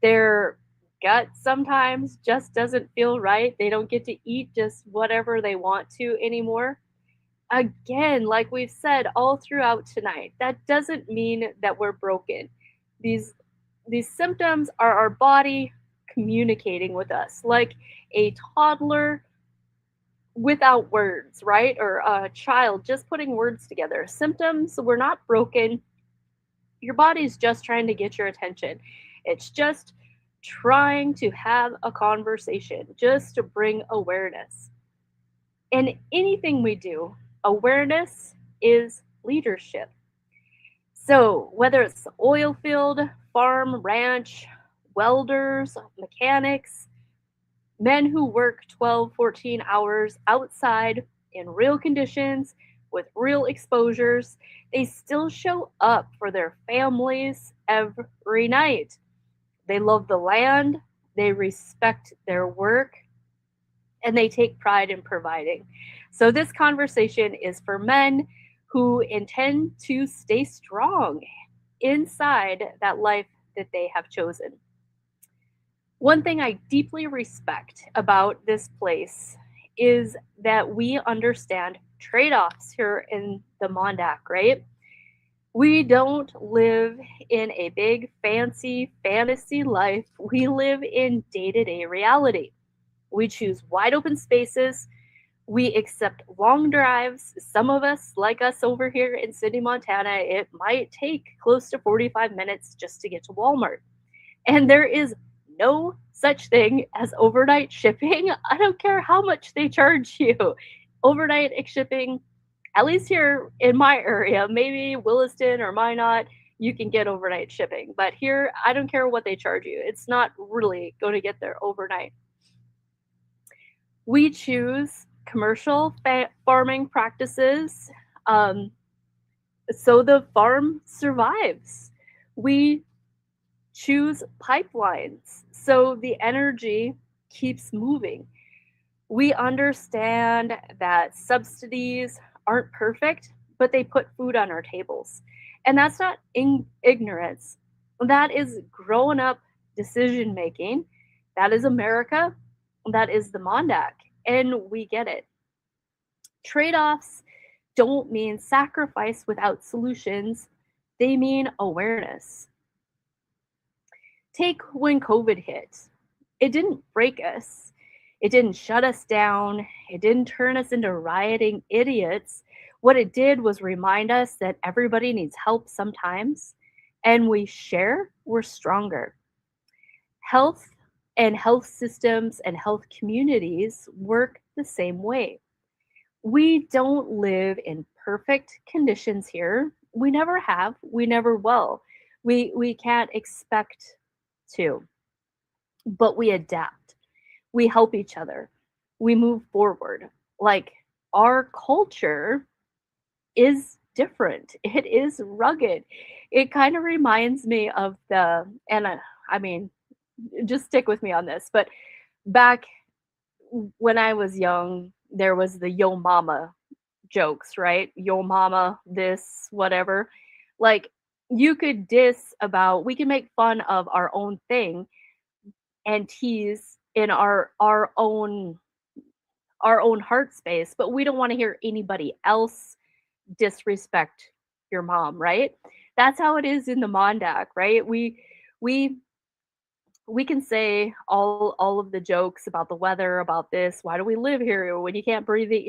their gut sometimes just doesn't feel right. They don't get to eat just whatever they want to anymore. Again, like we've said all throughout tonight, that doesn't mean that we're broken. These symptoms are our body communicating with us, like a toddler without words, right? Or a child just putting words together. Symptoms, we're not broken. Your body's just trying to get your attention. It's just trying to have a conversation, just to bring awareness. In anything we do, awareness is leadership. So whether it's oil field, farm, ranch, welders, mechanics, men who work 12, 14 hours outside in real conditions with real exposures, they still show up for their families every night. They love the land, they respect their work, and they take pride in providing. So this conversation is for men who intend to stay strong inside that life that they have chosen. One thing I deeply respect about this place is that we understand trade-offs here in the MonDak, right? We don't live in a big fancy fantasy life. We live in day-to-day reality. We choose wide open spaces. We accept long drives. Some of us, like us over here in Sydney, Montana, it might take close to 45 minutes just to get to Walmart. And there is no such thing as overnight shipping. I don't care how much they charge you. Overnight shipping, at least here in my area, maybe Williston or Minot, you can get overnight shipping. But here, I don't care what they charge you. It's not really going to get there overnight. We choose commercial farming practices so the farm survives. We choose pipelines so the energy keeps moving. We understand that subsidies aren't perfect, but they put food on our tables. And that's not ignorance. That is grown up decision making. That is America. That is the MonDak. And we get it. Trade offs don't mean sacrifice without solutions, they mean awareness. Take when COVID hit. It didn't break us. It didn't shut us down. It didn't turn us into rioting idiots. What it did was remind us that everybody needs help sometimes, and we share, we're stronger. Health and health systems and health communities work the same way. We don't live in perfect conditions here. We never have, we never will. We can't expect to, but we adapt. We help each other. We move forward. Like our culture is different. It is rugged. It kind of reminds me of I mean, just stick with me on this, but back when I was young, there was the yo mama jokes, right? Yo mama, this, whatever. Like you could we can make fun of our own thing and tease in our own heart space, but we don't want to hear anybody else disrespect your mom, right? That's how it is in the MonDak, right? We we can say all of the jokes about the weather, about this. Why do we live here when you can't breathe the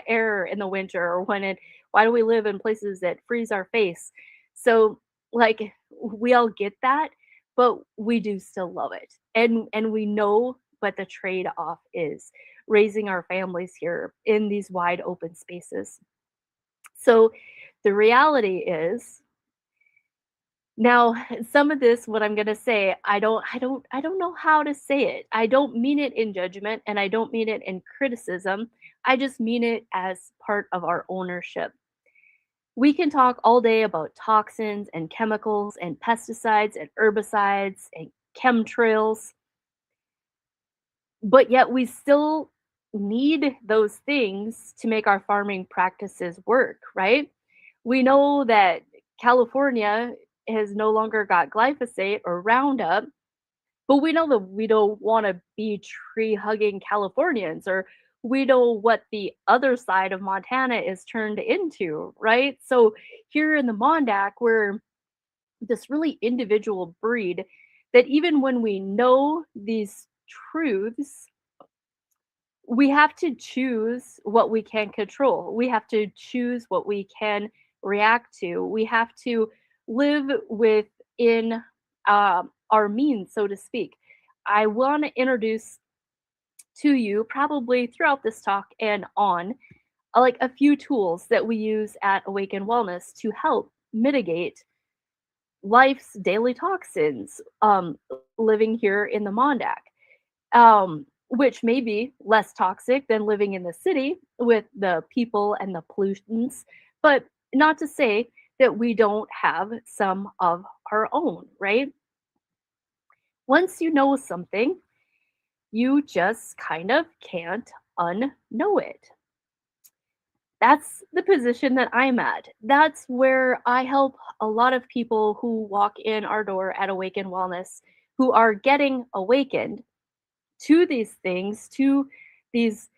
air in the winter, or why do we live in places that freeze our face? So like we all get that, but we do still love it, and we know what the trade off is raising our families here in these wide open spaces. So the reality is now, some of this, what I'm gonna say, I don't know how to say it. I don't mean it in judgment and I don't mean it in criticism. I just mean it as part of our ownership. We can talk all day about toxins and chemicals and pesticides and herbicides and chemtrails, but yet we still need those things to make our farming practices work, right? We know that California has no longer got glyphosate or Roundup, but we know that we don't want to be tree hugging Californians, or we know what the other side of Montana is turned into, right? So here in the MonDak, we're this really individual breed that even when we know these truths, we have to choose what we can control. We have to choose what we can react to. We have to live within our means, so to speak. I want to introduce to you, probably throughout this talk and on, like a few tools that we use at Awaken Wellness to help mitigate life's daily toxins living here in the MonDak. Which may be less toxic than living in the city with the people and the pollutants, but not to say that we don't have some of our own, right? Once you know something, you just kind of can't unknow it. That's the position that I'm at. That's where I help a lot of people who walk in our door at Awaken Wellness who are getting awakened to these things, to these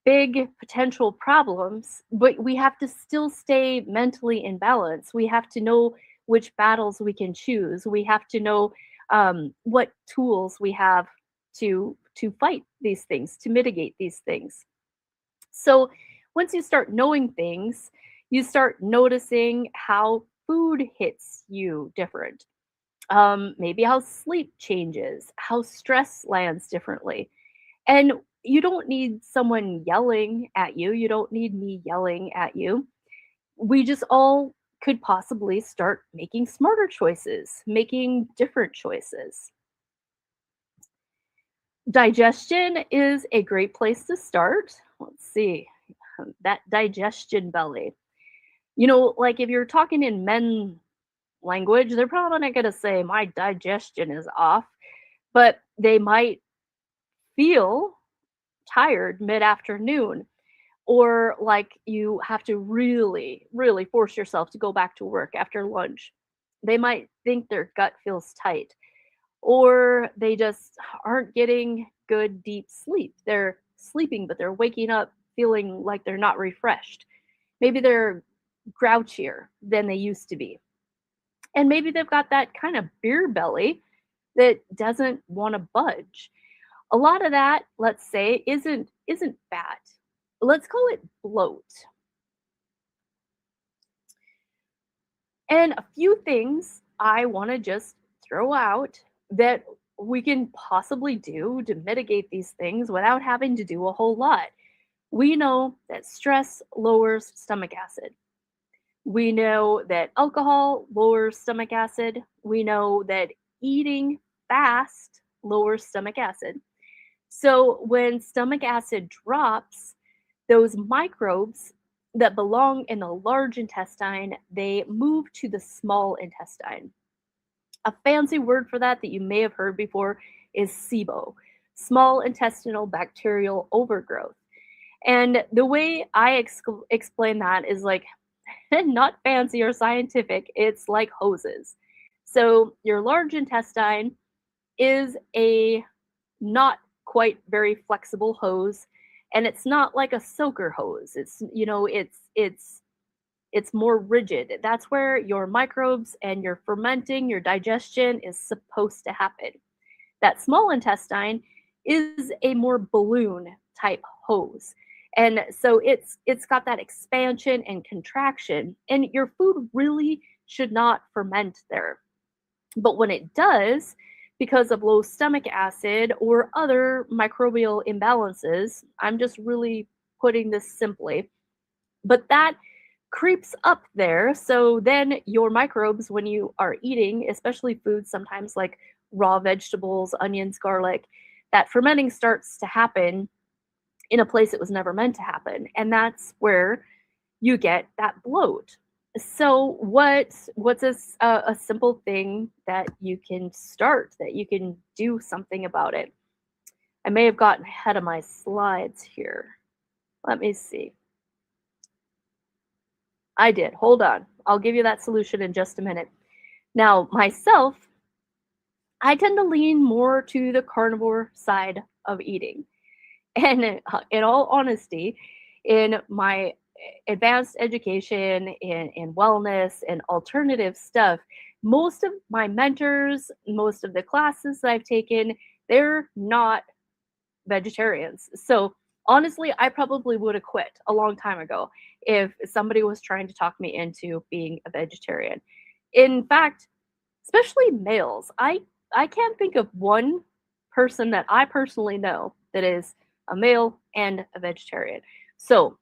big potential problems, but we have to still stay mentally in balance. We have to know which battles we can choose. We have to know what tools we have to fight these things, to mitigate these things. So once you start knowing things, you start noticing how food hits you different. Maybe how sleep changes, how stress lands differently. And you don't need someone yelling at you. You don't need me yelling at you. We just all could possibly start making smarter choices, making different choices. Digestion is a great place to start. Let's see, that digestion belly. Like if you're talking in men language, they're probably not going to say, my digestion is off, but they might feel tired mid afternoon, or like you have to really, really force yourself to go back to work after lunch. They might think their gut feels tight, or they just aren't getting good deep sleep. They're sleeping, but they're waking up feeling like they're not refreshed. Maybe they're grouchier than they used to be. And maybe they've got that kind of beer belly that doesn't want to budge. A lot of that, let's say, isn't bad. Let's call it bloat. And a few things I want to just throw out that we can possibly do to mitigate these things without having to do a whole lot. We know that stress lowers stomach acid. We know that alcohol lowers stomach acid. We know that eating fast lowers stomach acid. So when stomach acid drops, those microbes that belong in the large intestine, they move to the small intestine. A fancy word for that you may have heard before is SIBO, small intestinal bacterial overgrowth. And the way I explain that is like not fancy or scientific, it's like hoses. So your large intestine is a not quite very flexible hose, and it's not like a soaker hose. It's more rigid. That's where your microbes and your fermenting, your digestion is supposed to happen. That small intestine is a more balloon type hose. And so it's got that expansion and contraction, and your food really should not ferment there. But when it does, because of low stomach acid or other microbial imbalances, I'm just really putting this simply, but that creeps up there. So then your microbes, when you are eating, especially foods sometimes like raw vegetables, onions, garlic, that fermenting starts to happen in a place it was never meant to happen. And that's where you get that bloat. So what's a simple thing that you can start, that you can do something about it? I may have gotten ahead of my slides here. Let me see. I did. Hold on. I'll give you that solution in just a minute. Now, myself, I tend to lean more to the carnivore side of eating. And in all honesty, in my advanced education in wellness and alternative stuff, most of my mentors, most of the classes that I've taken, they're not vegetarians. So honestly, I probably would have quit a long time ago if somebody was trying to talk me into being a vegetarian. In fact, especially males, I can't think of one person that I personally know that is a male and a vegetarian. So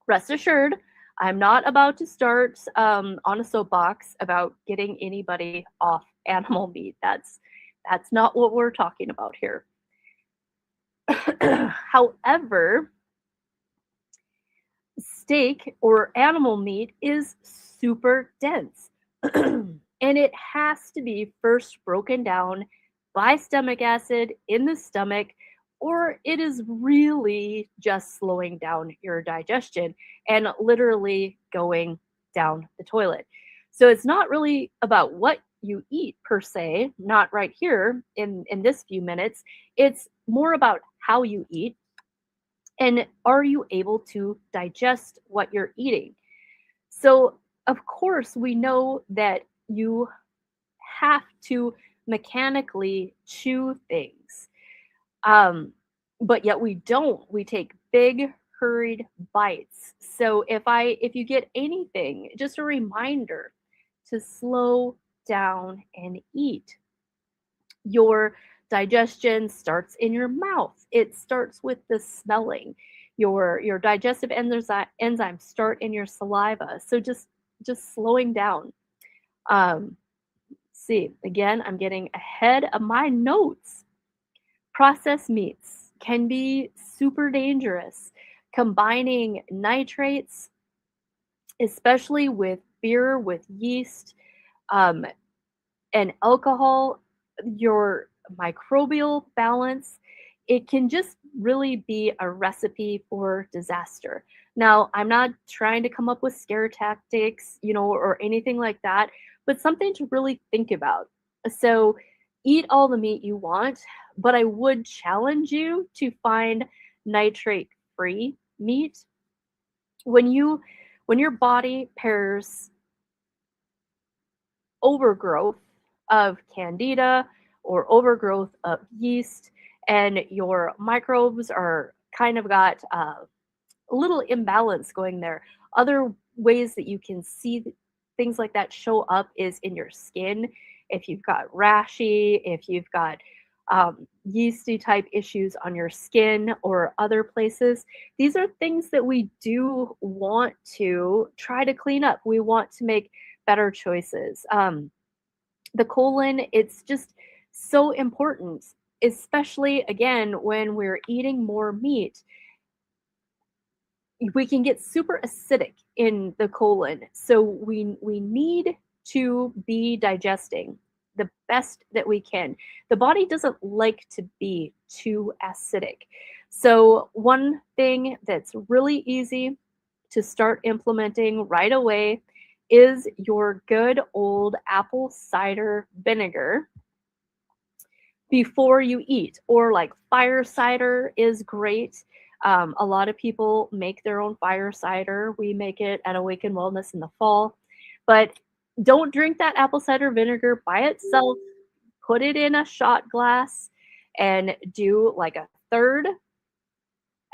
rest assured, I'm not about to start on a soapbox about getting anybody off animal meat. That's not what we're talking about here. However, steak or animal meat is super dense. And it has to be first broken down by stomach acid in the stomach, or it is really just slowing down your digestion and literally going down the toilet. So it's not really about what you eat per se, not right here in this few minutes. It's more about how you eat And are you able to digest what you're eating? So, of course, we know that you have to mechanically chew things. Um, but yet we don't. We take big hurried bites. So if you get anything, just a reminder to slow down and eat. Your digestion starts in your mouth. It starts with the smelling. Your digestive enzymes start in your saliva. So just slowing down. See, again, I'm getting ahead of my notes. Processed meats can be super dangerous. Combining nitrates, especially with beer, with yeast, um, and alcohol, your microbial balance, it can just really be a recipe for disaster. Now, I'm not trying to come up with scare tactics, or anything like that, but something to really think about. So, eat all the meat you want, but I would challenge you to find nitrate free meat. When your body pairs overgrowth of candida or overgrowth of yeast, and your microbes are kind of got a little imbalance going there. Other ways that you can see things like that show up is in your skin. If you've got rashy, if you've got yeasty type issues on your skin or other places, these are things that we do want to try to clean up. We want to make better choices. The colon, it's just so important, especially again when we're eating more meat. We can get super acidic in the colon. So we need to be digesting the best that we can. The body doesn't like to be too acidic. So one thing that's really easy to start implementing right away is your good old apple cider vinegar before you eat, or like fire cider is great. A lot of people make their own fire cider. We make it at Awaken Wellness in the fall, but don't drink that apple cider vinegar by itself. Put it in a shot glass and do like a third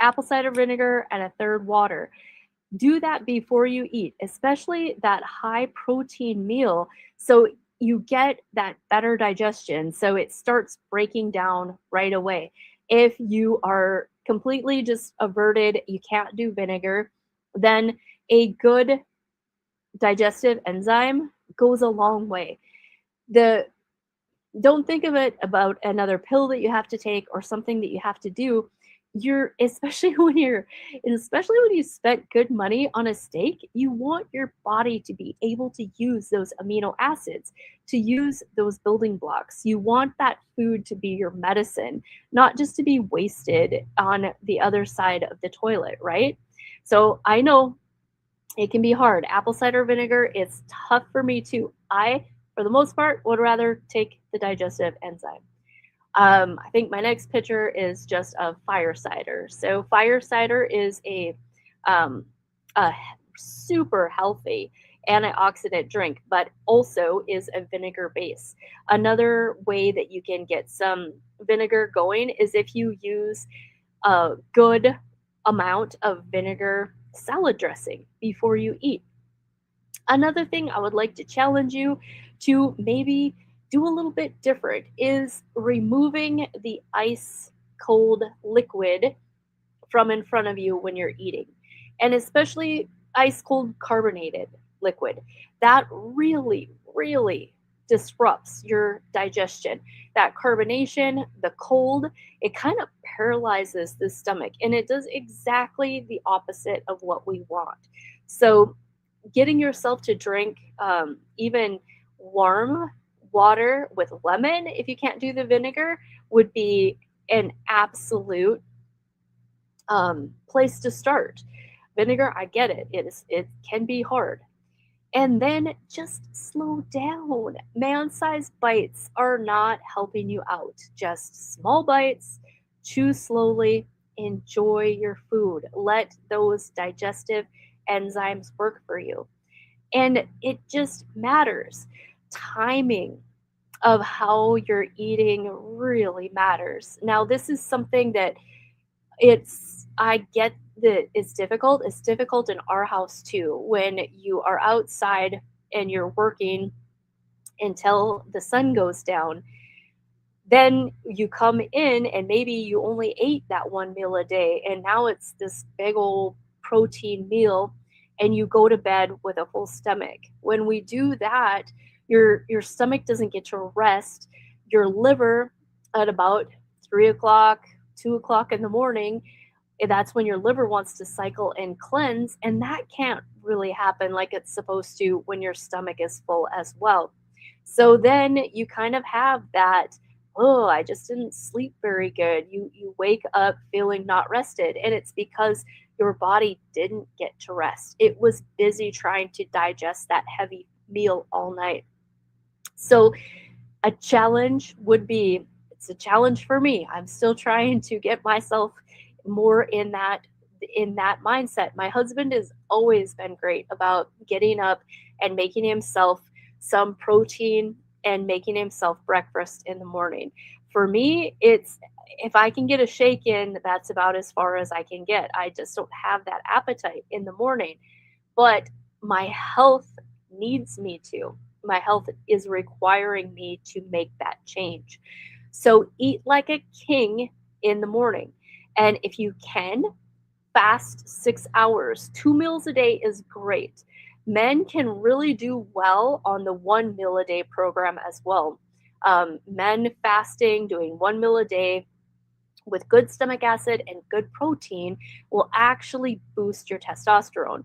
apple cider vinegar and a third water. Do that before you eat, especially that high protein meal. So you get that better digestion. So it starts breaking down right away. If you are completely just averted, you can't do vinegar, then a good digestive enzyme goes a long way. The Don't think of it about another pill that you have to take or something that you have to do. You're especially when you spent good money on a steak, you want your body to be able to use those amino acids, to use those building blocks. You want that food to be your medicine, not just to be wasted on the other side of the toilet, right? So I know it can be hard. Apple cider vinegar, it's tough for me too. I, for the most part, would rather take the digestive enzyme. I think my next picture is just of fire cider. So fire cider is um, a super healthy antioxidant drink, but also is a vinegar base. Another way that you can get some vinegar going is if you use a good amount of vinegar salad dressing before you eat. Another thing I would like to challenge you to maybe do a little bit different is removing the ice cold liquid from in front of you when you're eating, and especially ice cold carbonated liquid. That really, really disrupts your digestion. That carbonation, the cold, it kind of paralyzes the stomach, and it does exactly the opposite of what we want. So getting yourself to drink even warm water with lemon, if you can't do the vinegar, would be an absolute place to start. Vinegar, I get it. It can be hard. And then just slow down. Man-sized bites are not helping you out. Just small bites, chew slowly, enjoy your food. Let those digestive enzymes work for you. And it just matters. Timing of how you're eating really matters. Now, this is something that I get that it's difficult. It's difficult in our house too. When you are outside and you're working until the sun goes down, then you come in and maybe you only ate that one meal a day, and now it's this big old protein meal, and you go to bed with a full stomach. When we do that, your stomach doesn't get to rest. Your liver at about 3 o'clock, 2 o'clock in the morning, that's when your liver wants to cycle and cleanse, and that can't really happen like it's supposed to when your stomach is full as well. So then you kind of have that, oh, I just didn't sleep very good. You wake up feeling not rested, and it's because your body didn't get to rest. It was busy trying to digest that heavy meal all night. So a challenge would be, it's a challenge for me. I'm still trying to get myself more in that mindset. My husband has always been great about getting up and making himself some protein and making himself breakfast in the morning. For me, it's, if I can get a shake in, that's about as far as I can get. I just don't have that appetite in the morning. But my health needs me to. My health is requiring me to make that change. So eat like a king in the morning. And if you can, fast 6 hours. 2 meals a day is great. Men can really do well on the 1 meal a day program as well. Men fasting, doing 1 meal a day with good stomach acid and good protein will actually boost your testosterone.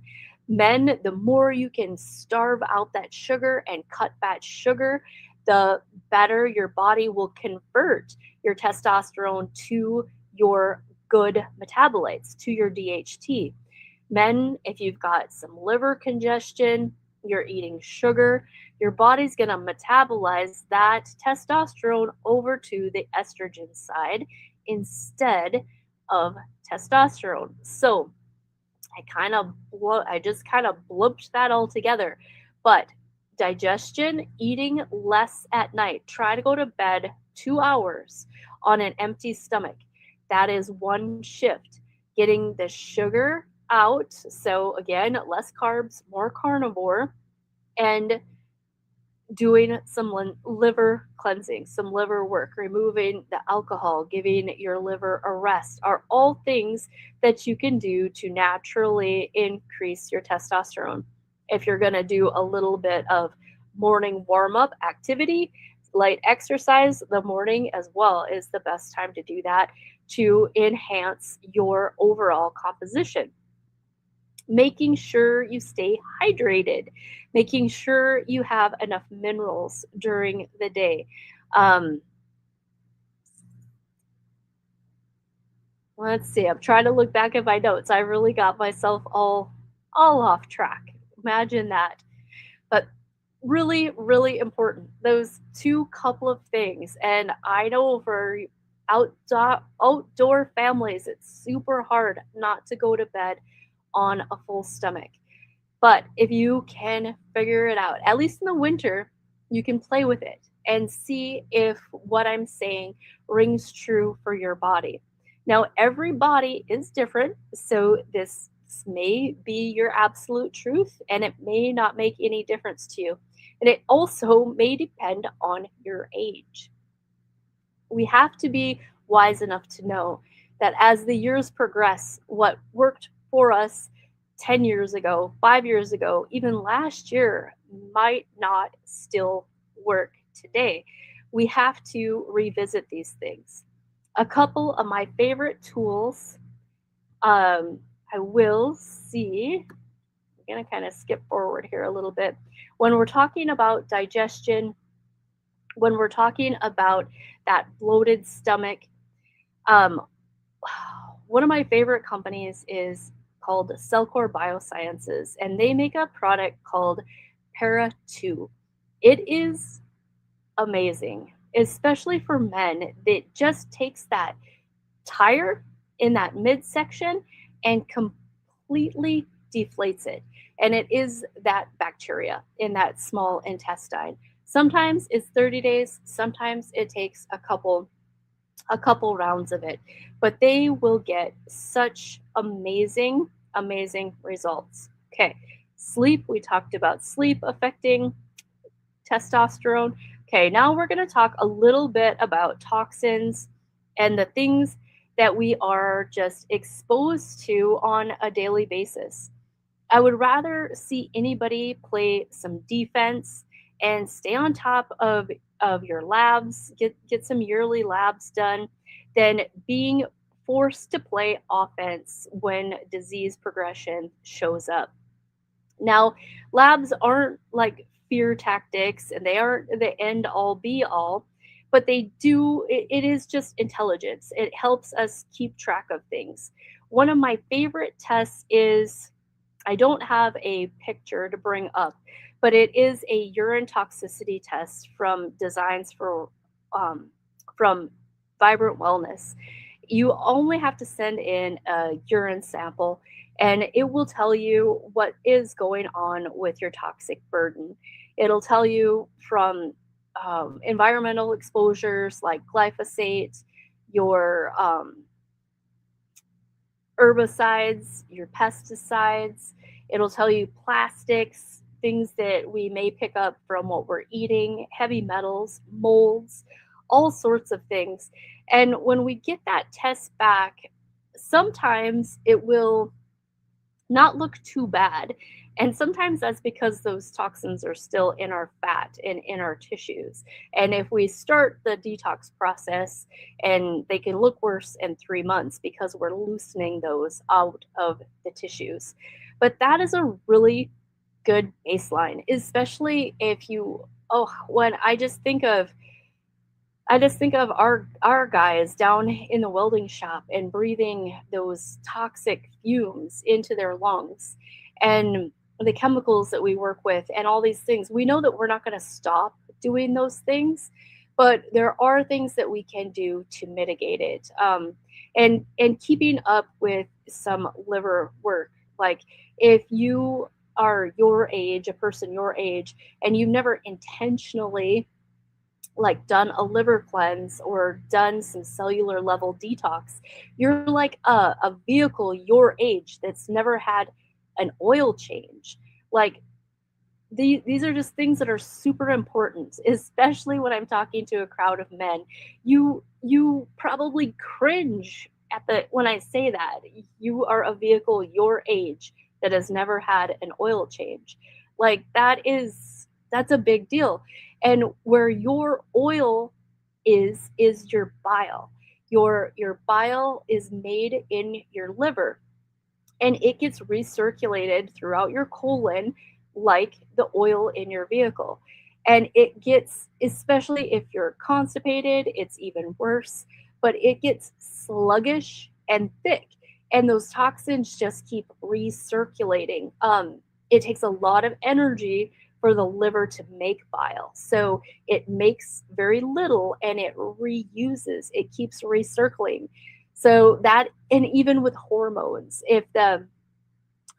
Men, the more you can starve out that sugar and cut back sugar, the better your body will convert your testosterone to your good metabolites, to your DHT. Men, if you've got some liver congestion, you're eating sugar, your body's going to metabolize that testosterone over to the estrogen side instead of testosterone. So I just kind of blooped that all together. But digestion, eating less at night. Try to go to bed 2 hours on an empty stomach. That is one shift. Getting the sugar out. So again, less carbs, more carnivore, and doing some liver cleansing, some liver work, removing the alcohol, giving your liver a rest, are all things that you can do to naturally increase your testosterone. If you're going to do a little bit of morning warm-up activity, light exercise, the morning as well is the best time to do that to enhance your overall composition. Making sure you stay hydrated, making sure you have enough minerals during the day. Let's see, I'm trying to look back at my notes. I really got myself all off track. Imagine that. But really, really important, those two couple of things. And I know for outdoor families, it's super hard not to go to bed on a full stomach. But if you can figure it out, at least in the winter, you can play with it and see if what I'm saying rings true for your body. Now, every body is different, so this may be your absolute truth, and it may not make any difference to you. And it also may depend on your age. We have to be wise enough to know that as the years progress, what worked for us 10 years ago, 5 years ago, even last year might not still work today. We have to revisit these things. A couple of my favorite tools, I will see, I'm going to kind of skip forward here a little bit. When we're talking about digestion, when we're talking about that bloated stomach, one of my favorite companies is called Cellcore Biosciences, and they make a product called Para 2. It is amazing, especially for men. It just takes that tire in that midsection and completely deflates it. And it is that bacteria in that small intestine. Sometimes it's 30 days, sometimes it takes a couple rounds of it, but they will get such amazing results. Okay, sleep, we talked about sleep affecting testosterone. Okay, now we're going to talk a little bit about toxins and the things that we are just exposed to on a daily basis. I would rather see anybody play some defense and stay on top of your labs, get some yearly labs done, than being forced to play offense when disease progression shows up. Now, labs aren't like fear tactics and they aren't the end all be all, but they do, it is just intelligence. It helps us keep track of things. One of my favorite tests is, I don't have a picture to bring up, but it is a urine toxicity test from Designs for from Vibrant Wellness. You only have to send in a urine sample, and it will tell you what is going on with your toxic burden. It'll tell you from environmental exposures like glyphosate, your herbicides, your pesticides. It'll tell you plastics, things that we may pick up from what we're eating, heavy metals, molds, all sorts of things. And when we get that test back, sometimes it will not look too bad. And sometimes that's because those toxins are still in our fat and in our tissues. And if we start the detox process, and they can look worse in 3 months because we're loosening those out of the tissues. But that is a really good baseline, especially if you, when I just think of our guys down in the welding shop and breathing those toxic fumes into their lungs, and the chemicals that we work with and all these things. We know that we're not going to stop doing those things, but there are things that we can do to mitigate it. And keeping up with some liver work. Like if you are your age, a person your age, and you've never intentionally like done a liver cleanse or done some cellular level detox, you're like a vehicle your age that's never had an oil change. Like these are just things that are super important, especially when I'm talking to a crowd of men. You probably cringe at when I say that. You are a vehicle your age that has never had an oil change. Like that's a big deal. And where your oil is your bile. Your bile is made in your liver, and it gets recirculated throughout your colon like the oil in your vehicle. And it gets, especially if you're constipated, it's even worse, but it gets sluggish and thick, and those toxins just keep recirculating. It takes a lot of energy for the liver to make bile. So it makes very little and it reuses, it keeps recirculating. So that, and even with hormones, if the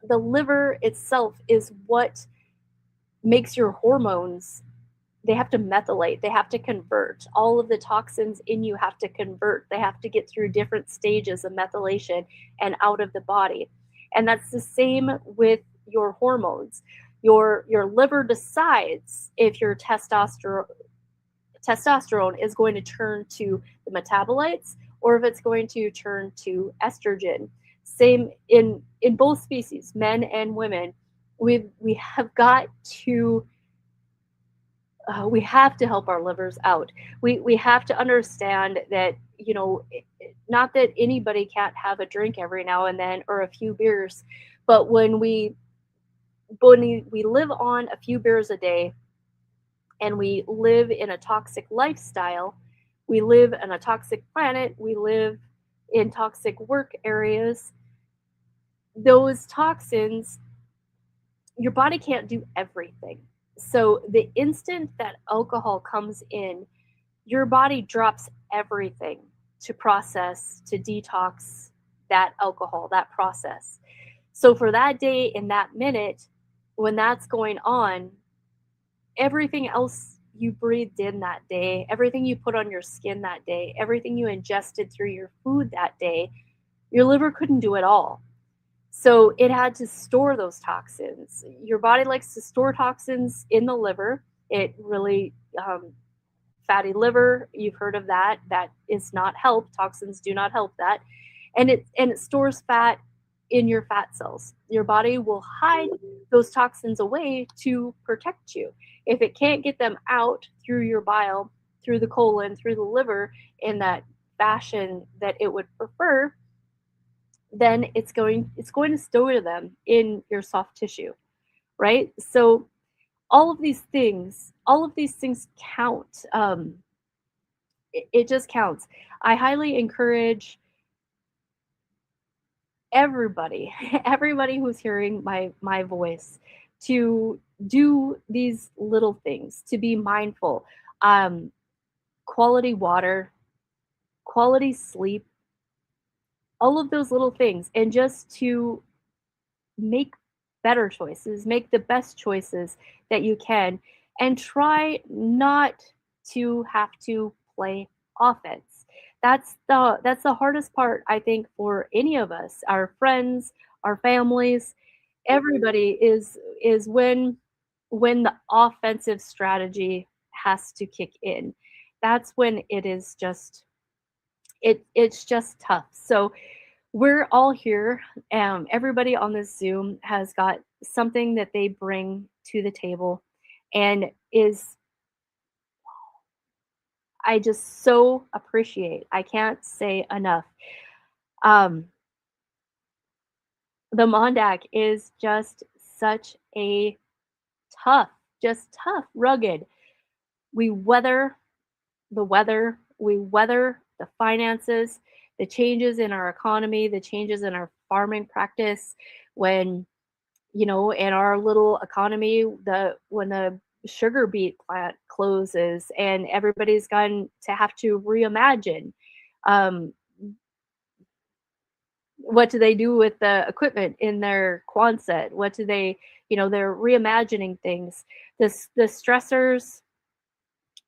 liver itself is what makes your hormones, they have to methylate, they have to convert. All of the toxins in you have to convert. They have to get through different stages of methylation and out of the body. And that's the same with your hormones. Your liver decides if your testosterone is going to turn to the metabolites or if it's going to turn to estrogen. Same in both species, men and women. We have got to we have to help our livers out. We have to understand that, not that anybody can't have a drink every now and then or a few beers, but when we live on a few beers a day and we live in a toxic lifestyle, we live on a toxic planet, we live in toxic work areas, those toxins, your body can't do everything. So the instant that alcohol comes in, your body drops everything to process, to detox that alcohol, that process. So for that day, in that minute, when that's going on, everything else you breathed in that day, everything you put on your skin that day, everything you ingested through your food that day, your liver couldn't do it all. So it had to store those toxins. Your body likes to store toxins in the liver. It really, fatty liver, you've heard of that. That is not help. Toxins do not help that. And it stores fat in your fat cells. Your body will hide those toxins away to protect you. If it can't get them out through your bile, through the colon, through the liver in that fashion that it would prefer, then it's going to store them in your soft tissue, right? So all of these things count. It just counts. I highly encourage everybody who's hearing my voice to do these little things, to be mindful. Quality water, quality sleep, all of those little things, and just to make better choices, make the best choices that you can, and try not to have to play offense. That's the hardest part, I think, for any of us, our friends, our families, everybody, is when the offensive strategy has to kick in. That's when it is just it's just tough. So we're all here. Everybody on this Zoom has got something that they bring to the table, and I just so appreciate. I can't say enough. The MonDak is just such a tough, rugged. We weather the weather, we weather the finances, the changes in our economy, the changes in our farming practice. When, in our little economy, when the sugar beet plant closes and everybody's going to have to reimagine, what do they do with the equipment in their Quonset? What do they, they're reimagining things. The stressors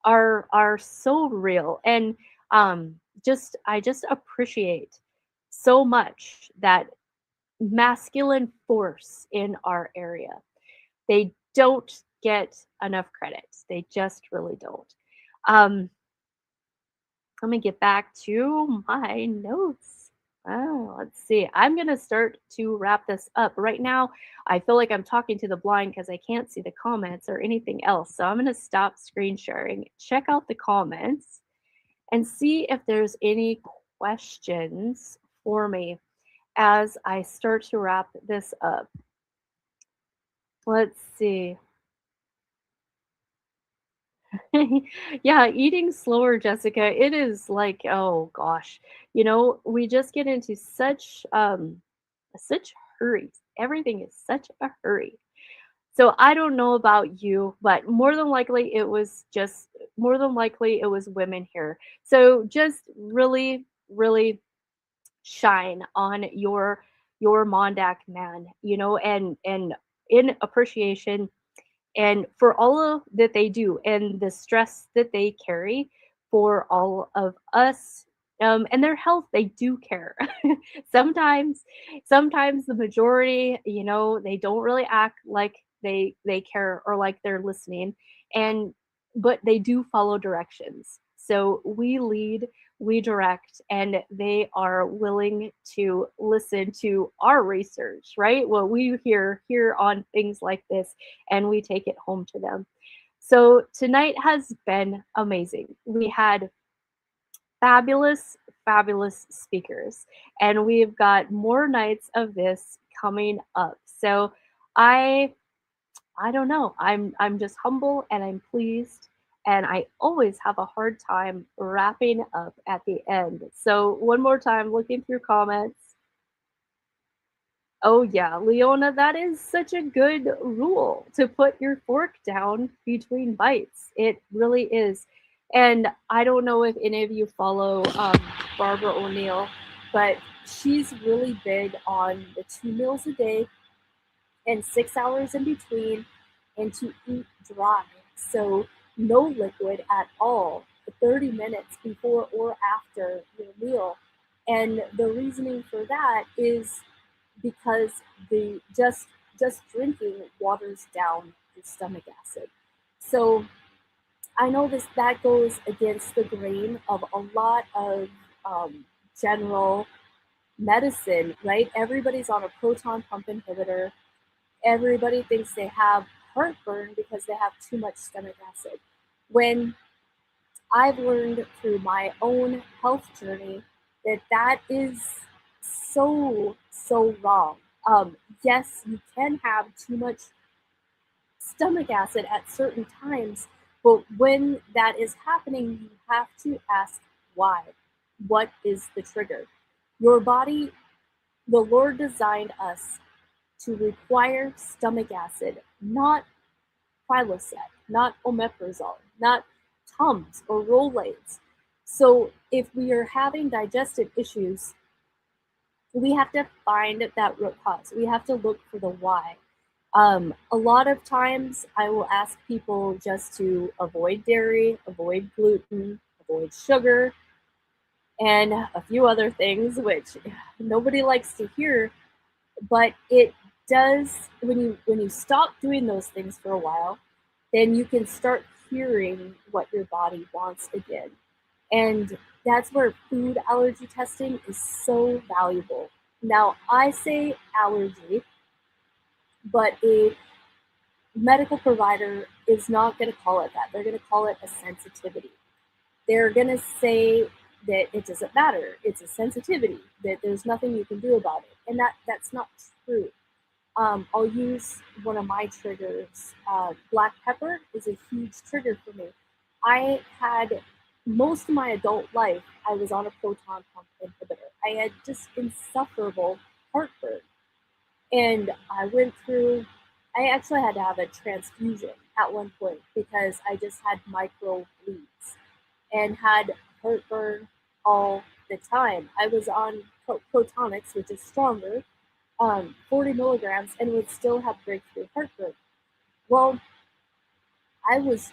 are so real. And I just appreciate so much that masculine force in our area. They don't get enough credit. They just really don't. Let me get back to my notes. Let's see. I'm going to start to wrap this up. Right now, I feel like I'm talking to the blind because I can't see the comments or anything else. So I'm going to stop screen sharing, check out the comments, and see if there's any questions for me as I start to wrap this up. Let's see. Yeah, eating slower, Jessica. It is like, oh gosh, we just get into such hurries. Everything is such a hurry. So I don't know about you, but more than likely it was women here. So just really, really shine on your MonDak man, and in appreciation and for all that they do and the stress that they carry for all of us, and their health. They do care. sometimes the majority, they don't really act like they care or like they're listening, but they do follow directions. So we lead, we direct, and they are willing to listen to our research, right? What we hear on things like this, and we take it home to them. So tonight has been amazing. We had fabulous speakers, and we've got more nights of this coming up. So I don't know. I'm just humble and I'm pleased, and I always have a hard time wrapping up at the end. So one more time, looking through comments. Oh yeah, Leona, that is such a good rule, to put your fork down between bites. It really is. And I don't know if any of you follow Barbara O'Neill, but she's really big on the 2 meals a day and 6 hours in between, and to eat dry. So no liquid at all, 30 minutes before or after your meal. And the reasoning for that is because the just drinking waters down your stomach acid. So I know that goes against the grain of a lot of general medicine, right? Everybody's on a proton pump inhibitor. Everybody thinks they have heartburn because they have too much stomach acid. When I've learned through my own health journey that is so wrong. Yes, you can have too much stomach acid at certain times, but when that is happening, you have to ask why. What is the trigger? Your body, the Lord designed us to require stomach acid, not Prilosec, not omeprazole, not Tums or Rolaids. So if we are having digestive issues, we have to find that root cause. We have to look for the why. A lot of times I will ask people just to avoid dairy, avoid gluten, avoid sugar, and a few other things, which nobody likes to hear, but it does, when you stop doing those things for a while, then you can start hearing what your body wants again. And that's where food allergy testing is so valuable. Now, I say allergy, but a medical provider is not going to call it that. They're going to call it a sensitivity. They're going to say that it doesn't matter. It's a sensitivity, that there's nothing you can do about it. And that's not true. I'll use one of my triggers. Black pepper is a huge trigger for me. I had most of my adult life, I was on a proton pump inhibitor. I had just insufferable heartburn. And I actually had to have a transfusion at one point because I just had micro bleeds and had heartburn all the time. I was on Protonics, which is stronger, 40 milligrams, and would still have breakthrough heartburn. Well, I was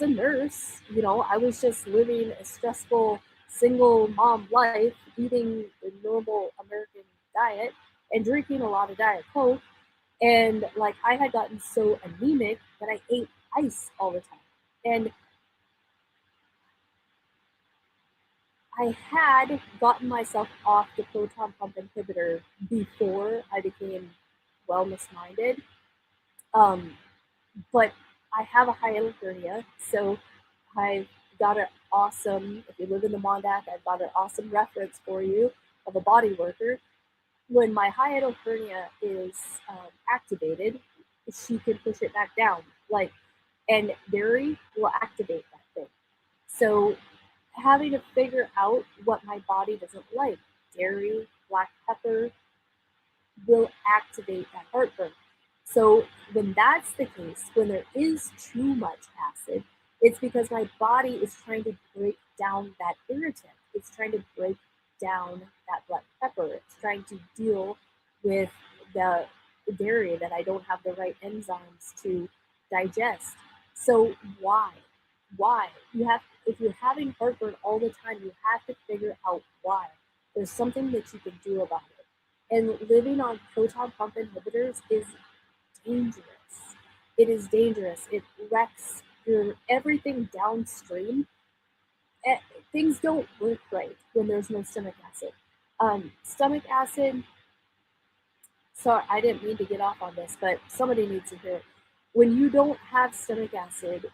a nurse, I was just living a stressful single mom life, eating the normal American diet and drinking a lot of Diet Coke. And like I had gotten so anemic that I ate ice all the time. And I had gotten myself off the proton pump inhibitor before I became wellness minded. But I have a hiatal hernia, so I've got an awesome, if you live in the MonDak, I've got an awesome reference for you of a body worker. When my hiatal hernia is activated, she can push it back down. And dairy will activate that thing. So having to figure out what my body doesn't like, dairy, black pepper, will activate that heartburn. So when that's the case, when there is too much acid, it's because my body is trying to break down that irritant. It's trying to break down that black pepper. It's trying to deal with the dairy that I don't have the right enzymes to digest. So why? If you're having heartburn all the time, you have to figure out why. There's something that you can do about it. And living on proton pump inhibitors is dangerous. It is dangerous. It wrecks your everything downstream. Things don't work right when there's no stomach acid. Stomach acid, sorry, I didn't mean to get off on this, but somebody needs to hear it. When you don't have stomach acid,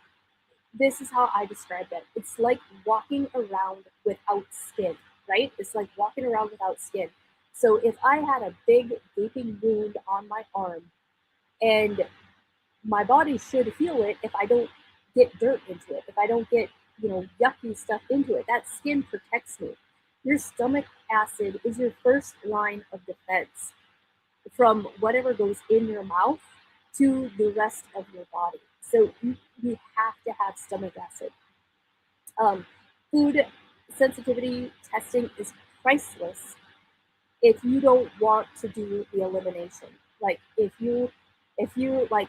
this is how I describe it. It's like walking around without skin, right? It's like walking around without skin. So if I had a big gaping wound on my arm, and my body should heal it if I don't get dirt into it, if I don't get, yucky stuff into it. That skin protects me. Your stomach acid is your first line of defense from whatever goes in your mouth to the rest of your body. So you have to have stomach acid. Food sensitivity testing is priceless if you don't want to do the elimination. Like if you like,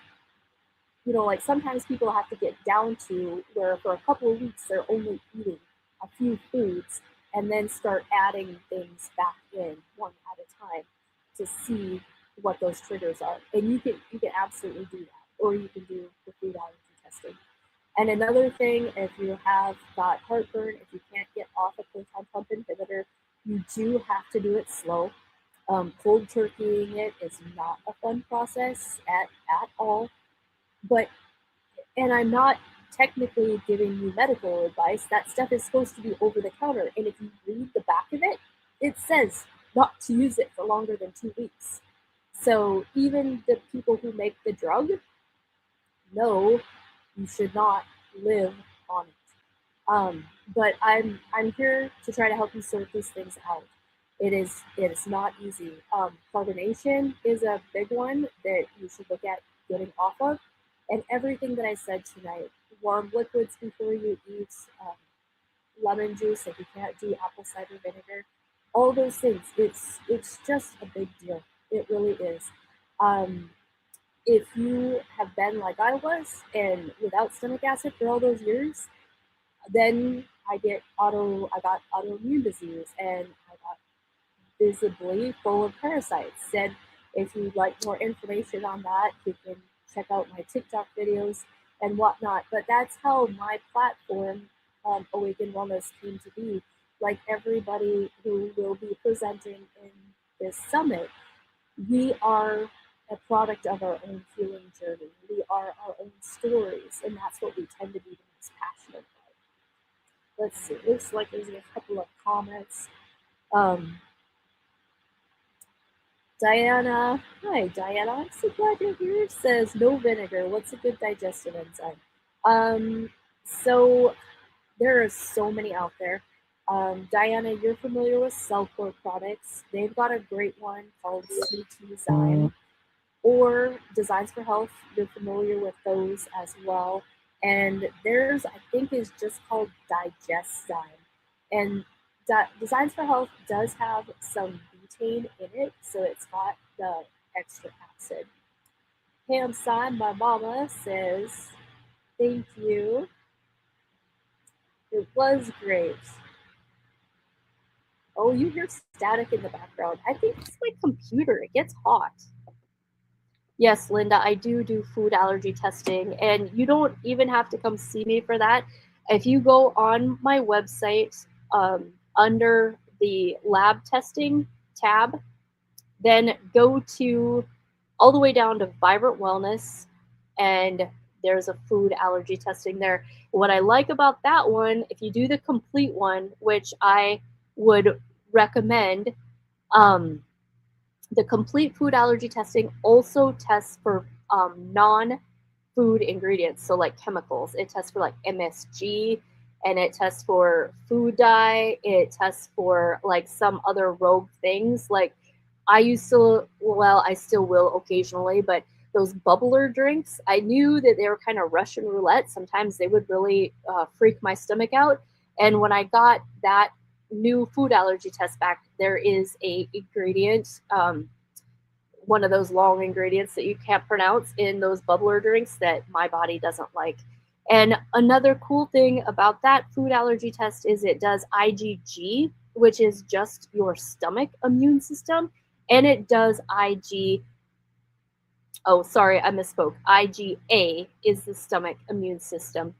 you know, like sometimes people have to get down to where for a couple of weeks they're only eating a few foods and then start adding things back in one at a time to see what those triggers are. And you can absolutely do that, or you can do the food allergy testing. And another thing, if you have got heartburn, if you can't get off a proton pump inhibitor, you do have to do it slow. Cold turkeying it is not a fun process at all. But, and I'm not technically giving you medical advice. That stuff is supposed to be over the counter. And if you read the back of it, it says not to use it for longer than 2 weeks. So even the people who make the drug know you should not live on it. But I'm here to try to help you sort these things out. It is not easy. Carbonation is a big one that you should look at getting off of. And everything that I said tonight, warm liquids before you eat, lemon juice if you can't do apple cider vinegar, all those things. It's just a big deal. It really is. If you have been like I was and without stomach acid for all those years, then I got autoimmune disease and I got visibly full of parasites. And if you'd like more information on that, you can check out my TikTok videos and whatnot. But that's how my platform, Awaken Wellness, came to be. Like everybody who will be presenting in this summit, we are a product of our own healing journey. We are our own stories, and that's what we tend to be the most passionate about. Let's see, looks like there's a couple of comments. Diana, hi Diana, I'm so glad you're here. Says no vinegar. What's a good digestive enzyme? So there are so many out there. Diana, you're familiar with Cellcore products. They've got a great one called CT-Zyme or Designs for Health. You're familiar with those as well. And theirs, I think, is just called Digest-Zyme. And Designs for Health does have some butane in it, so it's got the extra acid. Pam San, my mama, says, thank you. It was great. Oh, you hear static in the background. I think it's my computer. It gets hot. Yes, Linda, I do food allergy testing, and you don't even have to come see me for that. If you go on my website under the lab testing tab, then go to all the way down to Vibrant Wellness, and there's a food allergy testing there. What I like about that one, if you do the complete one, which I would recommend, the complete food allergy testing also tests for non-food ingredients, so like chemicals. It tests for like MSG, and it tests for food dye. It tests for like some other rogue things. Like I still will occasionally, but those bubbler drinks, I knew that they were kind of Russian roulette. Sometimes they would really freak my stomach out. And when I got that new food allergy test back, there is a ingredient, one of those long ingredients that you can't pronounce in those bubbler drinks that my body doesn't like. And another cool thing about that food allergy test is it does IgG, which is just your stomach immune system, and it does IgA is the stomach immune system.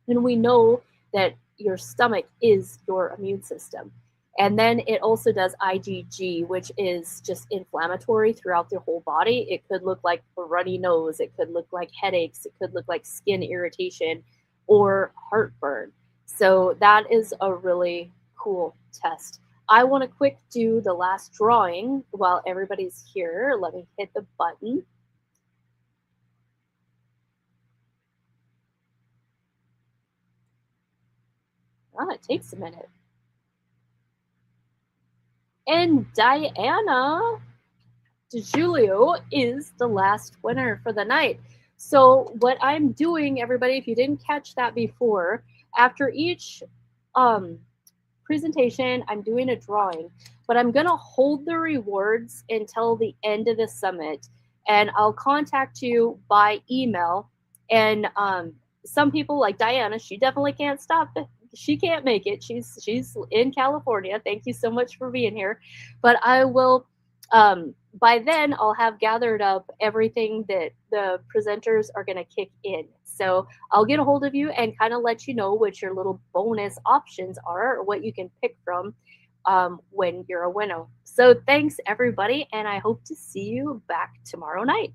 And we know that your stomach is your immune system. And then it also does IgG, which is just inflammatory throughout the whole body. It could look like a runny nose. It could look like headaches. It could look like skin irritation or heartburn. So that is a really cool test. I want to quick do the last drawing while everybody's here. Let me hit the button. It takes a minute. And Diana DiGiulio is the last winner for the night. So what I'm doing, everybody, if you didn't catch that before, after each presentation, I'm doing a drawing, but I'm going to hold the rewards until the end of the summit, and I'll contact you by email. And some people like Diana, she definitely can't stop it. She can't make it. She's in California. Thank you so much for being here. But I will by then I'll have gathered up everything that the presenters are going to kick in. So I'll get a hold of you and kind of let you know what your little bonus options are, or what you can pick from when you're a winner. So thanks everybody, and I hope to see you back tomorrow night.